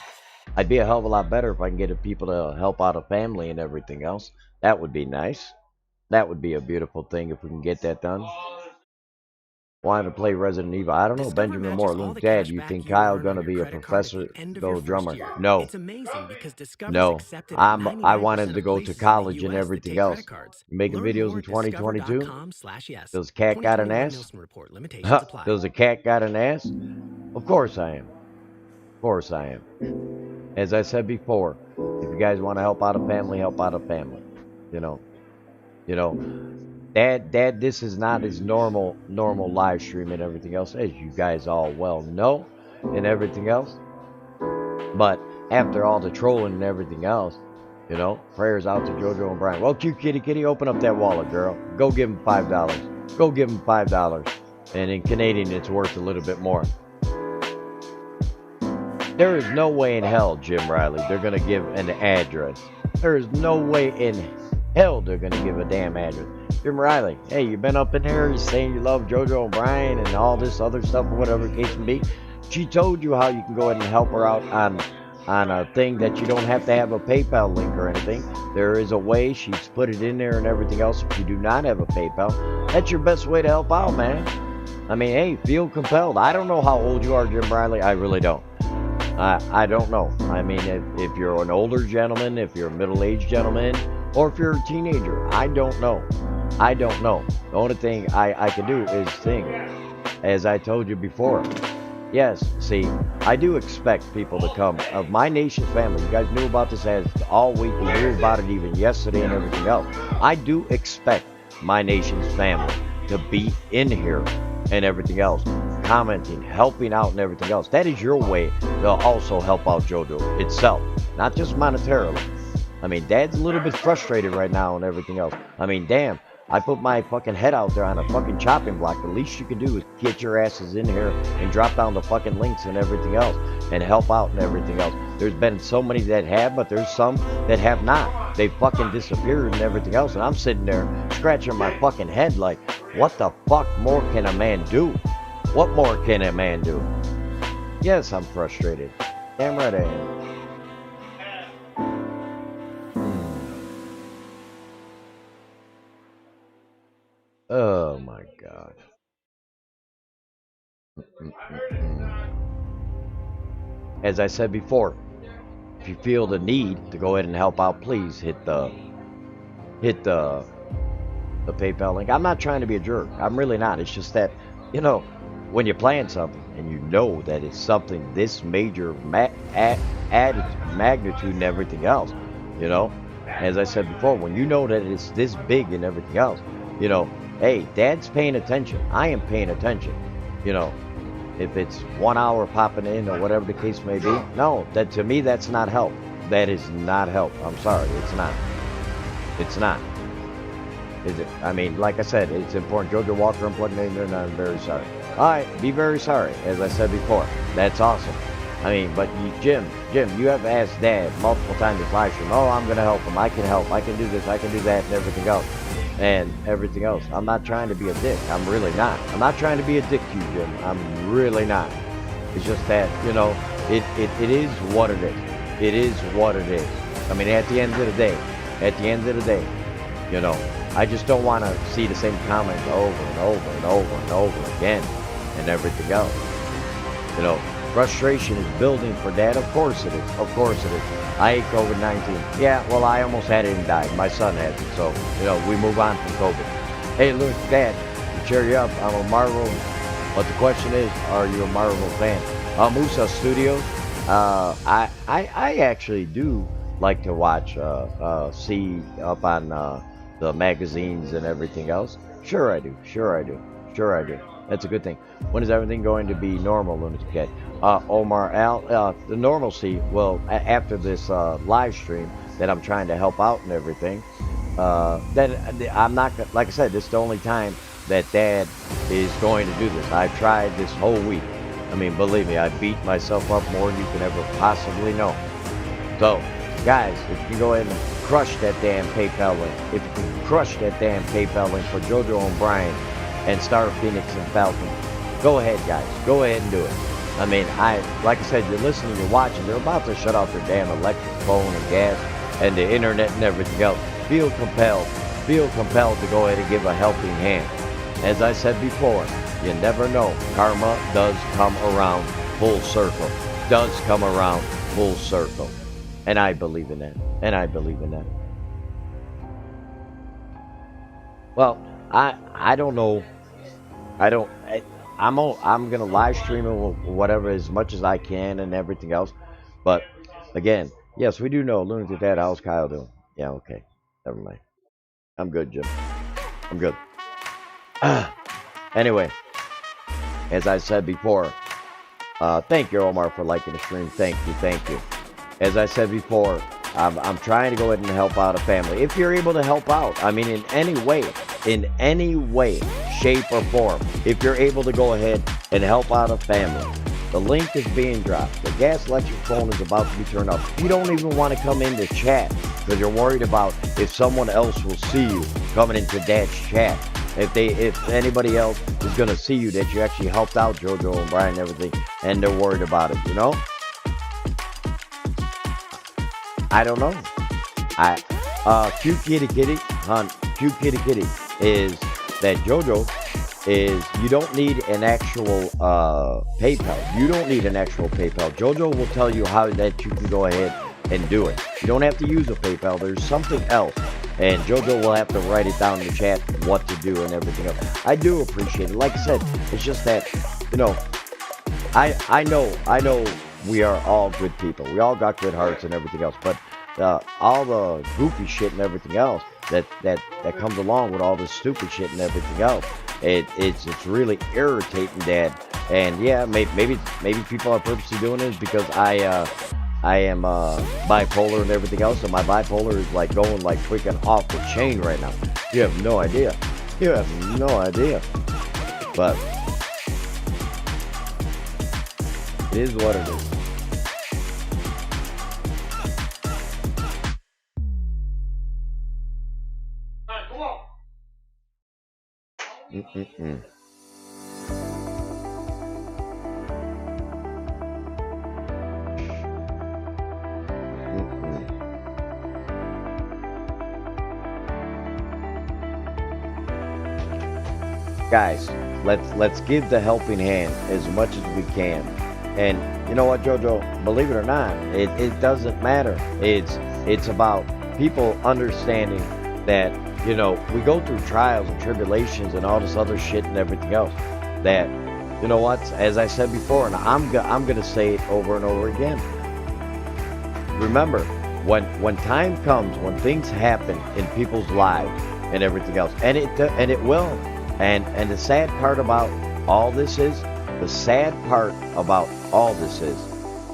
S1: I'd be a hell of a lot better if I can get people to help out a family and everything else. That would be nice. That would be a beautiful thing if we can get that done. Wanted to play Resident Evil. I don't know. Benjamin Moore, Luke, Dad, you think Kyle gonna be a professor, go drummer? No.
S2: It's amazing because Discover's
S1: No.
S2: accepted
S1: I wanted to go to college and everything else. Making videos in 2022? Does cat got an ass? Does a cat got an ass? Of course I am. Of course I am. As I said before, if you guys want to help out a family, help out a family. You know. Dad, this is not his normal live stream and everything else, as you guys all well know, and everything else. But after all the trolling and everything else, you know, prayers out to JoJo and Brian. Well, cute kitty, open up that wallet, girl. Go give him $5. Go give him $5. And in Canadian, it's worth a little bit more. There is no way in hell, Jim Riley, they're going to give an address. There is no way in hell they're going to give a damn address. Jim Riley, hey, you been up in there saying you love JoJo and Brian and all this other stuff or whatever the case may be. She told you how you can go ahead and help her out on a thing that you don't have to have a PayPal link or anything. There is a way. She's put it in there and everything else. If you do not have a PayPal, that's your best way to help out, man. I mean, hey, feel compelled. I don't know how old you are, Jim Riley. I really don't. I don't know. I mean, if you're an older gentleman, if you're a middle-aged gentleman, or if you're a teenager, I don't know. I don't know. The only thing I can do is sing. As I told you before. Yes, see, I do expect people to come of my nation's family. You guys knew about this as all week. We knew about it even yesterday and everything else. I do expect my nation's family to be in here and everything else, commenting, helping out and everything else. That is your way to also help out JoJo itself, not just monetarily. I mean, Dad's a little bit frustrated right now and everything else. I mean, damn. I put my fucking head out there on a fucking chopping block. The least you can do is get your asses in here and drop down the fucking links and everything else and help out and everything else. There's been so many that have, but there's some that have not. They fucking disappeared and everything else. And I'm sitting there scratching my fucking head like, what the fuck more can a man do? What more can a man do? Yes, I'm frustrated. Damn right I am. Oh my God. As I said before, if you feel the need to go ahead and help out, please hit the the PayPal link. I'm not trying to be a jerk. I'm really not. It's just that, you know, when you're playing something and you know that it's something this major added magnitude and everything else, you know, as I said before, when you know that it's this big and everything else, you know, hey, Dad's paying attention. I am paying attention. You know, if it's 1 hour popping in or whatever the case may be, no, that to me that's not help. That is not help. I'm sorry, it's not. It's not. Is it? I mean, like I said, it's important. Jojo Walker unplugged in there, and I'm very sorry. All right, be very sorry, as I said before. That's awesome. I mean, but Jim, you have asked Dad multiple times this live stream, oh, I'm going to help him. I can help. I can do this. I can do that and everything else. And everything else. I'm not trying to be a dick. I'm really not. I'm not trying to be a dick to you, Jim. I'm really not. It's just that, you know, it is what it is. It is what it is. I mean, at the end of the day, you know, I just don't want to see the same comments over and over and over and over again and everything else. You know, frustration is building for Dad. Of course it is. Of course it is. I hate COVID-19. Yeah, well, I almost had it and died. My son had it. So, you know, we move on from COVID. Hey, look, Dad, to cheer you up, I'm a Marvel. But the question is, are you a Marvel fan? Musa Studios. I actually do like to watch, see up on the magazines and everything else. Sure I do. That's a good thing. When is everything going to be normal, Lunatic Cat? Omar Al, the normalcy, well, after this live stream that I'm trying to help out and everything, then I'm not, like I said, this is the only time that Dad is going to do this. I've tried this whole week. I mean, believe me, I beat myself up more than you can ever possibly know. So, guys, if you can go ahead and crush that damn PayPal link, if you can crush that damn PayPal link for JoJo and Brian and Star Phoenix and Falcon, go ahead, guys. Go ahead and do it. I mean, like I said, you're listening, you're watching. They're about to shut off their damn electric phone and gas and the internet and everything else. Feel compelled to go ahead and give a helping hand. As I said before, you never know. Karma does come around full circle. Does come around full circle. And I believe in that. Well, I don't know. I'm gonna live stream it or whatever as much as I can and everything else. But again, yes, we do know Lunatic Dad. How's Kyle doing? Yeah, okay. Never mind. I'm good, Jim. I'm good. Anyway, as I said before, thank you, Omar, for liking the stream. Thank you. As I said before, I'm trying to go ahead and help out a family. If you're able to help out, I mean, in any way, shape, or form, if you're able to go ahead and help out a family, the link is being dropped. The gas electric phone is about to be turned off. You don't even want to come into chat because you're worried about if someone else will see you coming into Dad's chat. If anybody else is going to see you that you actually helped out JoJo and Brian and everything, and they're worried about it, you know? I don't know. Cute kitty, hunt. Cute kitty is that JoJo is you don't need an actual PayPal. You don't need an actual PayPal. JoJo will tell you how that you can go ahead and do it. You don't have to use a PayPal. There's something else. And JoJo will have to write it down in the chat what to do and everything else. I do appreciate it. Like I said, it's just that, you know, I know we are all good people. We all got good hearts and everything else. But all the goofy shit and everything else that comes along with all this stupid shit and everything else, it's really irritating, Dad. And yeah, maybe people are purposely doing this because I am bipolar and everything else, so my bipolar is like going like freaking off the chain right now. You have no idea. But it is what it is. Guys, let's give the helping hand as much as we can. And you know what, JoJo? Believe it or not, it doesn't matter. It's about people understanding that you know, we go through trials and tribulations and all this other shit and everything else. That, you know what? As I said before, and I'm gonna say it over and over again. Remember, when time comes, when things happen in people's lives and everything else, and it will. And the sad part about all this is, the sad part about all this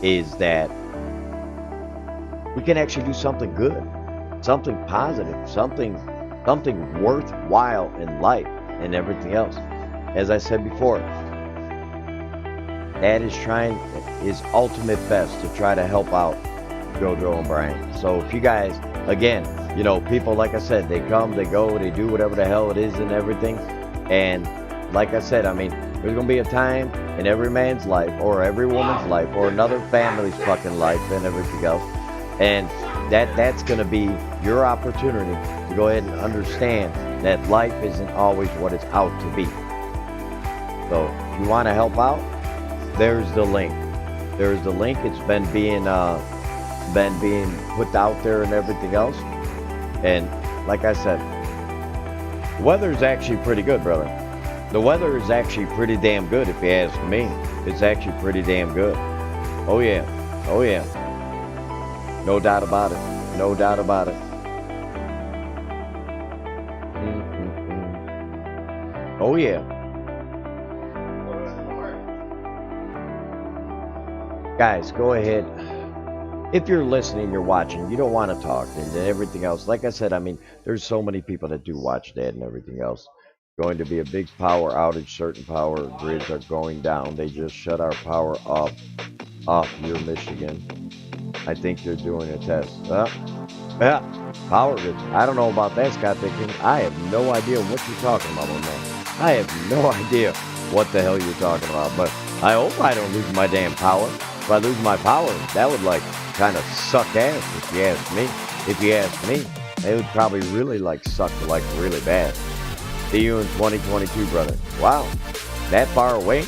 S1: is that we can actually do something good, something positive, something worthwhile in life and everything else. As I said before, Dad is trying his ultimate best to try to help out JoJo and Brian. So if you guys, again, you know, people, like I said, they come, they go, they do whatever the hell it is and everything. And like I said, I mean, there's gonna be a time in every man's life, or every woman's life, or another family's fucking life and everything else. And that's gonna be your opportunity to go ahead and understand that life isn't always what it's out to be. So if you want to help out, there's the link. There's the link. It's been being put out there and everything else. And like I said, the weather's actually pretty good, brother. The weather is actually pretty damn good, if you ask me. It's actually pretty damn good. Oh yeah. Oh yeah. No doubt about it. No doubt about it. Oh yeah. Guys, go ahead. If you're listening, you're watching, you don't want to talk and everything else. Like I said, I mean, there's so many people that do watch that and everything else. Going to be a big power outage. Certain power grids are going down. They just shut our power off here, Michigan. I think they're doing a test. Yeah, power grids. I don't know about that, Scott Dickens. I have no idea what you're talking about, my man. I have no idea what the hell you're talking about. But I hope I don't lose my damn power. If I lose my power, that would like kind of suck ass, if you ask me. If you ask me, it would probably really like suck like really bad. See you in 2022, brother. Wow, that far away?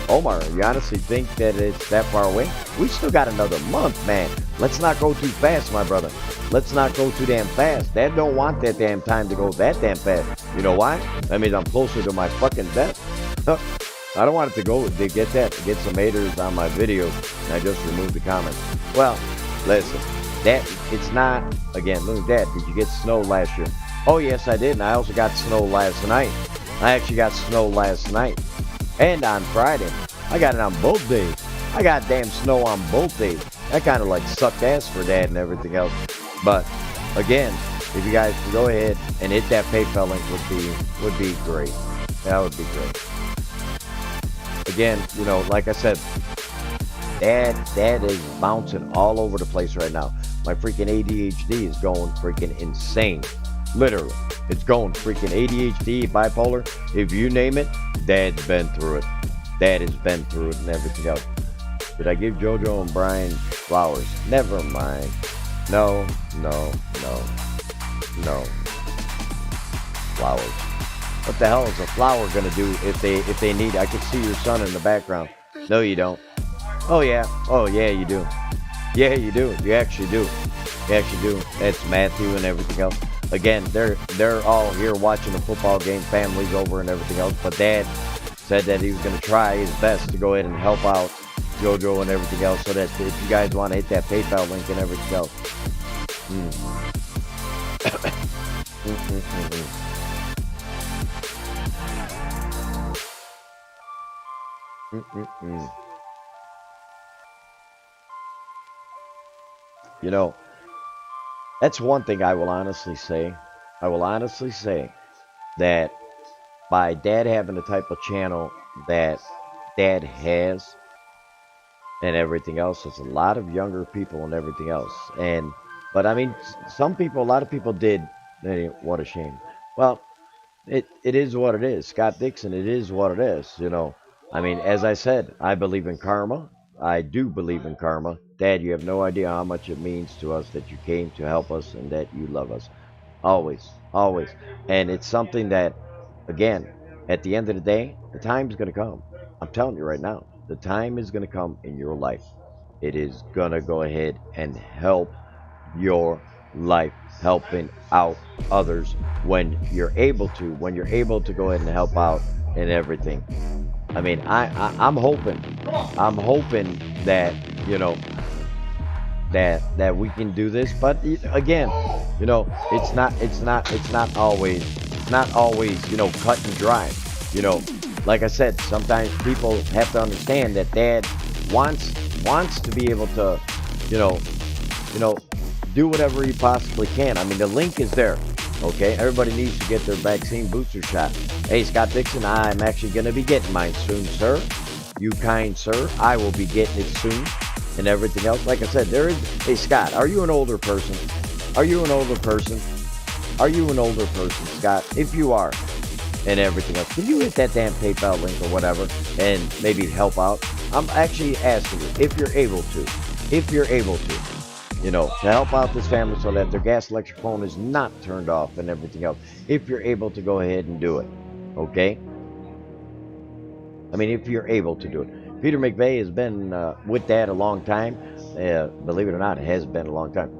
S1: Omar, you honestly think that it's that far away? We still got another month, man. Let's not go too fast, my brother. Let's not go too damn fast. Dad don't want that damn time to go that damn fast. You know why? That means I'm closer to my fucking death. I don't want it to go to get that, to get some haters on my video, and I just removed the comments. Well, listen, that it's not, again, look, Dad, did you get snow last year? Oh, yes, I did, and I also got snow last night. I actually got snow last night, and on Friday. I got it on both days. I got damn snow on both days. That kind of like sucked ass for Dad and everything else. But, again, if you guys could go ahead and hit that PayPal link would be great. That would be great. Again, you know, like I said, Dad is bouncing all over the place right now. My freaking ADHD is going freaking insane. Literally. It's going freaking ADHD, bipolar. If you name it, Dad's been through it. Dad has been through it and everything else. Did I give JoJo and Brian flowers? Never mind. No. Flowers. What the hell is a flower gonna do if they need? I can see your son in the background. No, you don't. Oh yeah. Oh yeah, you do. Yeah, you do. You actually do. You actually do. That's Matthew and everything else. Again, they're all here watching the football game. Families over and everything else. But Dad said that he was gonna try his best to go ahead and help out JoJo and everything else. So that if you guys want to hit that PayPal link and everything else. You know, that's one thing I will honestly say. I will honestly say that by Dad having the type of channel that Dad has and everything else, there's a lot of younger people and everything else. But I mean, a lot of people did. What a shame. Well, it is what it is. Scott Dixon, it is what it is, you know. I mean, as I said, I believe in karma. I do believe in karma. Dad, you have no idea how much it means to us that you came to help us and that you love us. Always, always. And it's something that, again, at the end of the day, the time's going to come. I'm telling you right now, the time is going to come in your life. It is going to go ahead and help your life helping out others when you're able to, go ahead and help out and everything. I mean, I'm hoping that, you know, that we can do this, but again, you know, it's not always, you know, cut and dry. You know, like I said, sometimes people have to understand that Dad wants to be able to, you know, do whatever he possibly can. I mean, the link is there. Okay, everybody needs to get their vaccine booster shot. Hey, Scott Dixon, I'm actually going to be getting mine soon, sir. You kind sir, I will be getting it soon, and everything else. Like I said, there is. Hey, Scott, are you an older person? Are you an older person? Are you an older person, Scott? If you are, and everything else, can you hit that damn PayPal link or whatever, and maybe help out? I'm actually asking you if you're able to. If you're able to. You know, to help out this family so that their gas electric phone is not turned off and everything else. If you're able to go ahead and do it, okay? I mean, if you're able to do it. Peter McVeigh has been with Dad a long time. Believe it or not, it has been a long time.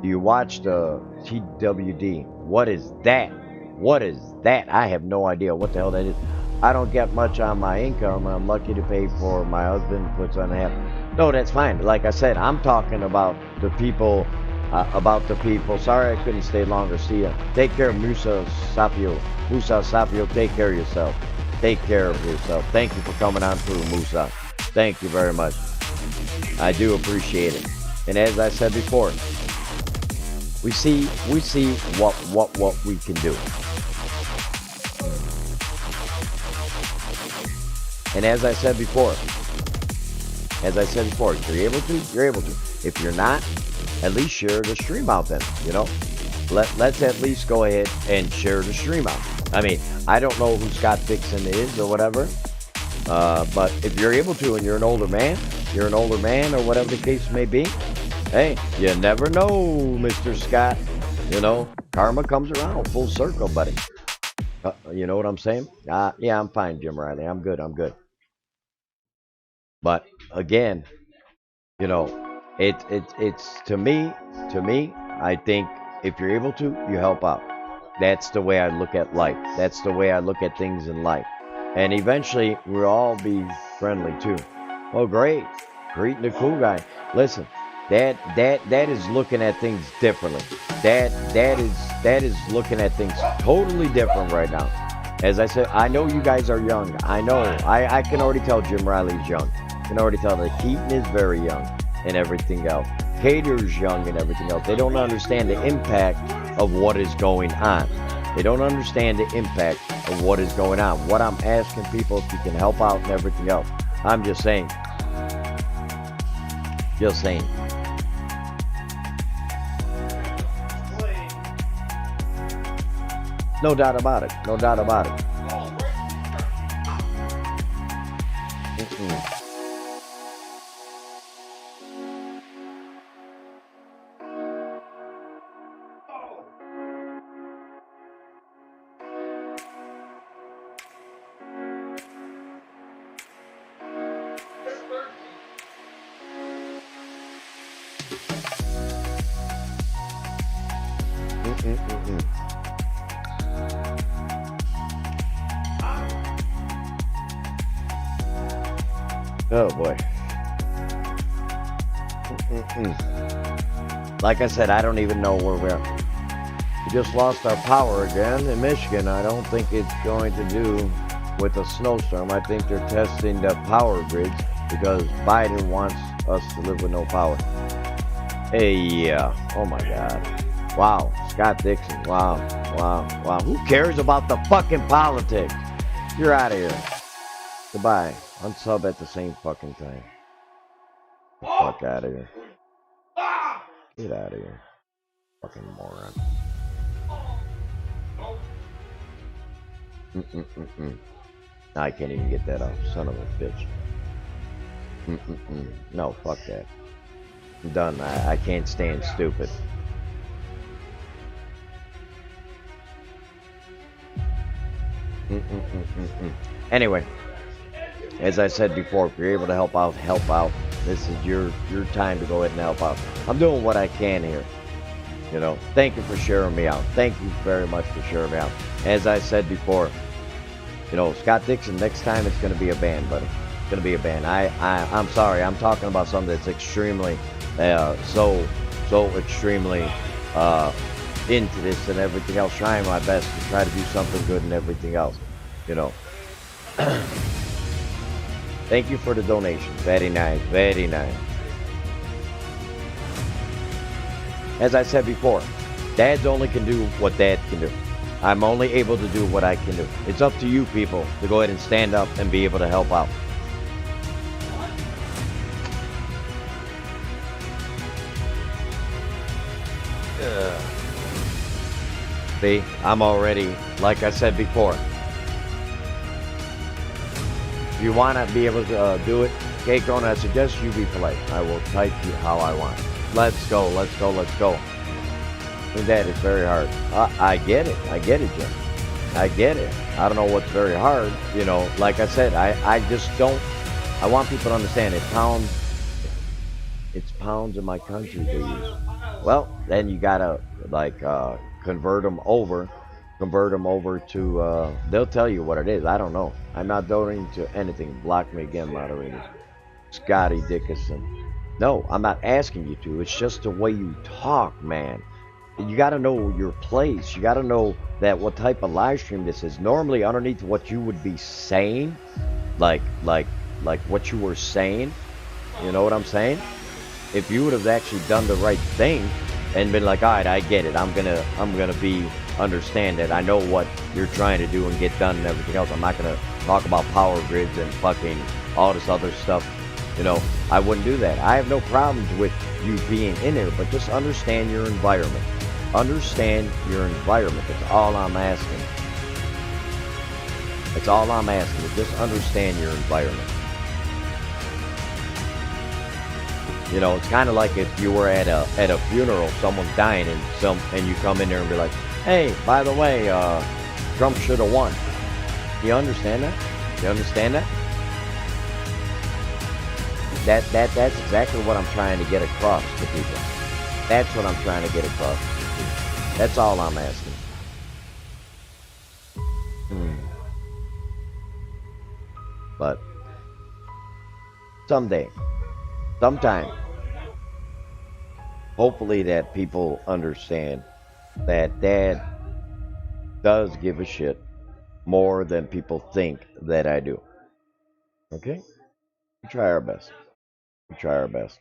S1: You watched TWD. What is that? What is that? I have no idea what the hell that is. I don't get much on my income. I'm lucky to pay for my husband puts on half. No, that's fine. Like I said, I'm talking about the people. Sorry I couldn't stay longer. See ya. Take care of Musa Sapio. Take care of yourself. Take care of yourself. Thank you for coming on through, Musa. Thank you very much. I do appreciate it. And as I said before, we see what we can do. And as I said before, if you're able to, you're able to. If you're not, at least share the stream out then, you know? Let's at least go ahead and share the stream out. I mean, I don't know who Scott Dixon is or whatever, but if you're able to and you're an older man or whatever the case may be, hey, you never know, Mr. Scott. You know, karma comes around full circle, buddy. You know what I'm saying? Yeah, I'm fine, Jim Riley. I'm good. But again, you know, it's to me, I think if you're able to, you help out. That's the way I look at life. That's the way I look at things in life. And eventually, we'll all be friendly too. Oh, great. Greeting the cool guy. Listen, Dad is looking at things differently. Dad is looking at things totally different right now. As I said, I know you guys are young. I know. I can already tell Jim Riley's young. I can already tell that Keaton is very young and everything else. Cater's young and everything else. They don't understand the impact of what is going on. They don't understand the impact of what is going on. What I'm asking people, if you can help out and everything else. I'm just saying. Just saying. No doubt about it. No doubt about it. Oh boy. Like I said, I don't even know where we are. We just lost our power again in Michigan. I don't think it's going to do with a snowstorm. I think they're testing the power grids because Biden wants us to live with no power. Hey, yeah. Oh my God. Wow. Scott Dixon. Wow. Who cares about the fucking politics? You're out of here. Goodbye. Unsub at the same fucking time. Get the fuck out of here. Get out of here. Fucking moron. I can't even get that off. Son of a bitch. No, fuck that. I'm done. I can't stand stupid. Anyway. As I said before, if you're able to help out, help out. This is your time to go ahead and help out. I'm doing what I can here. You know, thank you for sharing me out. Thank you very much for sharing me out. As I said before, you know, Scott Dixon, next time it's going to be a ban, buddy. It's going to be a ban. I'm sorry. I'm talking about something that's extremely, so extremely into this and everything else. Trying my best to try to do something good and everything else. You know. Thank you for the donation. Very nice. Very nice. As I said before, dads only can do what dad can do. I'm only able to do what I can do. It's up to you people to go ahead and stand up and be able to help out. See, I'm already, like I said before, if you want to be able to do it, okay, Corona, I suggest you be polite. I will type you how I want. Let's go, let's go, let's go. And that is very hard. I get it, Jim. I get it. I don't know what's very hard. You know, like I said, I just don't, I want people to understand it's pounds in my country they use. Well, then you gotta, like, convert them over to, they'll tell you what it is. I don't know. I'm not donating to anything. Block me again, moderators. Scotty Dickinson. No, I'm not asking you to. It's just the way you talk, man. You got to know your place. You got to know that what type of live stream this is. Normally, underneath what you would be saying, like what you were saying, you know what I'm saying? If you would have actually done the right thing and been like, all right, I get it. I'm gonna be understand it. I know what you're trying to do and get done and everything else. I'm not gonna talk about power grids and fucking all this other stuff. You know, I wouldn't do that. I have no problems with you being in there, but just understand your environment. Understand your environment. That's all I'm asking. That's all I'm asking. Just understand your environment. You know, it's kind of like if you were at a funeral, someone's dying, and you come in there and be like, hey, by the way, Trump should have won. You understand that? You understand that? That's exactly what I'm trying to get across to people. That's what I'm trying to get across to people. That's all I'm asking. But someday, sometime, hopefully that people understand that Dad does give a shit more than people think that I do. Okay? We try our best. We try our best.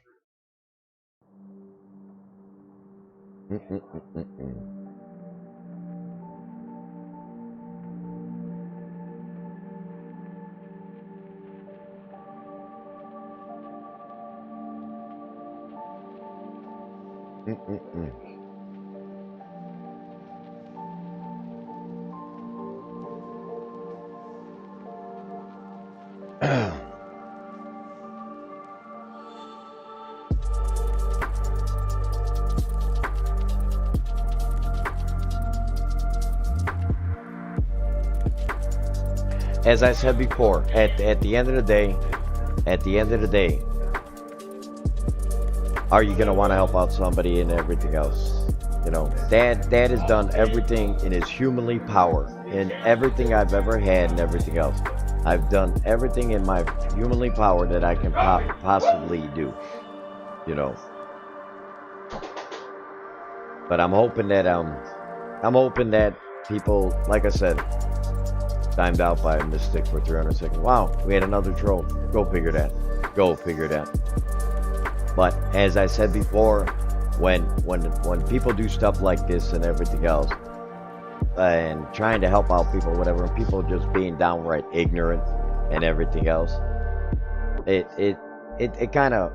S1: As I said before, at the end of the day, are you gonna want to help out somebody and everything else? You know, Dad has done everything in his humanly power, in everything I've ever had and everything else. I've done everything in my humanly power that I can possibly do. You know, but I'm hoping that people, like I said, timed out by a Mystic for 300 seconds. Wow, we had another troll. Go figure that. Go figure that. But as I said before, when people do stuff like this and everything else, and trying to help out people, whatever, and people just being downright ignorant and everything else, it kind of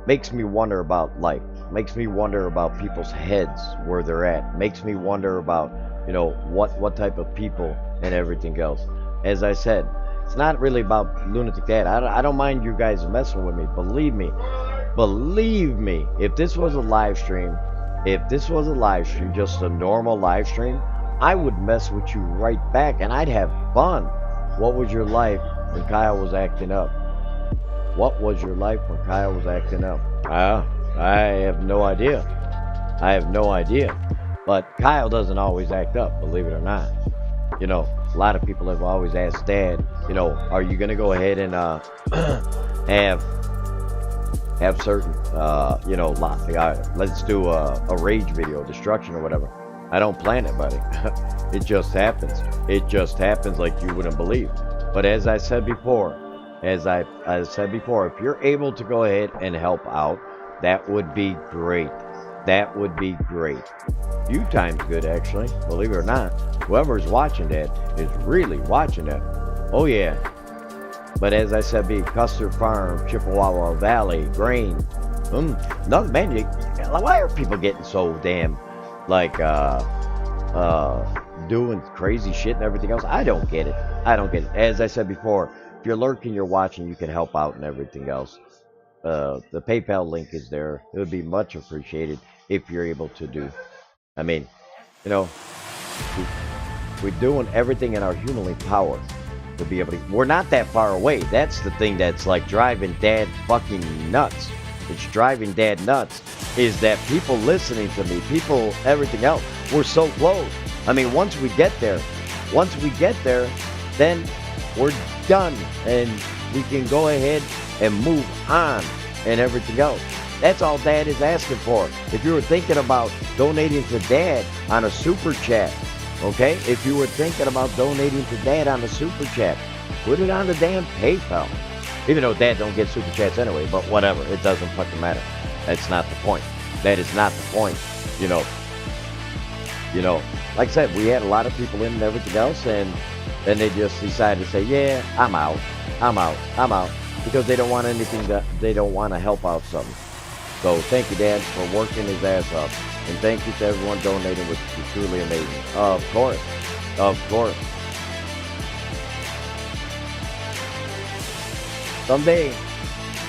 S1: makes me wonder about life. Makes me wonder about people's heads, where they're at. Makes me wonder about, you know, what type of people and everything else. As I said, it's not really about Lunatic Dad. I don't mind you guys messing with me. Believe me, if this was a live stream, just a normal live stream, I would mess with you right back and I'd have fun. What was your life when Kyle was acting up? What was your life when Kyle was acting up? I have no idea. I have no idea. But Kyle doesn't always act up, believe it or not. You know, a lot of people have always asked Dad, you know, are you going to go ahead and have certain, you know, let's do a rage video, destruction or whatever. I don't plan it, buddy. It just happens. It just happens like you wouldn't believe. But as I said before, if you're able to go ahead and help out, that would be great. That would be great. Few times good, actually. Believe it or not, whoever's watching that is really watching that. Oh yeah. But as I said, be Custer Farm, Chippewa Valley, grain. No, man, why are people getting so damn like doing crazy shit and everything else? I don't get it. I don't get it. As I said before, if you're lurking, you're watching, you can help out and everything else. The PayPal link is there. It would be much appreciated if you're able to do. I mean, you know, we're doing everything in our humanly power to be able to. We're not that far away. That's the thing that's like driving Dad fucking nuts. It's driving Dad nuts. Is that people listening to me, people, everything else. We're so close. I mean, once we get there, then we're done, and we can go ahead and move on and everything else. That's all Dad is asking for. If you were thinking about donating to Dad on a super chat, okay? If you were thinking about donating to Dad on a super chat, put it on the damn PayPal. Even though Dad don't get super chats anyway, but whatever. It doesn't fucking matter. That's not the point. That is not the point. You know, like I said, we had a lot of people in and everything else, and then they just decided to say, yeah, I'm out. Because they don't want anything they don't want to help out something. So thank you, Dad, for working his ass up. And thank you to everyone donating, which is truly amazing. Of course. Someday,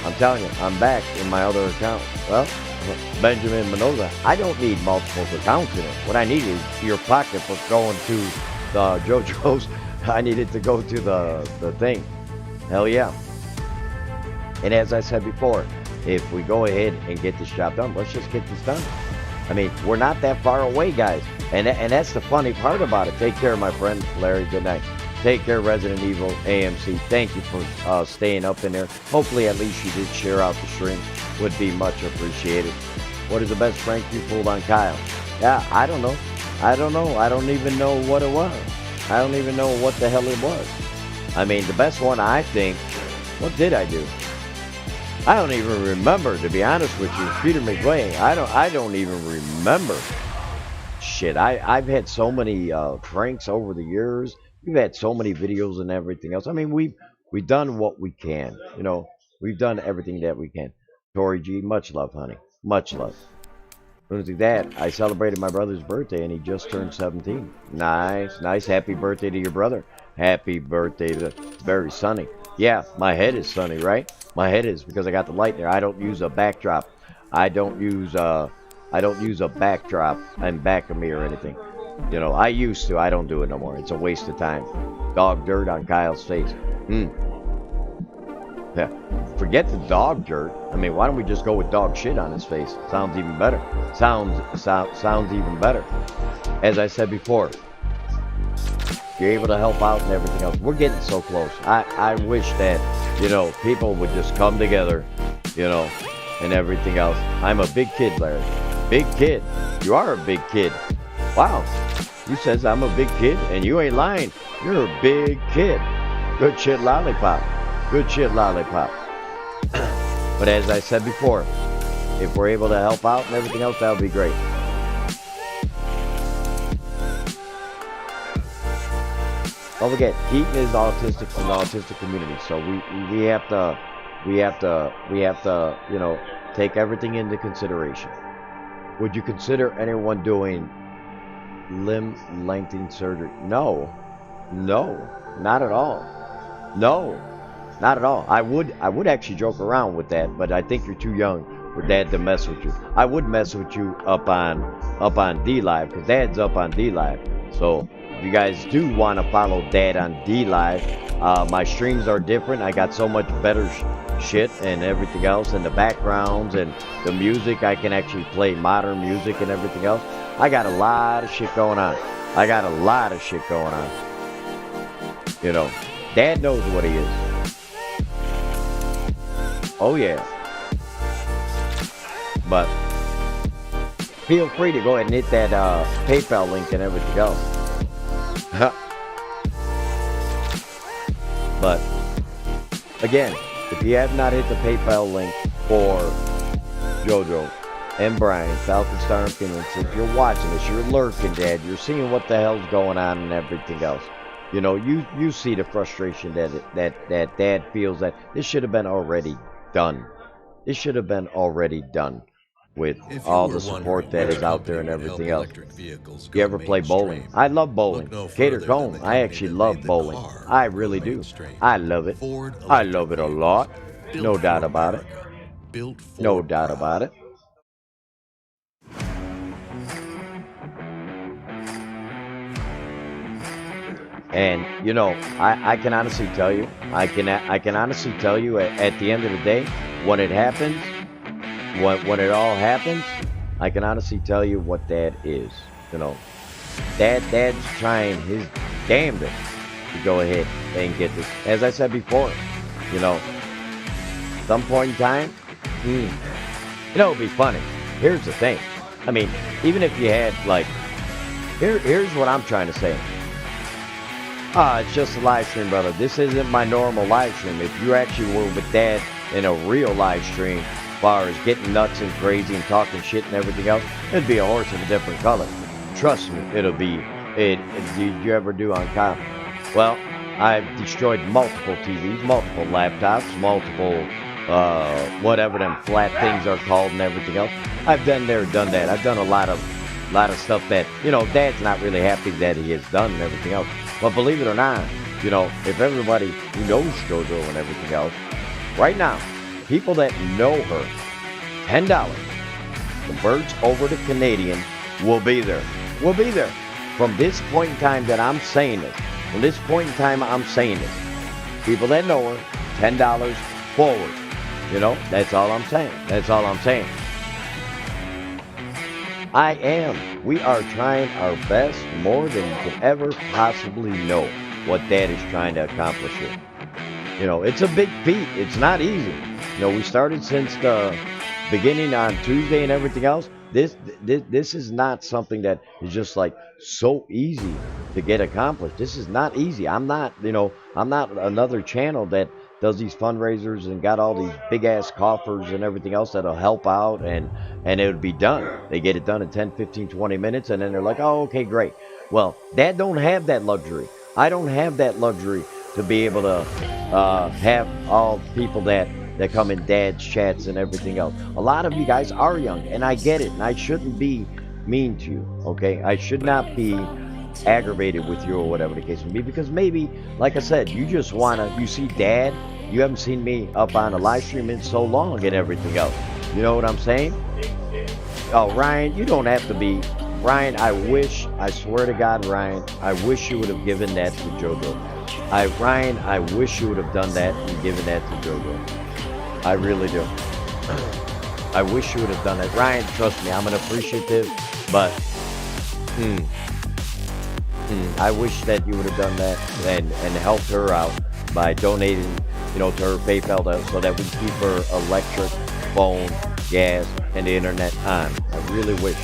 S1: I'm telling you, I'm back in my other account. Well, Benjamin MINOOKA. I don't need multiple accounts in it. What I need is your pocketbook going to the JoJo's. I needed to go to the thing. Hell yeah. And as I said before, if we go ahead and get this job done, let's just get this done. I mean, we're not that far away, guys. And that's the funny part about it. Take care, my friend Larry. Good night. Take care, Resident Evil AMC. Thank you for staying up in there. Hopefully, at least you did share out the stream. Would be much appreciated. What is the best prank you pulled on Kyle? Yeah, I don't know. I don't even know what it was. I don't even know what the hell it was. I mean, the best one, I think, what did I do? I don't even remember, to be honest with you. Peter McVeigh, I don't even remember. Shit, I've had so many pranks over the years. We've had so many videos and everything else. I mean, we've done what we can. You know, we've done everything that we can. Tori G, much love, honey. Much love. As soon as that, I celebrated my brother's birthday, and he just turned 17. Nice. Happy birthday to your brother. Happy birthday. Very sunny. Yeah, my head is sunny, right? My head is, because I got the light there. I don't use a backdrop. I don't use a backdrop and back of me or anything. You know, I used to. I don't do it no more. It's a waste of time. Dog dirt on Kyle's face. Yeah. Forget the dog dirt. I mean, why don't we just go with dog shit on his face? Sounds even better. Sounds even better. As I said before, you're able to help out and everything else. We're getting so close. I wish that, you know, people would just come together, you know, and everything else. I'm a big kid, Larry. Big kid. You are a big kid. Wow. You says I'm a big kid, and you ain't lying. You're a big kid. Good shit, lollipop. Good shit, lollipop. But as I said before, if we're able to help out and everything else, that would be great. Don't forget, Keaton is autistic from the autistic community, so we have to, you know, take everything into consideration. Would you consider anyone doing limb lengthening surgery? No, not at all. No, not at all. I would actually joke around with that, but I think you're too young for Dad to mess with you. I would mess with you up on D Live, because Dad's up on D Live. So if you guys do want to follow Dad on D Live, my streams are different. I got so much better shit and everything else, and the backgrounds and the music. I can actually play modern music and everything else. I got a lot of shit going on. I got a lot of shit going on. You know, Dad knows what he is. Oh yeah. But feel free to go ahead and hit that PayPal link and everything else. But again, if you have not hit the PayPal link for JoJo and Brian, Falcon Star and Phoenix, if you're watching this, you're lurking, Dad, you're seeing what the hell's going on and everything else. You know, you see the frustration that Dad feels that this should have been already done. This should have been already done with all the support that is out there and everything else. You ever play bowling? I love bowling. Gator Cone, I actually love bowling. I really do. I love it. I love it a lot. No doubt about it. No doubt about it. And you know, I can honestly tell you, I can honestly tell you at the end of the day, when it happens, when it all happens, I can honestly tell you what Dad is. You know, Dad's trying his damnedest to go ahead and get this. As I said before, you know, some point in time, you know, it'd be funny. Here's the thing. I mean, even if you had like, here's what I'm trying to say. It's just a live stream, brother. This isn't my normal live stream. If you actually were with Dad in a real live stream, as far as getting nuts and crazy and talking shit and everything else, it'd be a horse of a different color. Trust me, it'll be. Did you ever do on Kyle? Well, I've destroyed multiple TVs, multiple laptops, multiple whatever them flat things are called and everything else. I've done that. I've done a lot of stuff that, you know, Dad's not really happy that he has done and everything else. But believe it or not, you know, if everybody who knows JoJo and everything else, right now, people that know her, $10 converts over to Canadian, will be there. Will be there. From this point in time that I'm saying this, from this point in time I'm saying this, people that know her, $10 forward. You know, that's all I'm saying. That's all I'm saying. We are trying our best, more than you could ever possibly know what Dad is trying to accomplish here. You know, it's a big feat. It's not easy. You know, we started since the beginning on Tuesday and everything else. This is not something that is just like so easy to get accomplished. This is not easy. I'm not another channel that does these fundraisers and got all these big ass coffers and everything else that'll help out and it would be done. They get it done in 10, 15, 20 minutes and then they're like, oh, okay, great. Well, Dad don't have that luxury. I don't have that luxury to be able to have all people that come in Dad's chats and everything else. A lot of you guys are young, and I get it, and I shouldn't be mean to you, okay? I should not be aggravated with you or whatever the case may be, because maybe, like I said, you just you see Dad, you haven't seen me up on a live stream in so long and everything else. You know what I'm saying? Oh, Ryan, you don't have to be. Ryan, I swear to God, Ryan, I wish you would have given that to JoJo. Ryan, I wish you would have done that and given that to JoJo. I really do. I wish you would have done that. Ryan, trust me, I'm an appreciative, but I wish that you would have done that and helped her out by donating, you know, to her PayPal so that we can keep her electric, phone, gas, and the internet on. I really wish.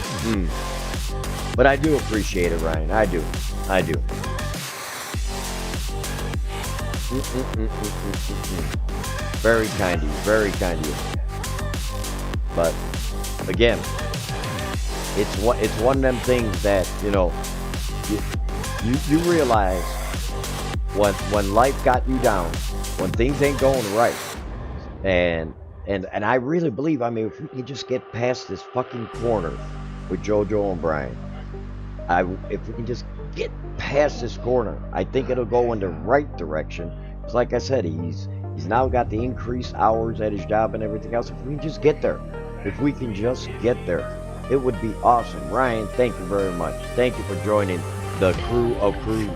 S1: But I do appreciate it, Ryan. I do. Very kind of you. Very kind of you. But again, it's one of them things that, you know, you realize when life got you down, when things ain't going right, and I really believe, I mean, if we can just get past this fucking corner with JoJo and Brian, if we can just get past this corner, I think it'll go in the right direction. It's like I said, he's now got the increased hours at his job and everything else. If we can just get there, it would be awesome. Ryan, thank you very much. Thank you for joining the crew of crew.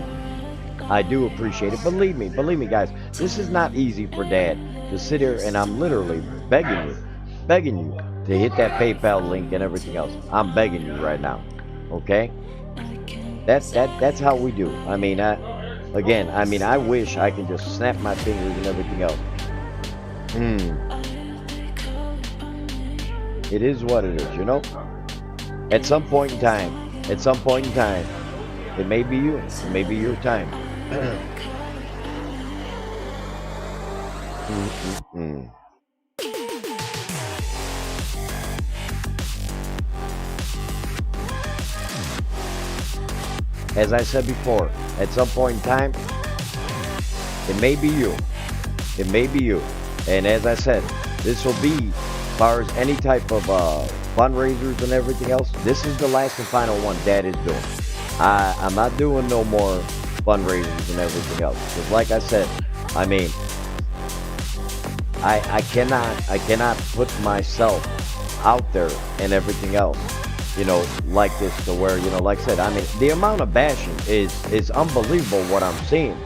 S1: I do appreciate it. Believe me, guys, this is not easy for Dad to sit here, and I'm literally begging you to hit that PayPal link and everything else. I'm begging you right now. Okay? That's how we do. I mean, I wish I can just snap my fingers and everything else. It is what it is, you know? At some point in time, it may be you. It may be your time. As I said before, at some point in time, it may be you. It may be you. And as I said, this will be, as far as any type of fundraisers and everything else, this is the last and final one Dad is doing. I'm not doing no more fundraisers and everything else. Because like I said, I mean, I cannot put myself out there and everything else, you know, like this, to where, you know, like I said, I mean, the amount of bashing is unbelievable what I'm seeing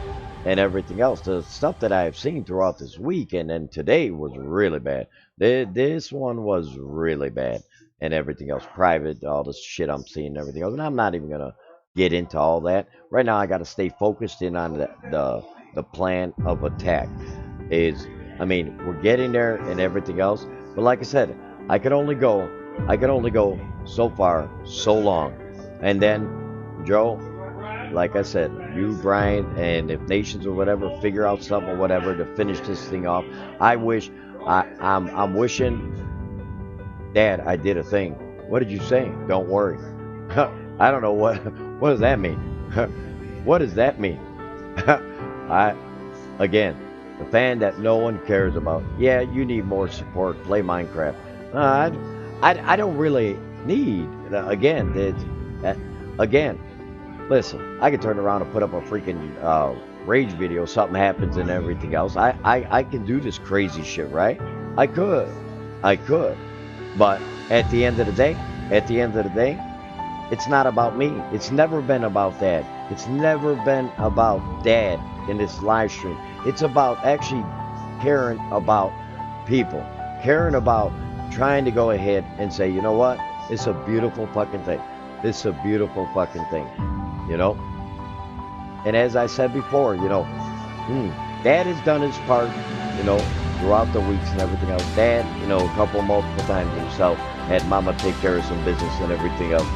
S1: and everything else. The stuff that I've seen throughout this week and then today was really bad. This one was really bad and everything else. Private, all this shit I'm seeing and everything else. And I'm not even going to get into all that. Right now, I got to stay focused in on the plan of attack. I mean, we're getting there and everything else. But like I said, I can only go so far, so long. And then, Joe, like I said, you, Brian, and if Nations or whatever figure out something or whatever to finish this thing off, I'm wishing, Dad, I did a thing. What did you say? Don't worry. I don't know what does that mean. What does that mean? Again, the fan that no one cares about. Yeah, you need more support. Play Minecraft. I don't really need. Again, listen. I could turn around and put up a freaking rage video. Something happens and everything else. I can do this crazy shit, right? I could. But at the end of the day, it's not about me. It's never been about Dad. It's never been about Dad in this live stream. It's about actually caring about people. Caring about trying to go ahead and say, you know what? It's a beautiful fucking thing. It's a beautiful fucking thing. You know? And as I said before, you know, Dad has done his part, you know, throughout the weeks and everything else. Dad, you know, multiple times himself, had Mama take care of some business and everything else.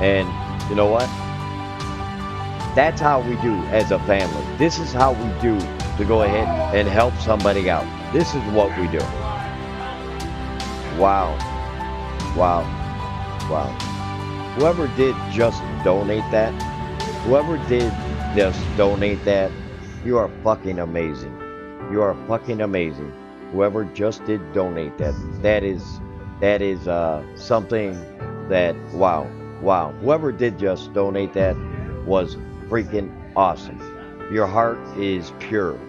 S1: And you know what? That's how we do as a family. This is how we do to go ahead and help somebody out. This is what we do. Wow. Whoever did just donate that, you are fucking amazing. You are fucking amazing. Whoever just did donate that, that is something that, wow. Whoever did just donate that was freaking awesome. Your heart is pure.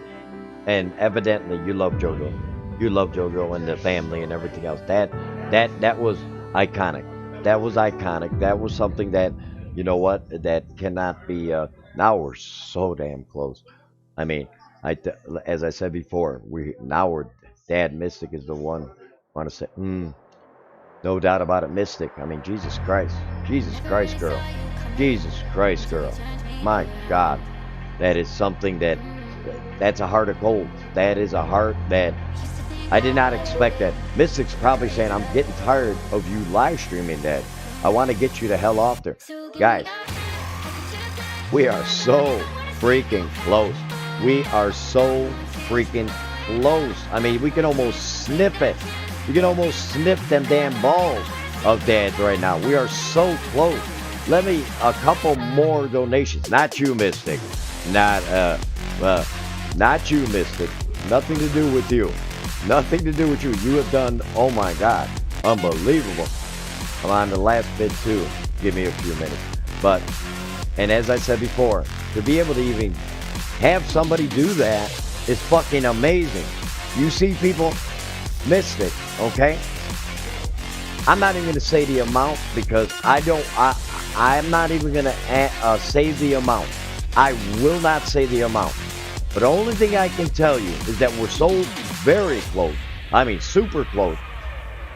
S1: And evidently you love JoJo. You love JoJo and the family and everything else. That was iconic. That was iconic. That was something that, you know what, that cannot be, now we're so damn close. I mean, as I said before, we're Dad Mystic is the one I want to say, no doubt about it, Mystic. I mean, Jesus Christ, girl. My God, that is something that's a heart of gold. That is a heart that I did not expect that. Mystic's probably saying, I'm getting tired of you live streaming that. I want to get you the hell off there. Guys, we are so freaking close. I mean, we can almost snip it. You can almost snip them damn balls of Dads right now. We are so close. Let me a couple more donations. Not you, Mystic. Not you, Mystic. Nothing to do with you. You have done, oh my God, unbelievable. I'm on the last bit too. Give me a few minutes. But, and as I said before, to be able to even have somebody do that is fucking amazing. You see people, Mystic, okay? I'm not even going to say the amount because I'm not even going to say the amount. I will not say the amount. But the only thing I can tell you is that we're so very close. I mean, super close.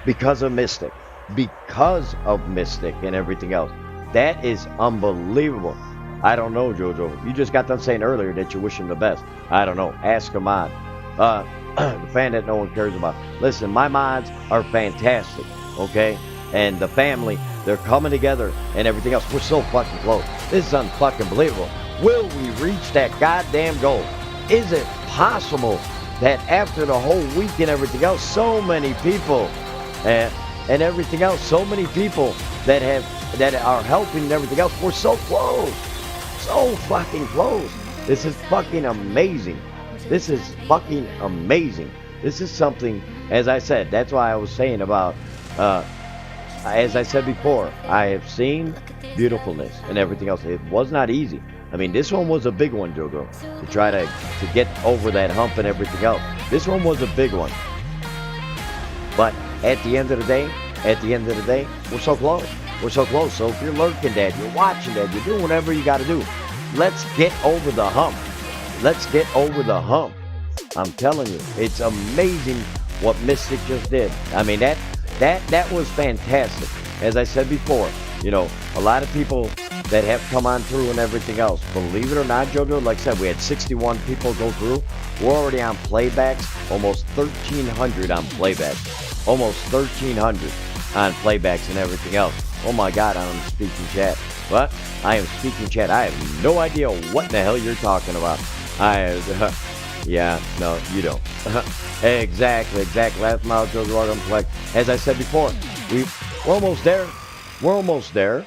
S1: Because of Mystic. Because of Mystic and everything else. That is unbelievable. I don't know, Jojo. You just got done saying earlier that you wish him the best. I don't know. Ask him on. The fan that no one cares about. Listen, my mods are fantastic, okay? And the family, they're coming together and everything else. We're so fucking close. This is unfucking believable. Will we reach that goddamn goal? Is it possible that after the whole week and everything else, so many people and everything else, so many people that are helping and everything else, we're so close. So fucking close. This is fucking amazing. This is fucking amazing. This is something, as I said, that's why I was saying about, as I said before, I have seen beautifulness and everything else. It was not easy. I mean, this one was a big one, Jojo, to try to get over that hump and everything else. This one was a big one. But at the end of the day, we're so close. We're so close. So if you're lurking, Dad, you're watching, Dad, you're doing whatever you got to do. Let's get over the hump. Let's get over the hump. I'm telling you, it's amazing what Mystic just did. I mean, that was fantastic. As I said before, you know, a lot of people that have come on through and everything else. Believe it or not, Jojo, like I said, we had 61 people go through. We're already on playbacks, almost 1,300 on playbacks. Almost 1,300 on playbacks and everything else. Oh my God, I'm speaking chat. What? I am speaking chat. I have no idea what the hell you're talking about. Yeah, no, you don't. Exactly. Last mile, Jojo, welcome, collect. As I said before, we're almost there. We're almost there.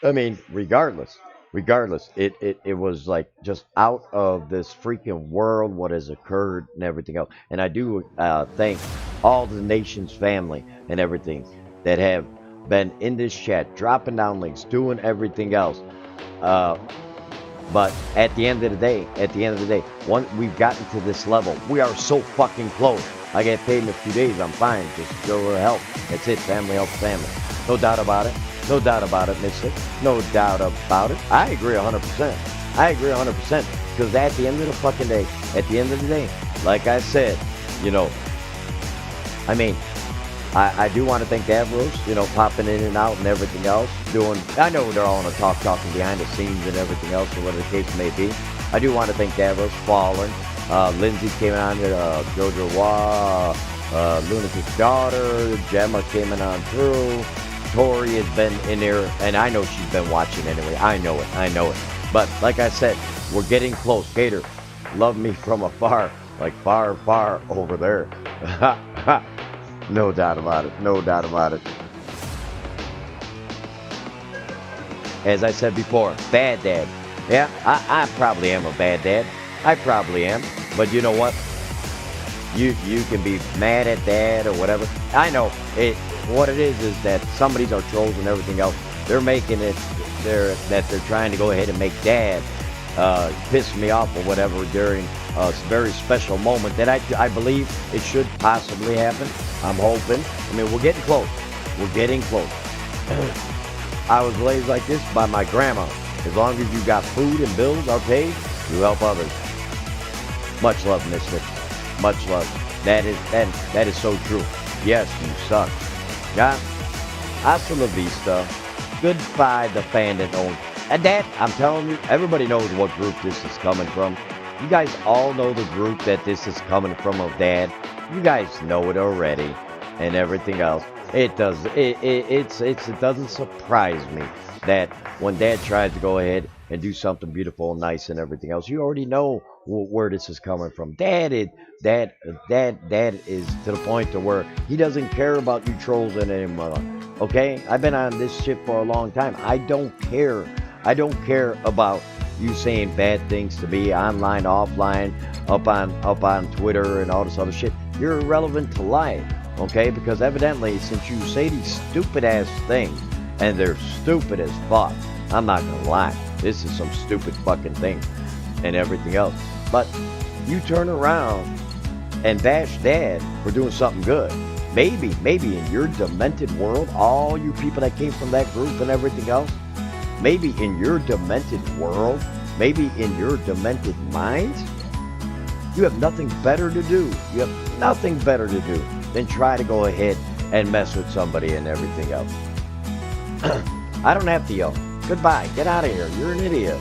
S1: I mean, regardless, it was like just out of this freaking world what has occurred and everything else. And I do thank all the nation's family and everything that have been in this chat, dropping down links, doing everything else. But at the end of the day, once we've gotten to this level, we are so fucking close. I get paid in a few days, I'm fine. Just go help. That's it. Family helps family. No doubt about it. No doubt about it, Mystic. No doubt about it. I agree 100%. I agree 100%. Because at the end of the fucking day, like I said, you know, I mean, I do want to thank Davros, you know, popping in and out and everything else. I know they're all on a talking behind the scenes and everything else, or whatever the case may be. I do want to thank Davros, Fallen, Lindsay came on, Jojo Wah, Lunatic's daughter, Gemma came on through. Tori has been in there, and I know she's been watching anyway. I know it. But like I said, we're getting close. Gator, love me from afar, like far, far over there. No doubt about it. As I said before, bad dad. Yeah, I probably am a bad dad. I probably am. But you know what? You can be mad at dad or whatever. I know it. What it is that some of these are trolls and everything else. They're making it they're trying to go ahead and make dad piss me off or whatever during a very special moment that I believe it should possibly happen. I'm hoping. I mean, we're getting close. I was raised like this by my grandma. As long as you got food and bills are paid, you help others. Much love, Mystic. Much love. That is so true. Yes, you suck. Yeah. Hasta la vista. Goodbye, the fan that owns. And that, I'm telling you, everybody knows what group this is coming from. You guys all know the group that this is coming from of Dad. You guys know it already, and everything else. It doesn't surprise me that when Dad tries to go ahead and do something beautiful and nice and everything else, you already know where this is coming from. Dad is to the point to where he doesn't care about you trolls anymore. Okay, I've been on this shit for a long time. I don't care about you saying bad things to me online, offline, up on Twitter and all this other shit. You're irrelevant to life. Okay, because evidently since you say these stupid ass things, and they're stupid as fuck, I'm not gonna lie, this is some stupid fucking thing and everything else. But you turn around and bash Dad for doing something good. maybe in your demented world, all you people that came from that group and everything else, maybe in your demented world, maybe in your demented minds, you have nothing better to do. You have nothing better to do than try to go ahead and mess with somebody and everything else. I don't have to yell. Goodbye. Get out of here. You're an idiot.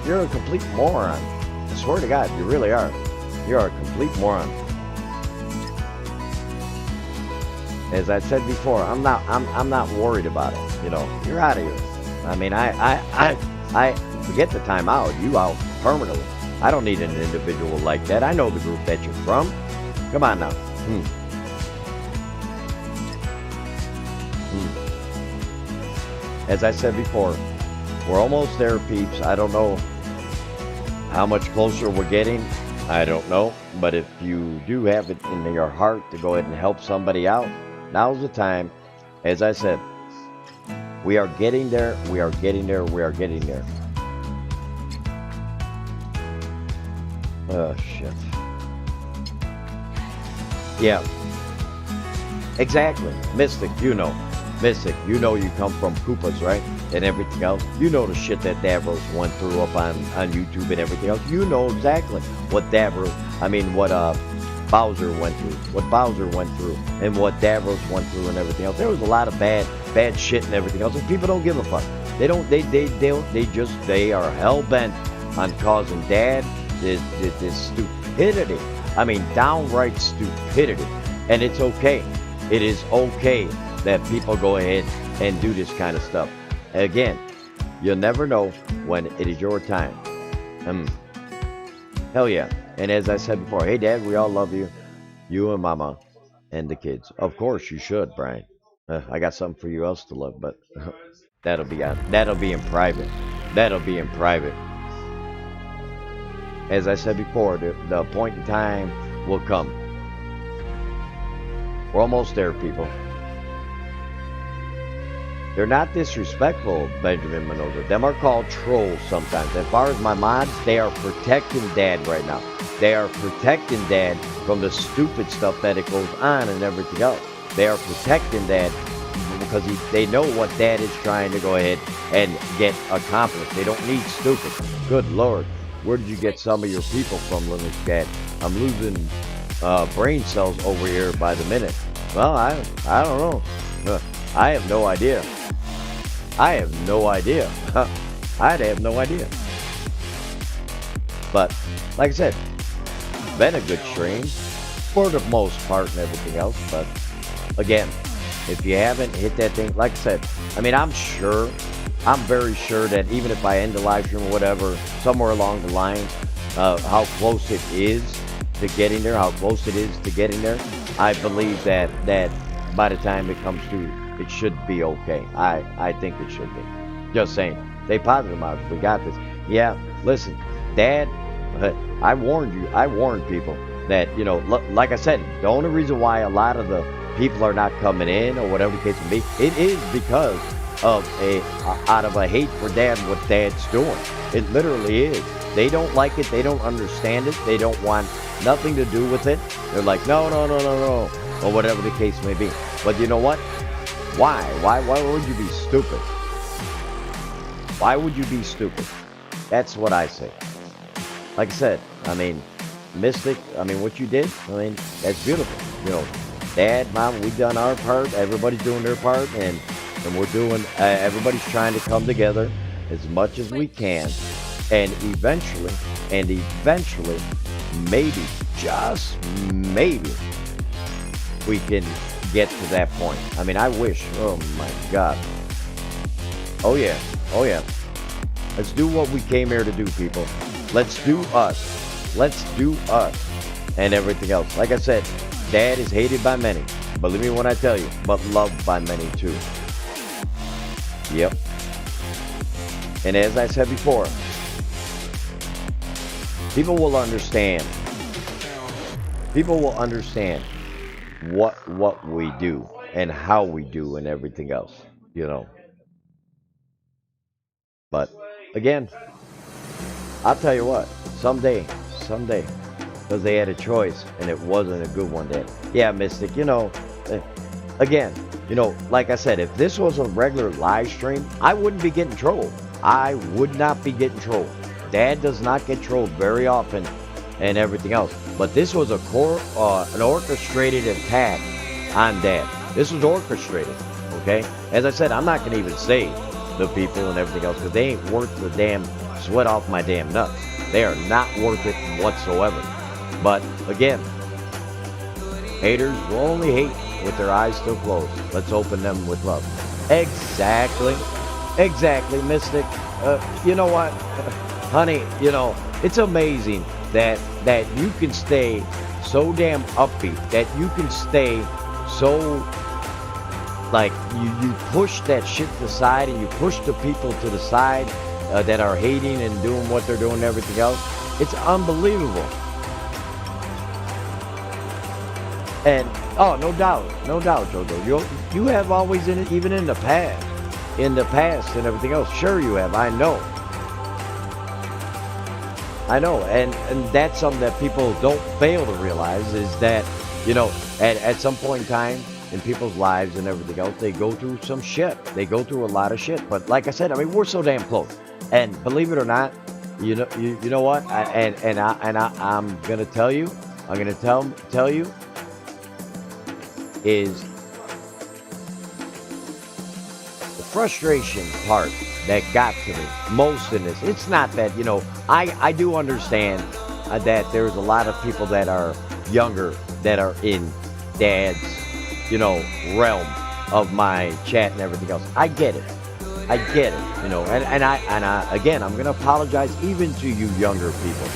S1: You're a complete moron. I swear to God, you really are. You're a complete moron. As I said before, I'm not worried about it. You know, you're out of here. I mean, I forget the time out. You out permanently. I don't need an individual like that. I know the group that you're from. Come on now. As I said before, we're almost there, peeps. I don't know how much closer we're getting. I don't know. But if you do have it in your heart to go ahead and help somebody out, now's the time. As I said, we are getting there. We are getting there. We are getting there. Oh, shit. Yeah. Exactly. Mystic, you know. Mystic, you know you come from Koopas, right? And everything else. You know the shit that Davros went through up on YouTube and everything else. You know exactly what Bowser went through. What Bowser went through. And what Davros went through and everything else. There was a lot of bad shit and everything else. And people don't give a fuck. They are hell-bent on causing Dad this stupidity. I mean, downright stupidity. And it's okay. It is okay that people go ahead and do this kind of stuff. Again, you'll never know when it is your time. Hell yeah. And as I said before, hey Dad, we all love you. You and Mama and the kids. Of course you should, Brian. I got something for you else to love, but that'll be in private. That'll be in private. As I said before, the point in time will come. We're almost there, people. They're not disrespectful, Benjamin MINOOKA. Them are called trolls sometimes. As far as my mods, they are protecting Dad right now. They are protecting Dad from the stupid stuff that it goes on and everything else. They are protecting Dad because they know what Dad is trying to go ahead and get accomplished. They don't need stupid. Good Lord. Where did you get some of your people from, Little Cat? I'm losing brain cells over here by the minute. Well, I don't know. I have no idea. I have no idea. I'd have no idea. But, like I said, been a good stream for the most part and everything else. But, again, if you haven't hit that thing, like I said, I mean, I'm very sure that even if I end the live stream or whatever, somewhere along the line, how close it is to getting there, I believe that by the time it comes to, it should be okay. I think it should be. Just saying. Stay positive, Miles. We got this. Yeah, listen, Dad, I warned you. I warned people that, you know, like I said, the only reason why a lot of the people are not coming in or whatever the case may be, it is because of out of a hate for Dad and what Dad's doing. It literally is. They don't like it. They don't understand it. They don't want nothing to do with it. They're like, no, or whatever the case may be. But you know what? Why would you be stupid? Why would you be stupid? That's what I say. Like I said, I mean, Mystic, I mean, what you did, I mean, that's beautiful. You know, Dad, Mom, we done our part. Everybody's doing their part, and we're doing, everybody's trying to come together as much as we can. And eventually, maybe, just maybe, we can get to that point. I mean, I wish, oh my God. Oh yeah. Let's do what we came here to do, people. Let's do us. And everything else. Like I said, Dad is hated by many. Believe me when I tell you, but loved by many too. Yep. And as I said before, people will understand. People will understand what we do and how we do and everything else, you know. But again, I'll tell you what, someday, because they had a choice and it wasn't a good one then. Yeah, Mystic, you know, again, like I said, if this was a regular live stream, I wouldn't be getting trolled. I would not be getting trolled. Dad does not get trolled very often and everything else. But this was an orchestrated attack on Dad. This was orchestrated, okay? As I said, I'm not going to even say the people and everything else because they ain't worth the damn sweat off my damn nuts. They are not worth it whatsoever. But again, haters will only hate with their eyes still closed. Let's open them with love. Exactly. Exactly, Mystic. You know what? Honey, it's amazing that you can stay so damn upbeat, that you can stay so, like, you push that shit to the side and you push the people to the side that are hating and doing what they're doing and everything else. It's unbelievable. And, oh, no doubt, Jojo. You have always, even in the past and everything else. Sure you have, I know. And that's something that people don't fail to realize is that, at some point in time in people's lives and everything else, they go through some shit. They go through a lot of shit. But like I said, I mean, we're so damn close. And believe it or not, you know what? I'm gonna tell you. I'm gonna tell you is the frustration part that got to me most in this. It's not that, I do understand that there's a lot of people that are younger that are in Dad's, realm of my chat and everything else. I get it. And I again, I'm going to apologize even to you younger people.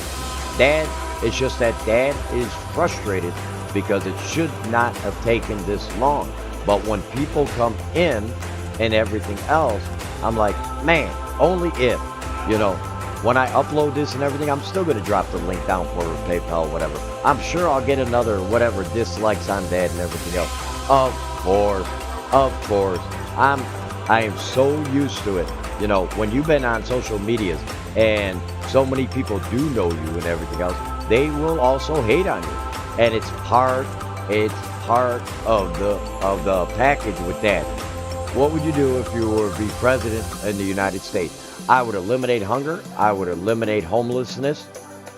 S1: Dad, it's just that Dad is frustrated because it should not have taken this long. But when people come in and everything else, I'm like, man, only if, when I upload this and everything, I'm still going to drop the link down for PayPal, whatever. I'm sure I'll get another whatever dislikes on Dad and everything else. Of course. I am so used to it. When you've been on social medias and so many people do know you and everything else, they will also hate on you. And it's part of the package with that. What would you do if you were to be president in the United States? I would eliminate hunger. I would eliminate homelessness.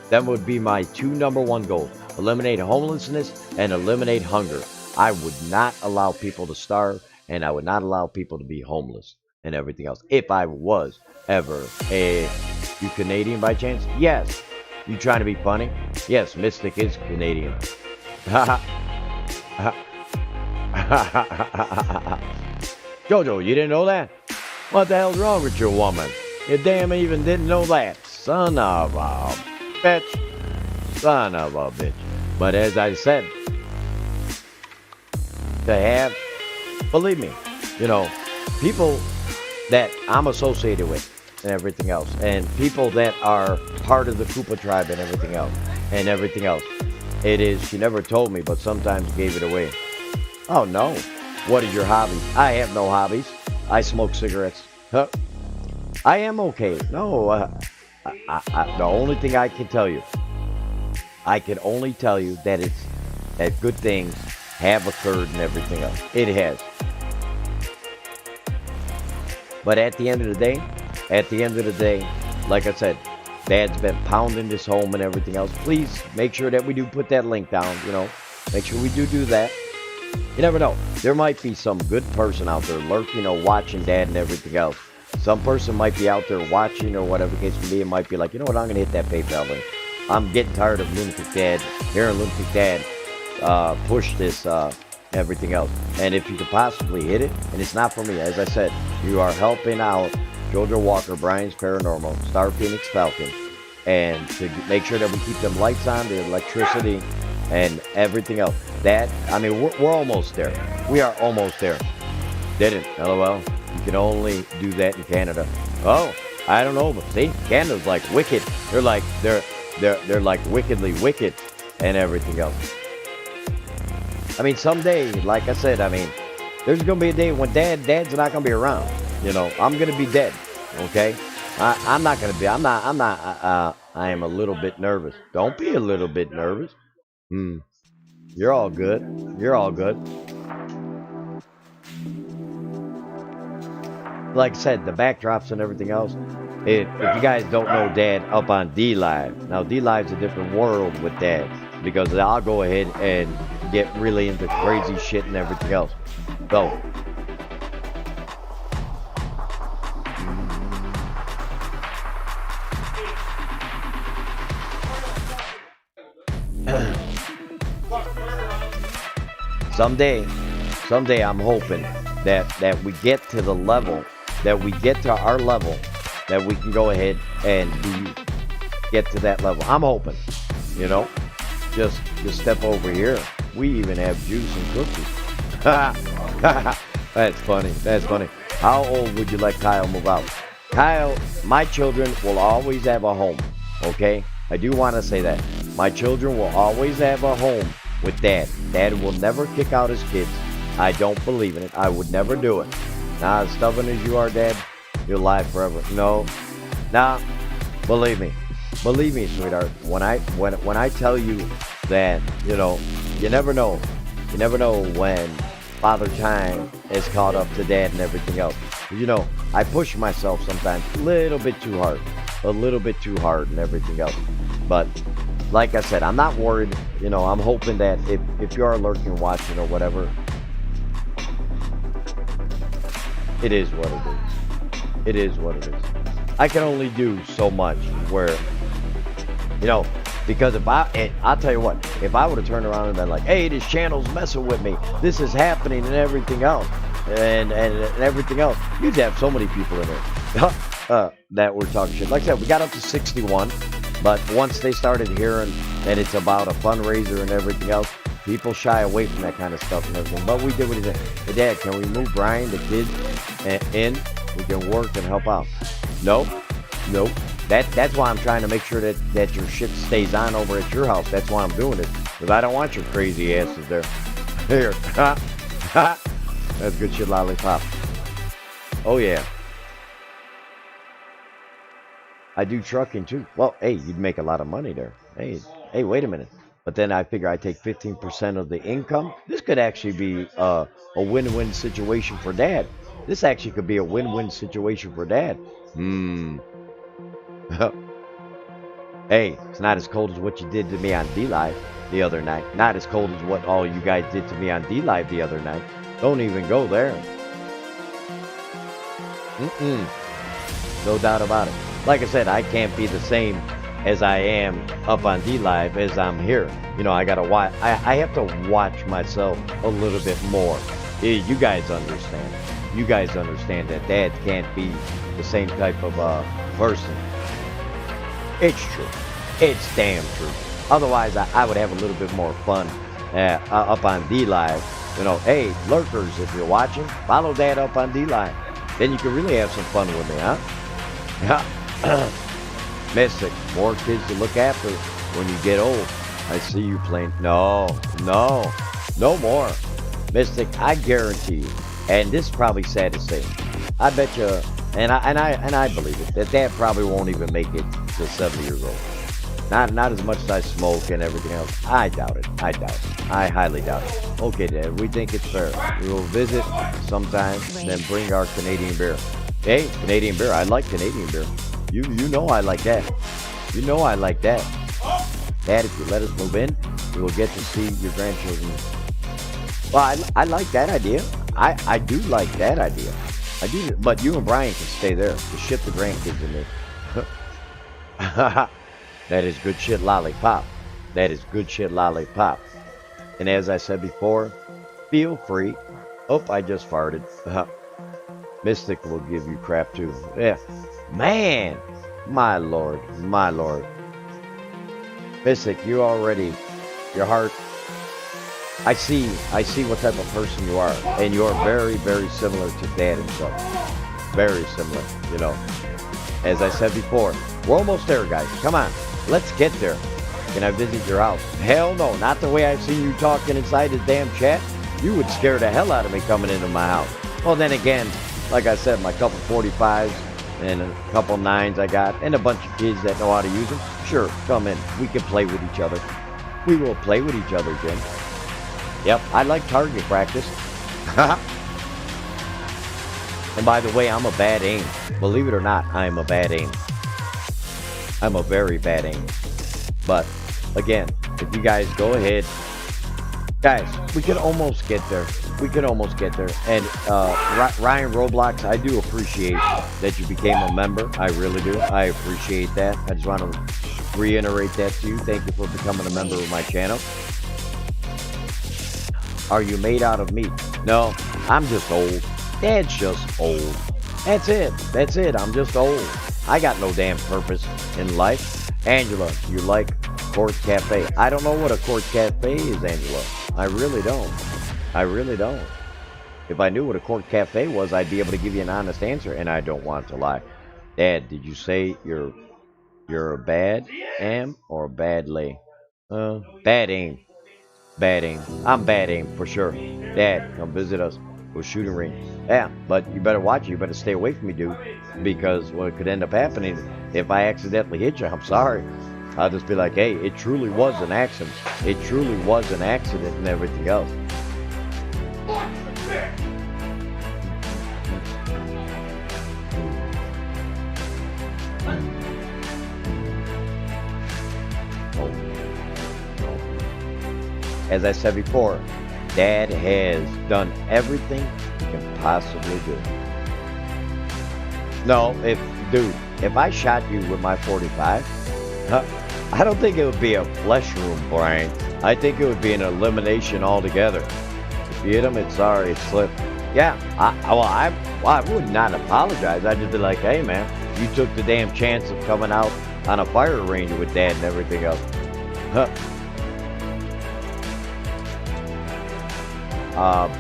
S1: That would be my two number one goals. Eliminate homelessness and eliminate hunger. I would not allow people to starve, and I would not allow people to be homeless and everything else. If I was ever you Canadian by chance? Yes. You trying to be funny? Yes, Mystic is Canadian. Jojo, you didn't know that? What the hell's wrong with your woman? You damn even didn't know that. Son of a bitch. Son of a bitch. But as I said, to have, believe me, people that I'm associated with and everything else, and people that are part of the Koopa tribe and everything else. It is, she never told me, but sometimes gave it away. Oh no. What is your hobby? I have no hobbies. I smoke cigarettes. Huh? I am okay. No, the only thing I can tell you, that good things have occurred and everything else. It has. But at the end of the day, like I said, Dad's been pounding this home and everything else. Please make sure that we do put that link down, Make sure we do that. You never know. There might be some good person out there lurking or watching Dad and everything else. Some person might be out there watching or whatever the case may be and might be like, you know what, I'm going to hit that PayPal link. I'm getting tired of Lunatic Dad, hearing Lunatic Dad push this everything else. And if you could possibly hit it, and it's not for me, as I said, you are helping out Jojo Walker, Brian's Paranormal, Star Phoenix Falcon, and to make sure that we keep them lights on, the electricity, and everything else. That, I mean, we're almost there. We are almost there. Didn't, LOL. You can only do that in Canada. Oh, I don't know, but see, Canada's like wicked. They're like wickedly wicked and everything else. I mean, someday, like I said, there's gonna be a day when Dad's not gonna be around. I'm gonna be dead. Okay, I'm not gonna be. I am a little bit nervous. Don't be a little bit nervous. You're all good. like I said, the backdrops and everything else. If you guys don't know Dad up on D Live, now D Live's a different world with Dad because I'll go ahead and get really into crazy shit and everything else. So, someday I'm hoping that we get to the level, that we get to our level, that we can go ahead and get to that level. I'm hoping, you know, just step over here. We even have juice and cookies. That's funny. That's funny. How old would you let Kyle move out? Kyle, my children will always have a home. Okay, I do want to say that my children will always have a home with Dad. Dad will never kick out his kids. I don't believe in it. I would never do it. Nah, as stubborn as you are, Dad, you'll lie forever. No, nah, believe me, sweetheart. When I tell you that, you know, you never know when Father Time is caught up to Dad and everything else. You know, I push myself sometimes a little bit too hard and everything else. But like I said, I'm not worried. You know, I'm hoping that if you are lurking, watching, or whatever, it is what it is. It is what it is. I can only do so much where, you know, because I'll tell you what, if I would have turned around and been like, hey, this channel's messing with me, this is happening and everything else, and everything else, you'd have so many people in there that were talking shit. Like I said, we got up to 61, but once they started hearing that it's about a fundraiser and everything else, people shy away from that kind of stuff and everything. But we did what he said. Hey, Dad, can we move Brian, the kids, in? We can work and help out. Nope. That's why I'm trying to make sure that your shit stays on over at your house. That's why I'm doing it. Because I don't want your crazy asses there. Here. That's good shit, lollipop. Oh, yeah. I do trucking, too. Well, hey, you'd make a lot of money there. Hey, wait a minute. But then I figure I take 15% of the income. This could actually be a win-win situation for Dad. This actually could be a win-win situation for Dad. Hey, it's not as cold as what you did to me on D-Live the other night. Not as cold as what all you guys did to me on D-Live the other night. Don't even go there. No doubt about it. Like I said, I can't be the same as I am up on D-Live as I'm here. You know, I gotta watch. I have to watch myself a little bit more. You guys understand. You guys understand that Dad can't be the same type of person. It's true. It's damn true. Otherwise, I would have a little bit more fun up on D-Live. You know, hey, lurkers, if you're watching, follow Dad up on D-Live. Then you can really have some fun with me, huh? Yeah. Mystic, more kids to look after when you get old. I see you playing. No more. Mystic, I guarantee you, and this is probably sad to say, I bet you, and I believe it, that Dad probably won't even make it to 70 years old. Not as much as I smoke and everything else. I doubt it. I highly doubt it. Okay, Dad, we think it's fair. We will visit sometime, then bring our Canadian beer. Hey, Canadian beer. I like Canadian beer. You know I like that. You know I like that. Dad, if you let us move in, we will get to see your grandchildren. Well, I like that idea. I do like that idea. I do, but you and Brian can stay there to ship the grandkids in there. That is good shit, lollipop. That is good shit, lollipop. And as I said before, feel free. Oh, I just farted. Mystic will give you crap too. Yeah. Man, my lord. Mystic, you already, your heart, I see what type of person you are. And you're very, very similar to Dad himself. Very similar, you know. As I said before, we're almost there, guys. Come on, let's get there. Can I visit your house? Hell no, not the way I've seen you talking inside this damn chat. You would scare the hell out of me coming into my house. Well, then again, like I said, my couple 45s and a couple 9s I got, and a bunch of kids that know how to use them. Sure, come in. We can play with each other. We will play with each other, Jim. Yep, I like target practice. And by the way, I'm a bad aim. Believe it or not, I am a bad aim. I'm a very bad aim. But again, if you guys go ahead, guys, we could almost get there. We could almost get there. And Ryan Roblox, I do appreciate that you became a member. I really do. I appreciate that. I just want to reiterate that to you. Thank you for becoming a member of my channel. Are you made out of meat? No, I'm just old. Dad's just old. That's it. That's it. I'm just old. I got no damn purpose in life. Angela, you like Court Cafe? I don't know what a Court Cafe is, Angela. I really don't. I really don't. If I knew what a Court Cafe was, I'd be able to give you an honest answer, and I don't want to lie. Dad, did you say you're a bad am or a bad lay? Bad aim. Bad aim. I'm bad aim for sure. Dad, come visit us. We're shooting range. Yeah, but you better watch it. You better stay away from me, dude. Because what could end up happening if I accidentally hit you, I'm sorry. I'll just be like, hey, it truly was an accident. It truly was an accident and everything else. As I said before, Dad has done everything he can possibly do. No, if I shot you with my 45, I don't think it would be a flesh wound, Brian. I think it would be an elimination altogether. If you hit him, it's sorry, it slipped. Yeah, I would not apologize. I'd just be like, hey, man, you took the damn chance of coming out on a fire range with Dad and everything else.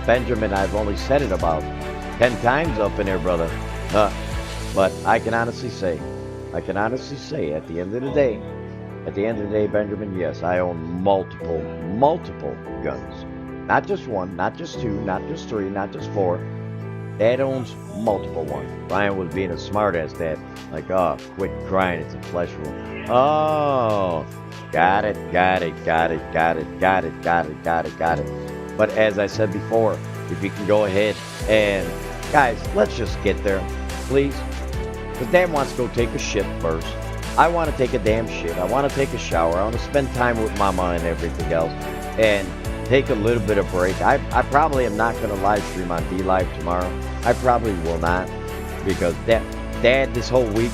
S1: Benjamin, I've only said it about 10 times up in there, brother. But I can honestly say, at the end of the day, Benjamin, yes, I own multiple guns. Not just one, not just two, not just three, not just four. Dad owns multiple ones. Ryan was being a smartass, Dad. Like, oh, quit crying, it's a flesh wound. Oh, got it. But as I said before, if you can go ahead and, guys, let's just get there, please. Because Dad wants to go take a shit first. I want to take a damn shit. I want to take a shower. I want to spend time with Mama and everything else. And take a little bit of break. I probably am not going to live stream on D-Live tomorrow. I probably will not. Because Dad, this whole week,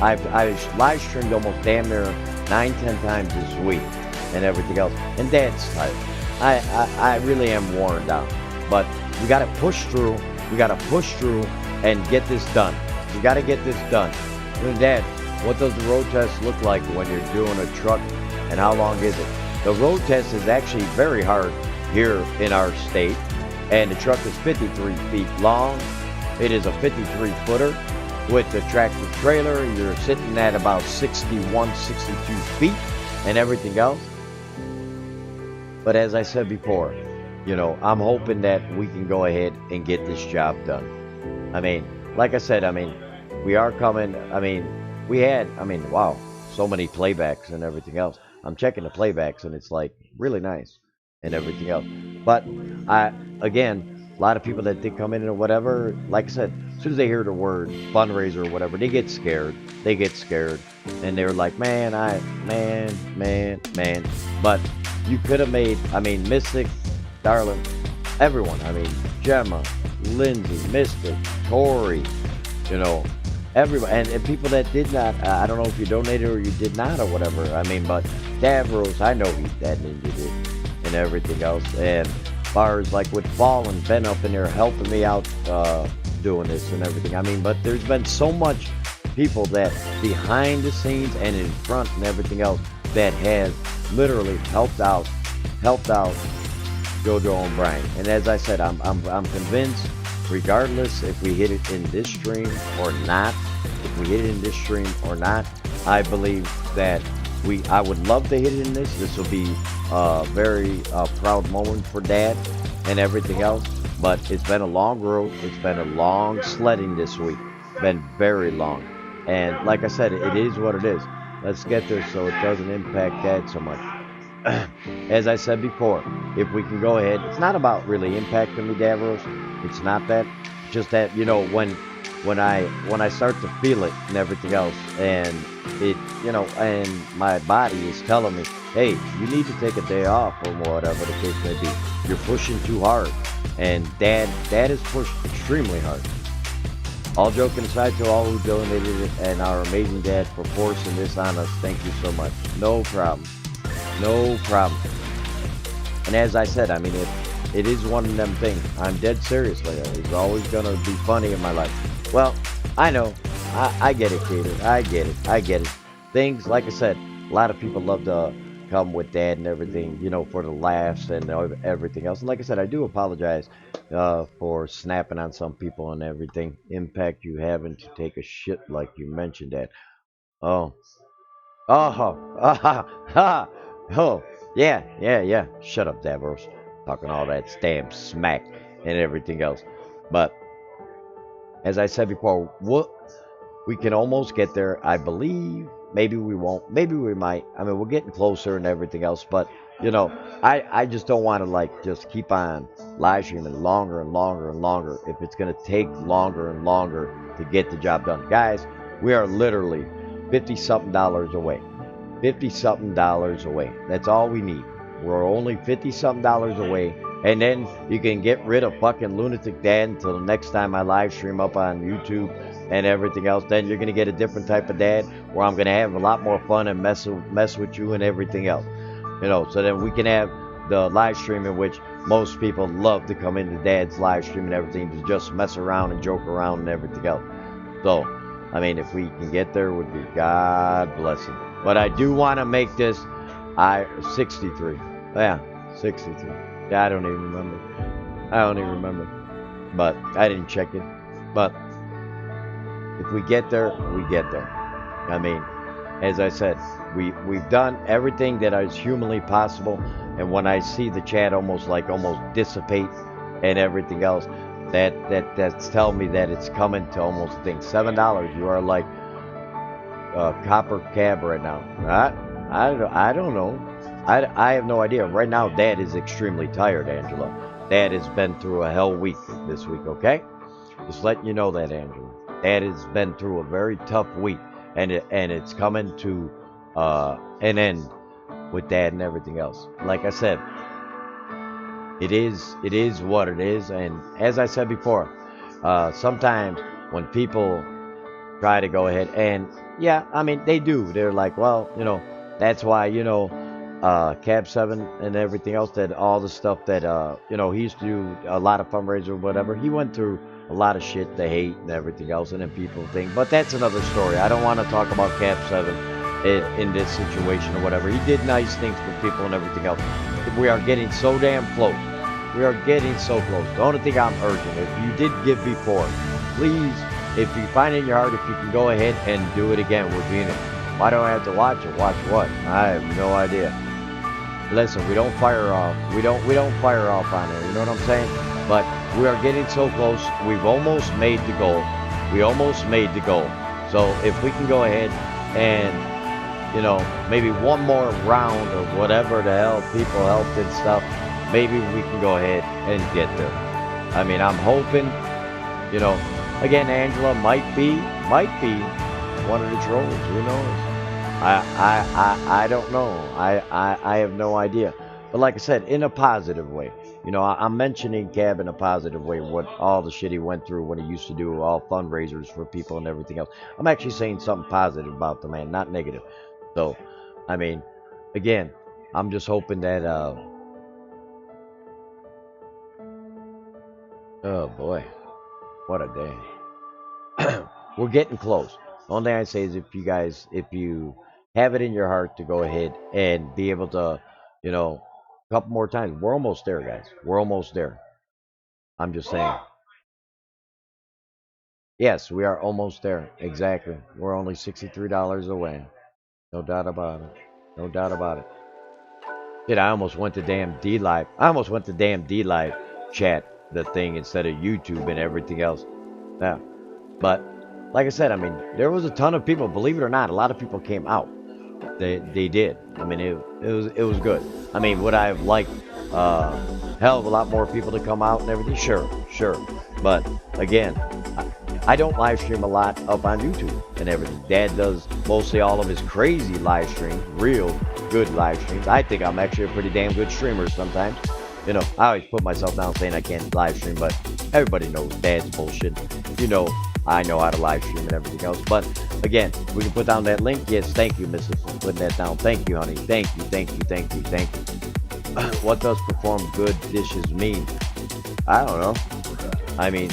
S1: I've live streamed almost damn near 9-10 times this week. And everything else. And Dad's tired. I really am worn down. But we got to push through. We got to push through and get this done. We got to get this done. And Dad, what does the road test look like when you're doing a truck, and how long is it? The road test is actually very hard here in our state, and the truck is 53 feet long. It is a 53-footer with the tractor trailer. You're sitting at about 61, 62 feet and everything else. But as I said before, I'm hoping that we can go ahead and get this job done. I mean, like I said, we are coming. Wow, so many playbacks and everything else. I'm checking the playbacks and it's like really nice and everything else. But again, a lot of people that did come in or whatever, like I said, as soon as they hear the word fundraiser or whatever, they get scared. And they're like, man. But you could have made, Mystic, Darling, everyone. Gemma, Lindsay, Mystic, Tori, everybody, and people that did not, I don't know if you donated or you did not or whatever, but Davros, I know that Ninja did, and everything else, and bars like with Fallen, Ben up in there helping me out, doing this and everything, but there's been so much people that behind the scenes and in front and everything else that has literally helped out JoJo and Brian, and as I said, I'm convinced, regardless if we hit it in this stream or not, I believe that I would love to hit it in this. This will be a very proud moment for Dad and everything else. But it's been a long road. It's been a long sledding this week. Been very long. And like I said, it is what it is. Let's get there so it doesn't impact Dad so much. As I said before, if we can go ahead, it's not about really impacting me, Davros. It's not that. just that, you know, when I start to feel it and everything else, and it, you know, and my body is telling me, hey, you need to take a day off or whatever the case may be. You're pushing too hard, and dad is pushed extremely hard. All joking aside, to all who donated it and our amazing dad for forcing this on us, thank you so much. No problem. No problem. And as I said, I mean, it is one of them things. I'm dead serious with it. It's always going to be funny in my life. Well, I know. I get it, Peter. I get it. I get it. Things, like I said, a lot of people love to come with dad and everything, you know, for the laughs and everything else. And like I said, I do apologize for snapping on some people and everything. Impact you having to take a shit like you mentioned that. Oh. Oh. Oh. Yeah. Yeah. Yeah. Shut up, Davros. Talking all that damn smack and everything else. But as I said before, what we can almost get there, I believe. Maybe we won't. Maybe we might. I mean, we're getting closer and everything else. But you know, I just don't want to like just keep on live streaming longer and longer and longer if it's gonna take longer and longer to get the job done. Guys, we are literally 50 something dollars away. 50 something dollars away. That's all we need. We're only 50 something dollars away. And then you can get rid of fucking Lunatic Dad until the next time I live stream up on YouTube and everything else. Then you're going to get a different type of dad where I'm going to have a lot more fun and mess with you and everything else. You know, so then we can have the live stream in which most people love to come into dad's live stream and everything to just mess around and joke around and everything else. So, I mean, if we can get there, would be God bless him. But I do want to make this 63. Yeah, 63. Yeah, I don't even remember. But I didn't check it. But if we get there, we get there. I mean, as I said, we've done everything that is humanly possible. And when I see the chat almost dissipate and everything else, that's telling me that it's coming to almost $7. You are like copper cab right now. I don't know. I have no idea. Right now, Dad is extremely tired, Angela. Dad has been through a hell week this week, okay? Just letting you know that, Angela. Dad has been through a very tough week, and it's coming to an end with Dad and everything else. Like I said, it is what it is, and as I said before, sometimes when people try to go ahead and, yeah, I mean, they do. They're like, well, you know, that's why, you know, Cab 7 and everything else, that all the stuff that, you know, he used to do a lot of fundraisers or whatever. He went through a lot of shit, the hate and everything else, and then people think, but that's another story. I don't want to talk about Cab 7 in this situation or whatever. He did nice things for people and everything else. We are getting so damn close. We are getting so close. The only thing I'm urging, if you did give before, please, if you find it in your heart, if you can go ahead and do it again with Venus. Why don't I have to watch it? Watch what? I have no idea. Listen, we don't fire off. We don't fire off on it. You know what I'm saying? But we are getting so close. We've almost made the goal. We almost made the goal. So if we can go ahead and, you know, maybe one more round of whatever the hell people helped and stuff, maybe we can go ahead and get there. I mean, I'm hoping, you know, again, Angela might be one of the trolls. Who knows? I don't know. I have no idea. But like I said, in a positive way. You know, I'm mentioning Cab in a positive way, what all the shit he went through when he used to do all fundraisers for people and everything else. I'm actually saying something positive about the man, not negative. So, I mean, again, I'm just hoping that, oh boy, what a day. We're getting close. The only thing I say is if you have it in your heart to go ahead and be able to, you know, a couple more times. We're almost there, guys. We're almost there. I'm just saying. Yes, we are almost there. Exactly. We're only $63 away. No doubt about it. No doubt about it. Shit, I almost went to damn D Live. I almost went to damn D Live chat the thing instead of YouTube and everything else. Yeah. But like I said, I mean, there was a ton of people. Believe it or not, a lot of people came out. They did. I mean, it was good. I mean, would I have liked hell of a lot more people to come out and everything? Sure. But again, I don't live stream a lot up on YouTube and everything. Dad does mostly all of his crazy live streams, real good live streams. I think I'm actually a pretty damn good streamer sometimes. You know, I always put myself down saying I can't live stream, but everybody knows Dad's bullshit. You know, I know how to live stream and everything else. But again, we can put down that link. Yes, thank you, Mrs. for putting that down. Thank you, honey. Thank you, thank you, thank you, thank you. What does perform good dishes mean? I don't know. I mean,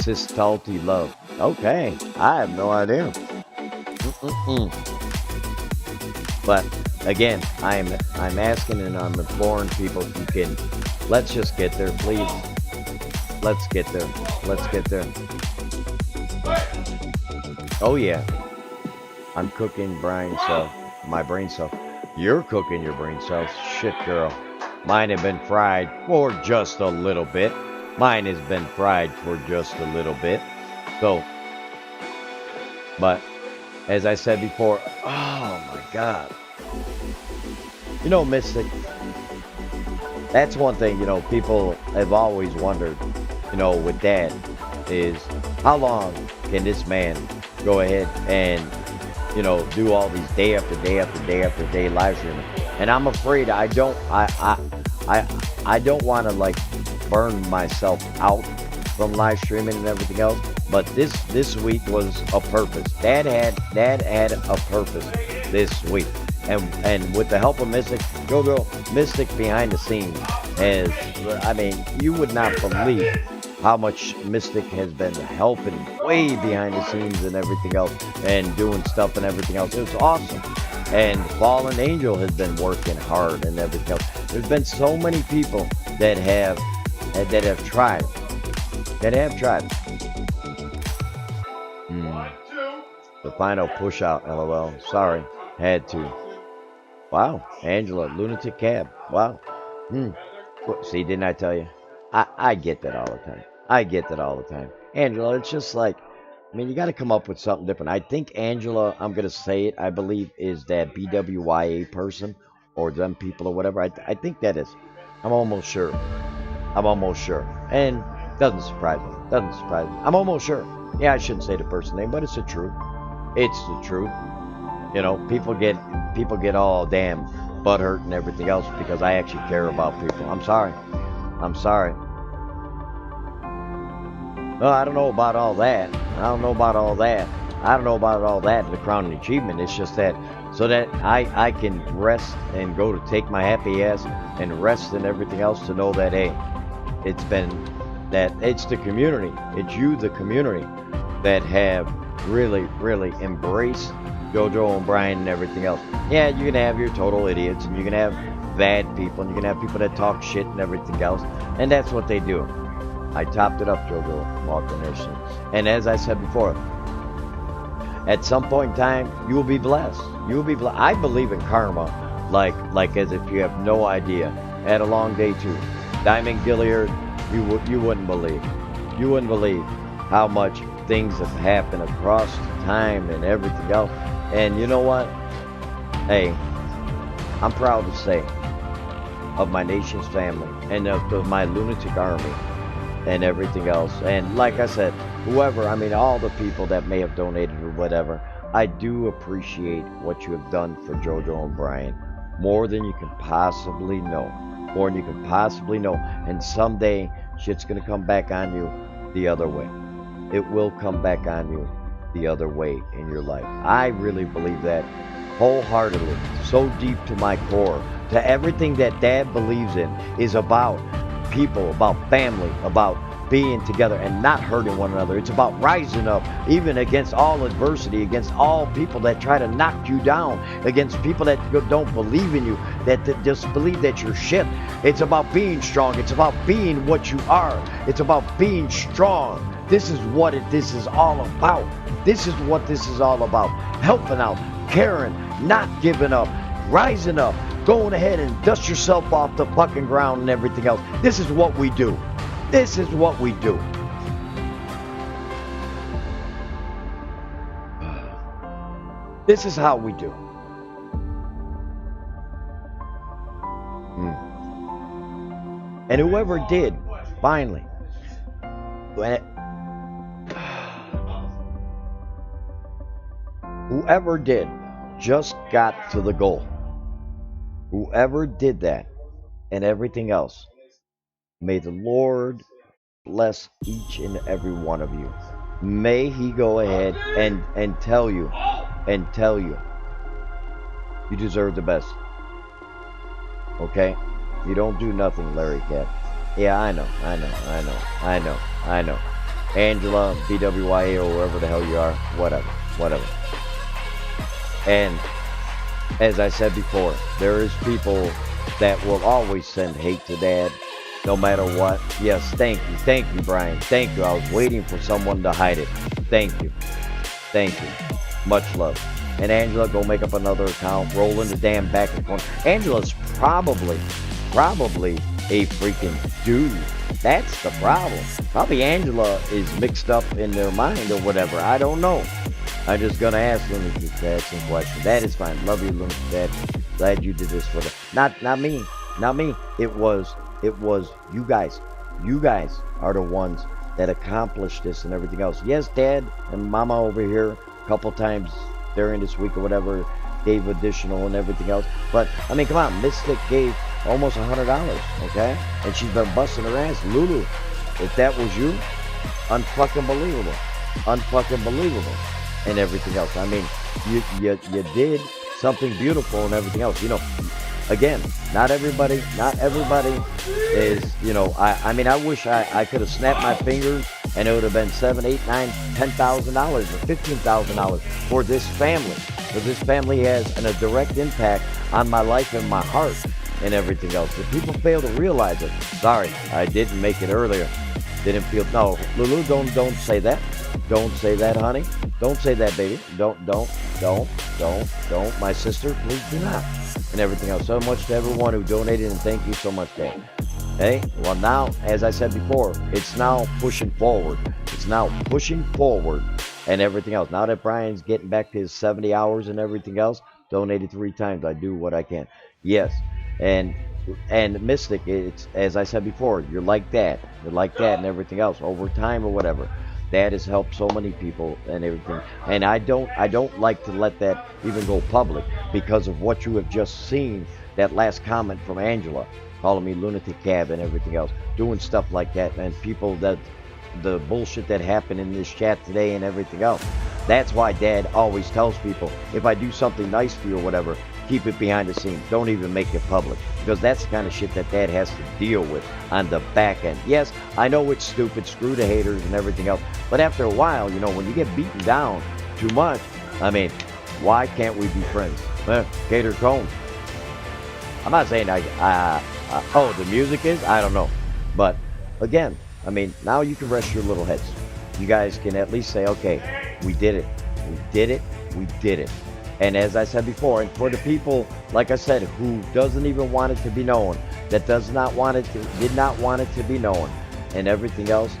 S1: salty love. Okay, I have no idea. But again, I'm asking and I'm imploring people if you can. Let's just get there, please. Let's get there. Let's get there. Oh yeah, I'm cooking brain cells. My brain cells. You're cooking your brain cells. Shit, girl. Mine have been fried for just a little bit. Mine has been fried for just a little bit. So, but as I said before, oh my God. You know, Mystic, that's one thing, you know, people have always wondered, you know, with Dad, is how long can this man go ahead and, you know, do all these day after day after day after day live streaming? And I'm afraid I don't want to like burn myself out from live streaming and everything else. But this week was a purpose. Dad had a purpose this week. And with the help of Mystic, Mystic behind the scenes has, I mean, you would not believe how much Mystic has been helping way behind the scenes and everything else and doing stuff and everything else. It was awesome. And Fallen Angel has been working hard and everything else. There's been so many people that have tried. The final push out, LOL. Sorry, had to. Wow, Angela, lunatic cab. Wow. See, didn't I tell you? I get that all the time. I get that all the time. Angela, it's just like, I mean, you got to come up with something different. I think Angela, I'm going to say it, I believe, is that BWYA person or them people or whatever. I think that is. I'm almost sure. And doesn't surprise me. I'm almost sure. Yeah, I shouldn't say the person name, but it's the truth. It's the truth. You know, people get all damn butthurt and everything else because I actually care about people. I'm sorry. Well, I don't know about all that. The crowning achievement. It's just that so that I can rest and go to take my happy ass and rest and everything else to know that, hey, it's the community. It's you, the community, that have really, really embraced JoJo and Brian and everything else. Yeah, you can have your total idiots and you can have bad people and you can have people that talk shit and everything else. And that's what they do. I topped it up, JoJo, walking their sins. And as I said before, at some point in time, you will be blessed. I believe in karma, like as if you have no idea. Had a long day too. Diamond Gilliard, you wouldn't believe. You wouldn't believe how much things have happened across time and everything else. And you know what? Hey, I'm proud to say of my nation's family and of my lunatic army and everything else. And like I said, whoever, I mean, all the people that may have donated or whatever, I do appreciate what you have done for JoJo and Brian more than you can possibly know. And someday shit's gonna come back on you the other way. It will come back on you the other way in your life. I really believe that wholeheartedly, so deep to my core, to everything that Dad believes in is about people, about family, about being together and not hurting one another. It's about rising up even against all adversity, against all people that try to knock you down, against people that don't believe in you, that just believe that you're shit. It's about being strong. It's about being what you are. It's about being strong. This is what this is all about. This is what this is all about. Helping out, caring, not giving up, rising up, going ahead and dust yourself off the fucking ground and everything else. This is what we do. This is what we do. This is how we do. And whoever did, finally, whoever did just got to the goal. Whoever did that and everything else, may the Lord bless each and every one of you. May He go ahead and tell you you deserve the best. Okay? You don't do nothing, Larry Cat. Yeah, I know. Angela, BWYA, or wherever the hell you are, whatever. And as I said before, there is people that will always send hate to Dad, no matter what. Yes, thank you, Brian. Thank you. I was waiting for someone to hide it. Thank you. Much love. And Angela, go make up another account, roll in the damn back and forth. Angela's probably a freaking dude. That's the problem. Probably Angela is mixed up in their mind or whatever. I don't know. I'm just gonna ask Lunatic Dad some questions. That is fine. Love you, Lunatic Dad. Glad you did this for the not me. It was you guys. You guys are the ones that accomplished this and everything else. Yes, Dad and Mama over here a couple times during this week or whatever gave additional and everything else. But I mean, come on, Mystic gave almost $100, okay? And she's been busting her ass. Lulu, if that was you, unfucking believable. And everything else. I mean, you did something beautiful and everything else. You know, again, not everybody is, you know, I mean, I wish I could have snapped my fingers and it would have been $7, $8, $9, $10,000 or $15,000 for this family. Because this family has a direct impact on my life and my heart and everything else. If people fail to realize it, sorry, I didn't make it earlier. Didn't feel, no, Lulu, don't say that. Don't say that, honey. Don't say that, baby. Don't. My sister, please do not. And everything else. So much to everyone who donated, and thank you so much, Dad. Hey, well now, as I said before, it's now pushing forward. And everything else. Now that Brian's getting back to his 70 hours and everything else, donated 3 times. I do what I can. Yes. And Mystic, it's as I said before, you're like that and everything else over time or whatever. That has helped so many people and everything. And I don't like to let that even go public because of what you have just seen. That last comment from Angela, calling me lunatic cab and everything else, doing stuff like that, and people that the bullshit that happened in this chat today and everything else. That's why Dad always tells people, if I do something nice for you or whatever, keep it behind the scenes. Don't even make it public. Because that's the kind of shit that Dad has to deal with on the back end. Yes, I know it's stupid, screw the haters and everything else. But after a while, you know, when you get beaten down too much, I mean, why can't we be friends? Gator Cone. I'm not saying oh, the music is? I don't know. But again, I mean, now you can rest your little heads. You guys can at least say, okay, we did it. And as I said before, and for the people, like I said, who doesn't even want it to be known, that did not want it to be known, and everything else,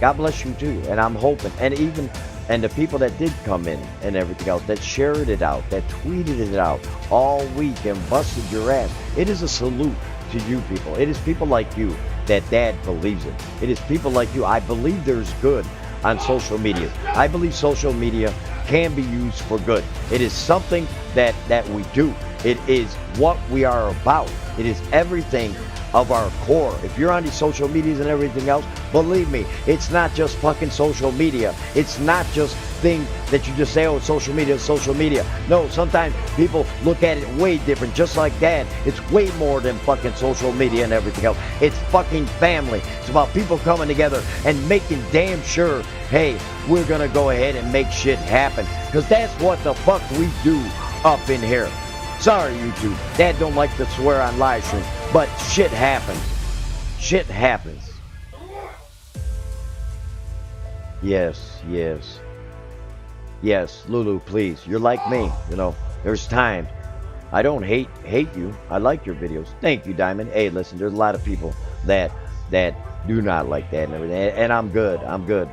S1: God bless you too. And I'm hoping, and the people that did come in and everything else, that shared it out, that tweeted it out all week and busted your ass, it is a salute to you people. It is people like you that Dad believes in. It is people like you. I believe there's good on social media. I believe social media can be used for good. It is something that we do. It is what we are about. It is everything of our core. If you're on these social medias and everything else, believe me, it's not just fucking social media. It's not just things that you just say, oh, social media is social media. No, sometimes people look at it way different, just like that. It's way more than fucking social media and everything else. It's fucking family. It's about people coming together and making damn sure, hey, we're gonna go ahead and make shit happen. Because that's what the fuck we do up in here. Sorry, YouTube. Dad don't like to swear on live stream, but shit happens. Shit happens. Yes, Lulu, please. You're like me. You know, there's times I don't hate you. I like your videos. Thank you, Diamond. Hey, listen, there's a lot of people that do not like that and everything. And I'm good.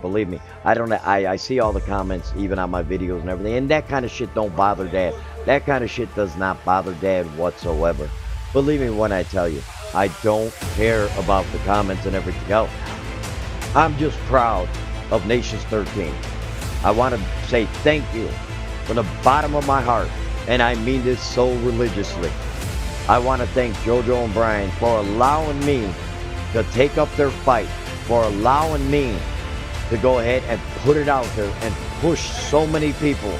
S1: Believe me. I see all the comments, even on my videos and everything. And that kind of shit don't bother Dad. That kind of shit does not bother Dad whatsoever. Believe me when I tell you, I don't care about the comments and everything else. I'm just proud of Nations 13. I want to say thank you from the bottom of my heart, and I mean this so religiously. I want to thank JoJo and Brian for allowing me to take up their fight, for allowing me to go ahead and put it out there and push so many people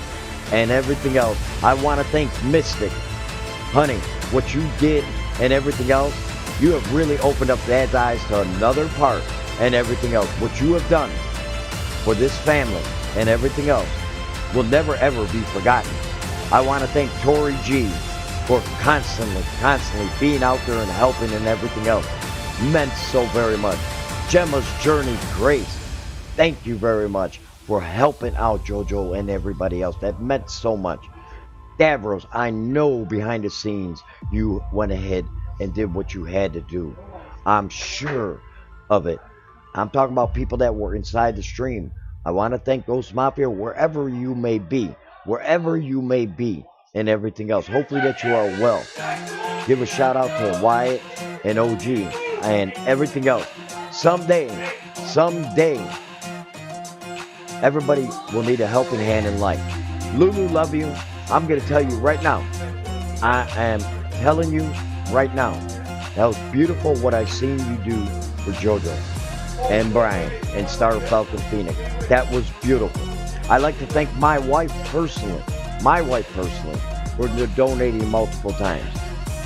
S1: and everything else. I want to thank Mystic. Honey, what you did and everything else, you have really opened up Dad's eyes to another part and everything else. What you have done for this family and everything else will never ever be forgotten. I want to thank Tori G for constantly being out there and helping and everything else. Meant so very much. Gemma's Journey Grace, thank you very much for helping out JoJo and everybody else. That meant so much. Davros, I know behind the scenes you went ahead and did what you had to do. I'm sure of it. I'm talking about people that were inside the stream. I want to thank Ghost Mafia wherever you may be and everything else. Hopefully that you are well. Give a shout out to Wyatt and OG and everything else. Someday, everybody will need a helping hand in life. Lulu, love you. I'm going to tell you right now. I am telling you right now. That was beautiful what I seen you do for JoJo and Brian and Star Falcon Phoenix. That was beautiful. I'd like to thank my wife personally, for donating multiple times.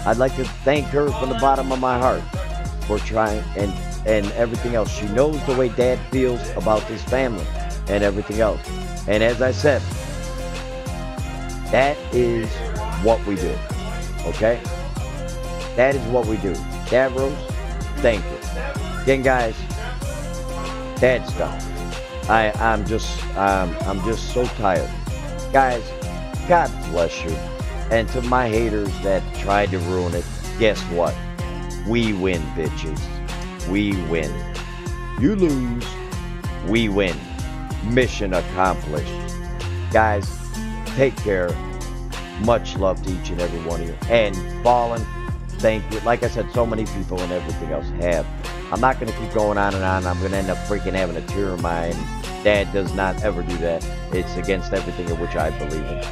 S1: I'd like to thank her from the bottom of my heart for trying and everything else. She knows the way Dad feels about this family and everything else. And as I said, that is what we do. Okay? That is what we do. Davros, thank you. Again, guys, Dad's done. I'm just so tired. Guys, God bless you. And to my haters that tried to ruin it, guess what? We win, bitches. We win. You lose, we win. Mission accomplished. Guys, take care. Much love to each and every one of you. And Fallen, thank you. Like I said, so many people and everything else have. I'm not going to keep going on and on. I'm going to end up freaking having a tear in my eye. Dad does not ever do that. It's against everything in which I believe in.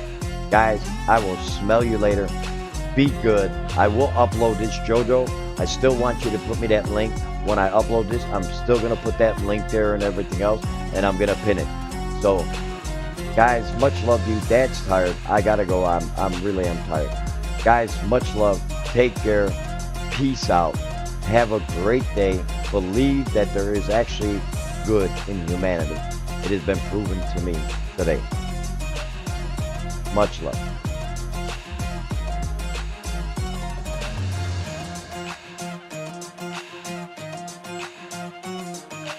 S1: Guys, I will smell you later. Be good. I will upload this, JoJo. I still want you to put me that link. When I upload this, I'm still going to put that link there and everything else. And I'm going to pin it. So, guys, much love to you. Dad's tired. I got to go. I'm tired. Guys, much love. Take care. Peace out. Have a great day. Believe that there is actually good in humanity. It has been proven to me today. Much love.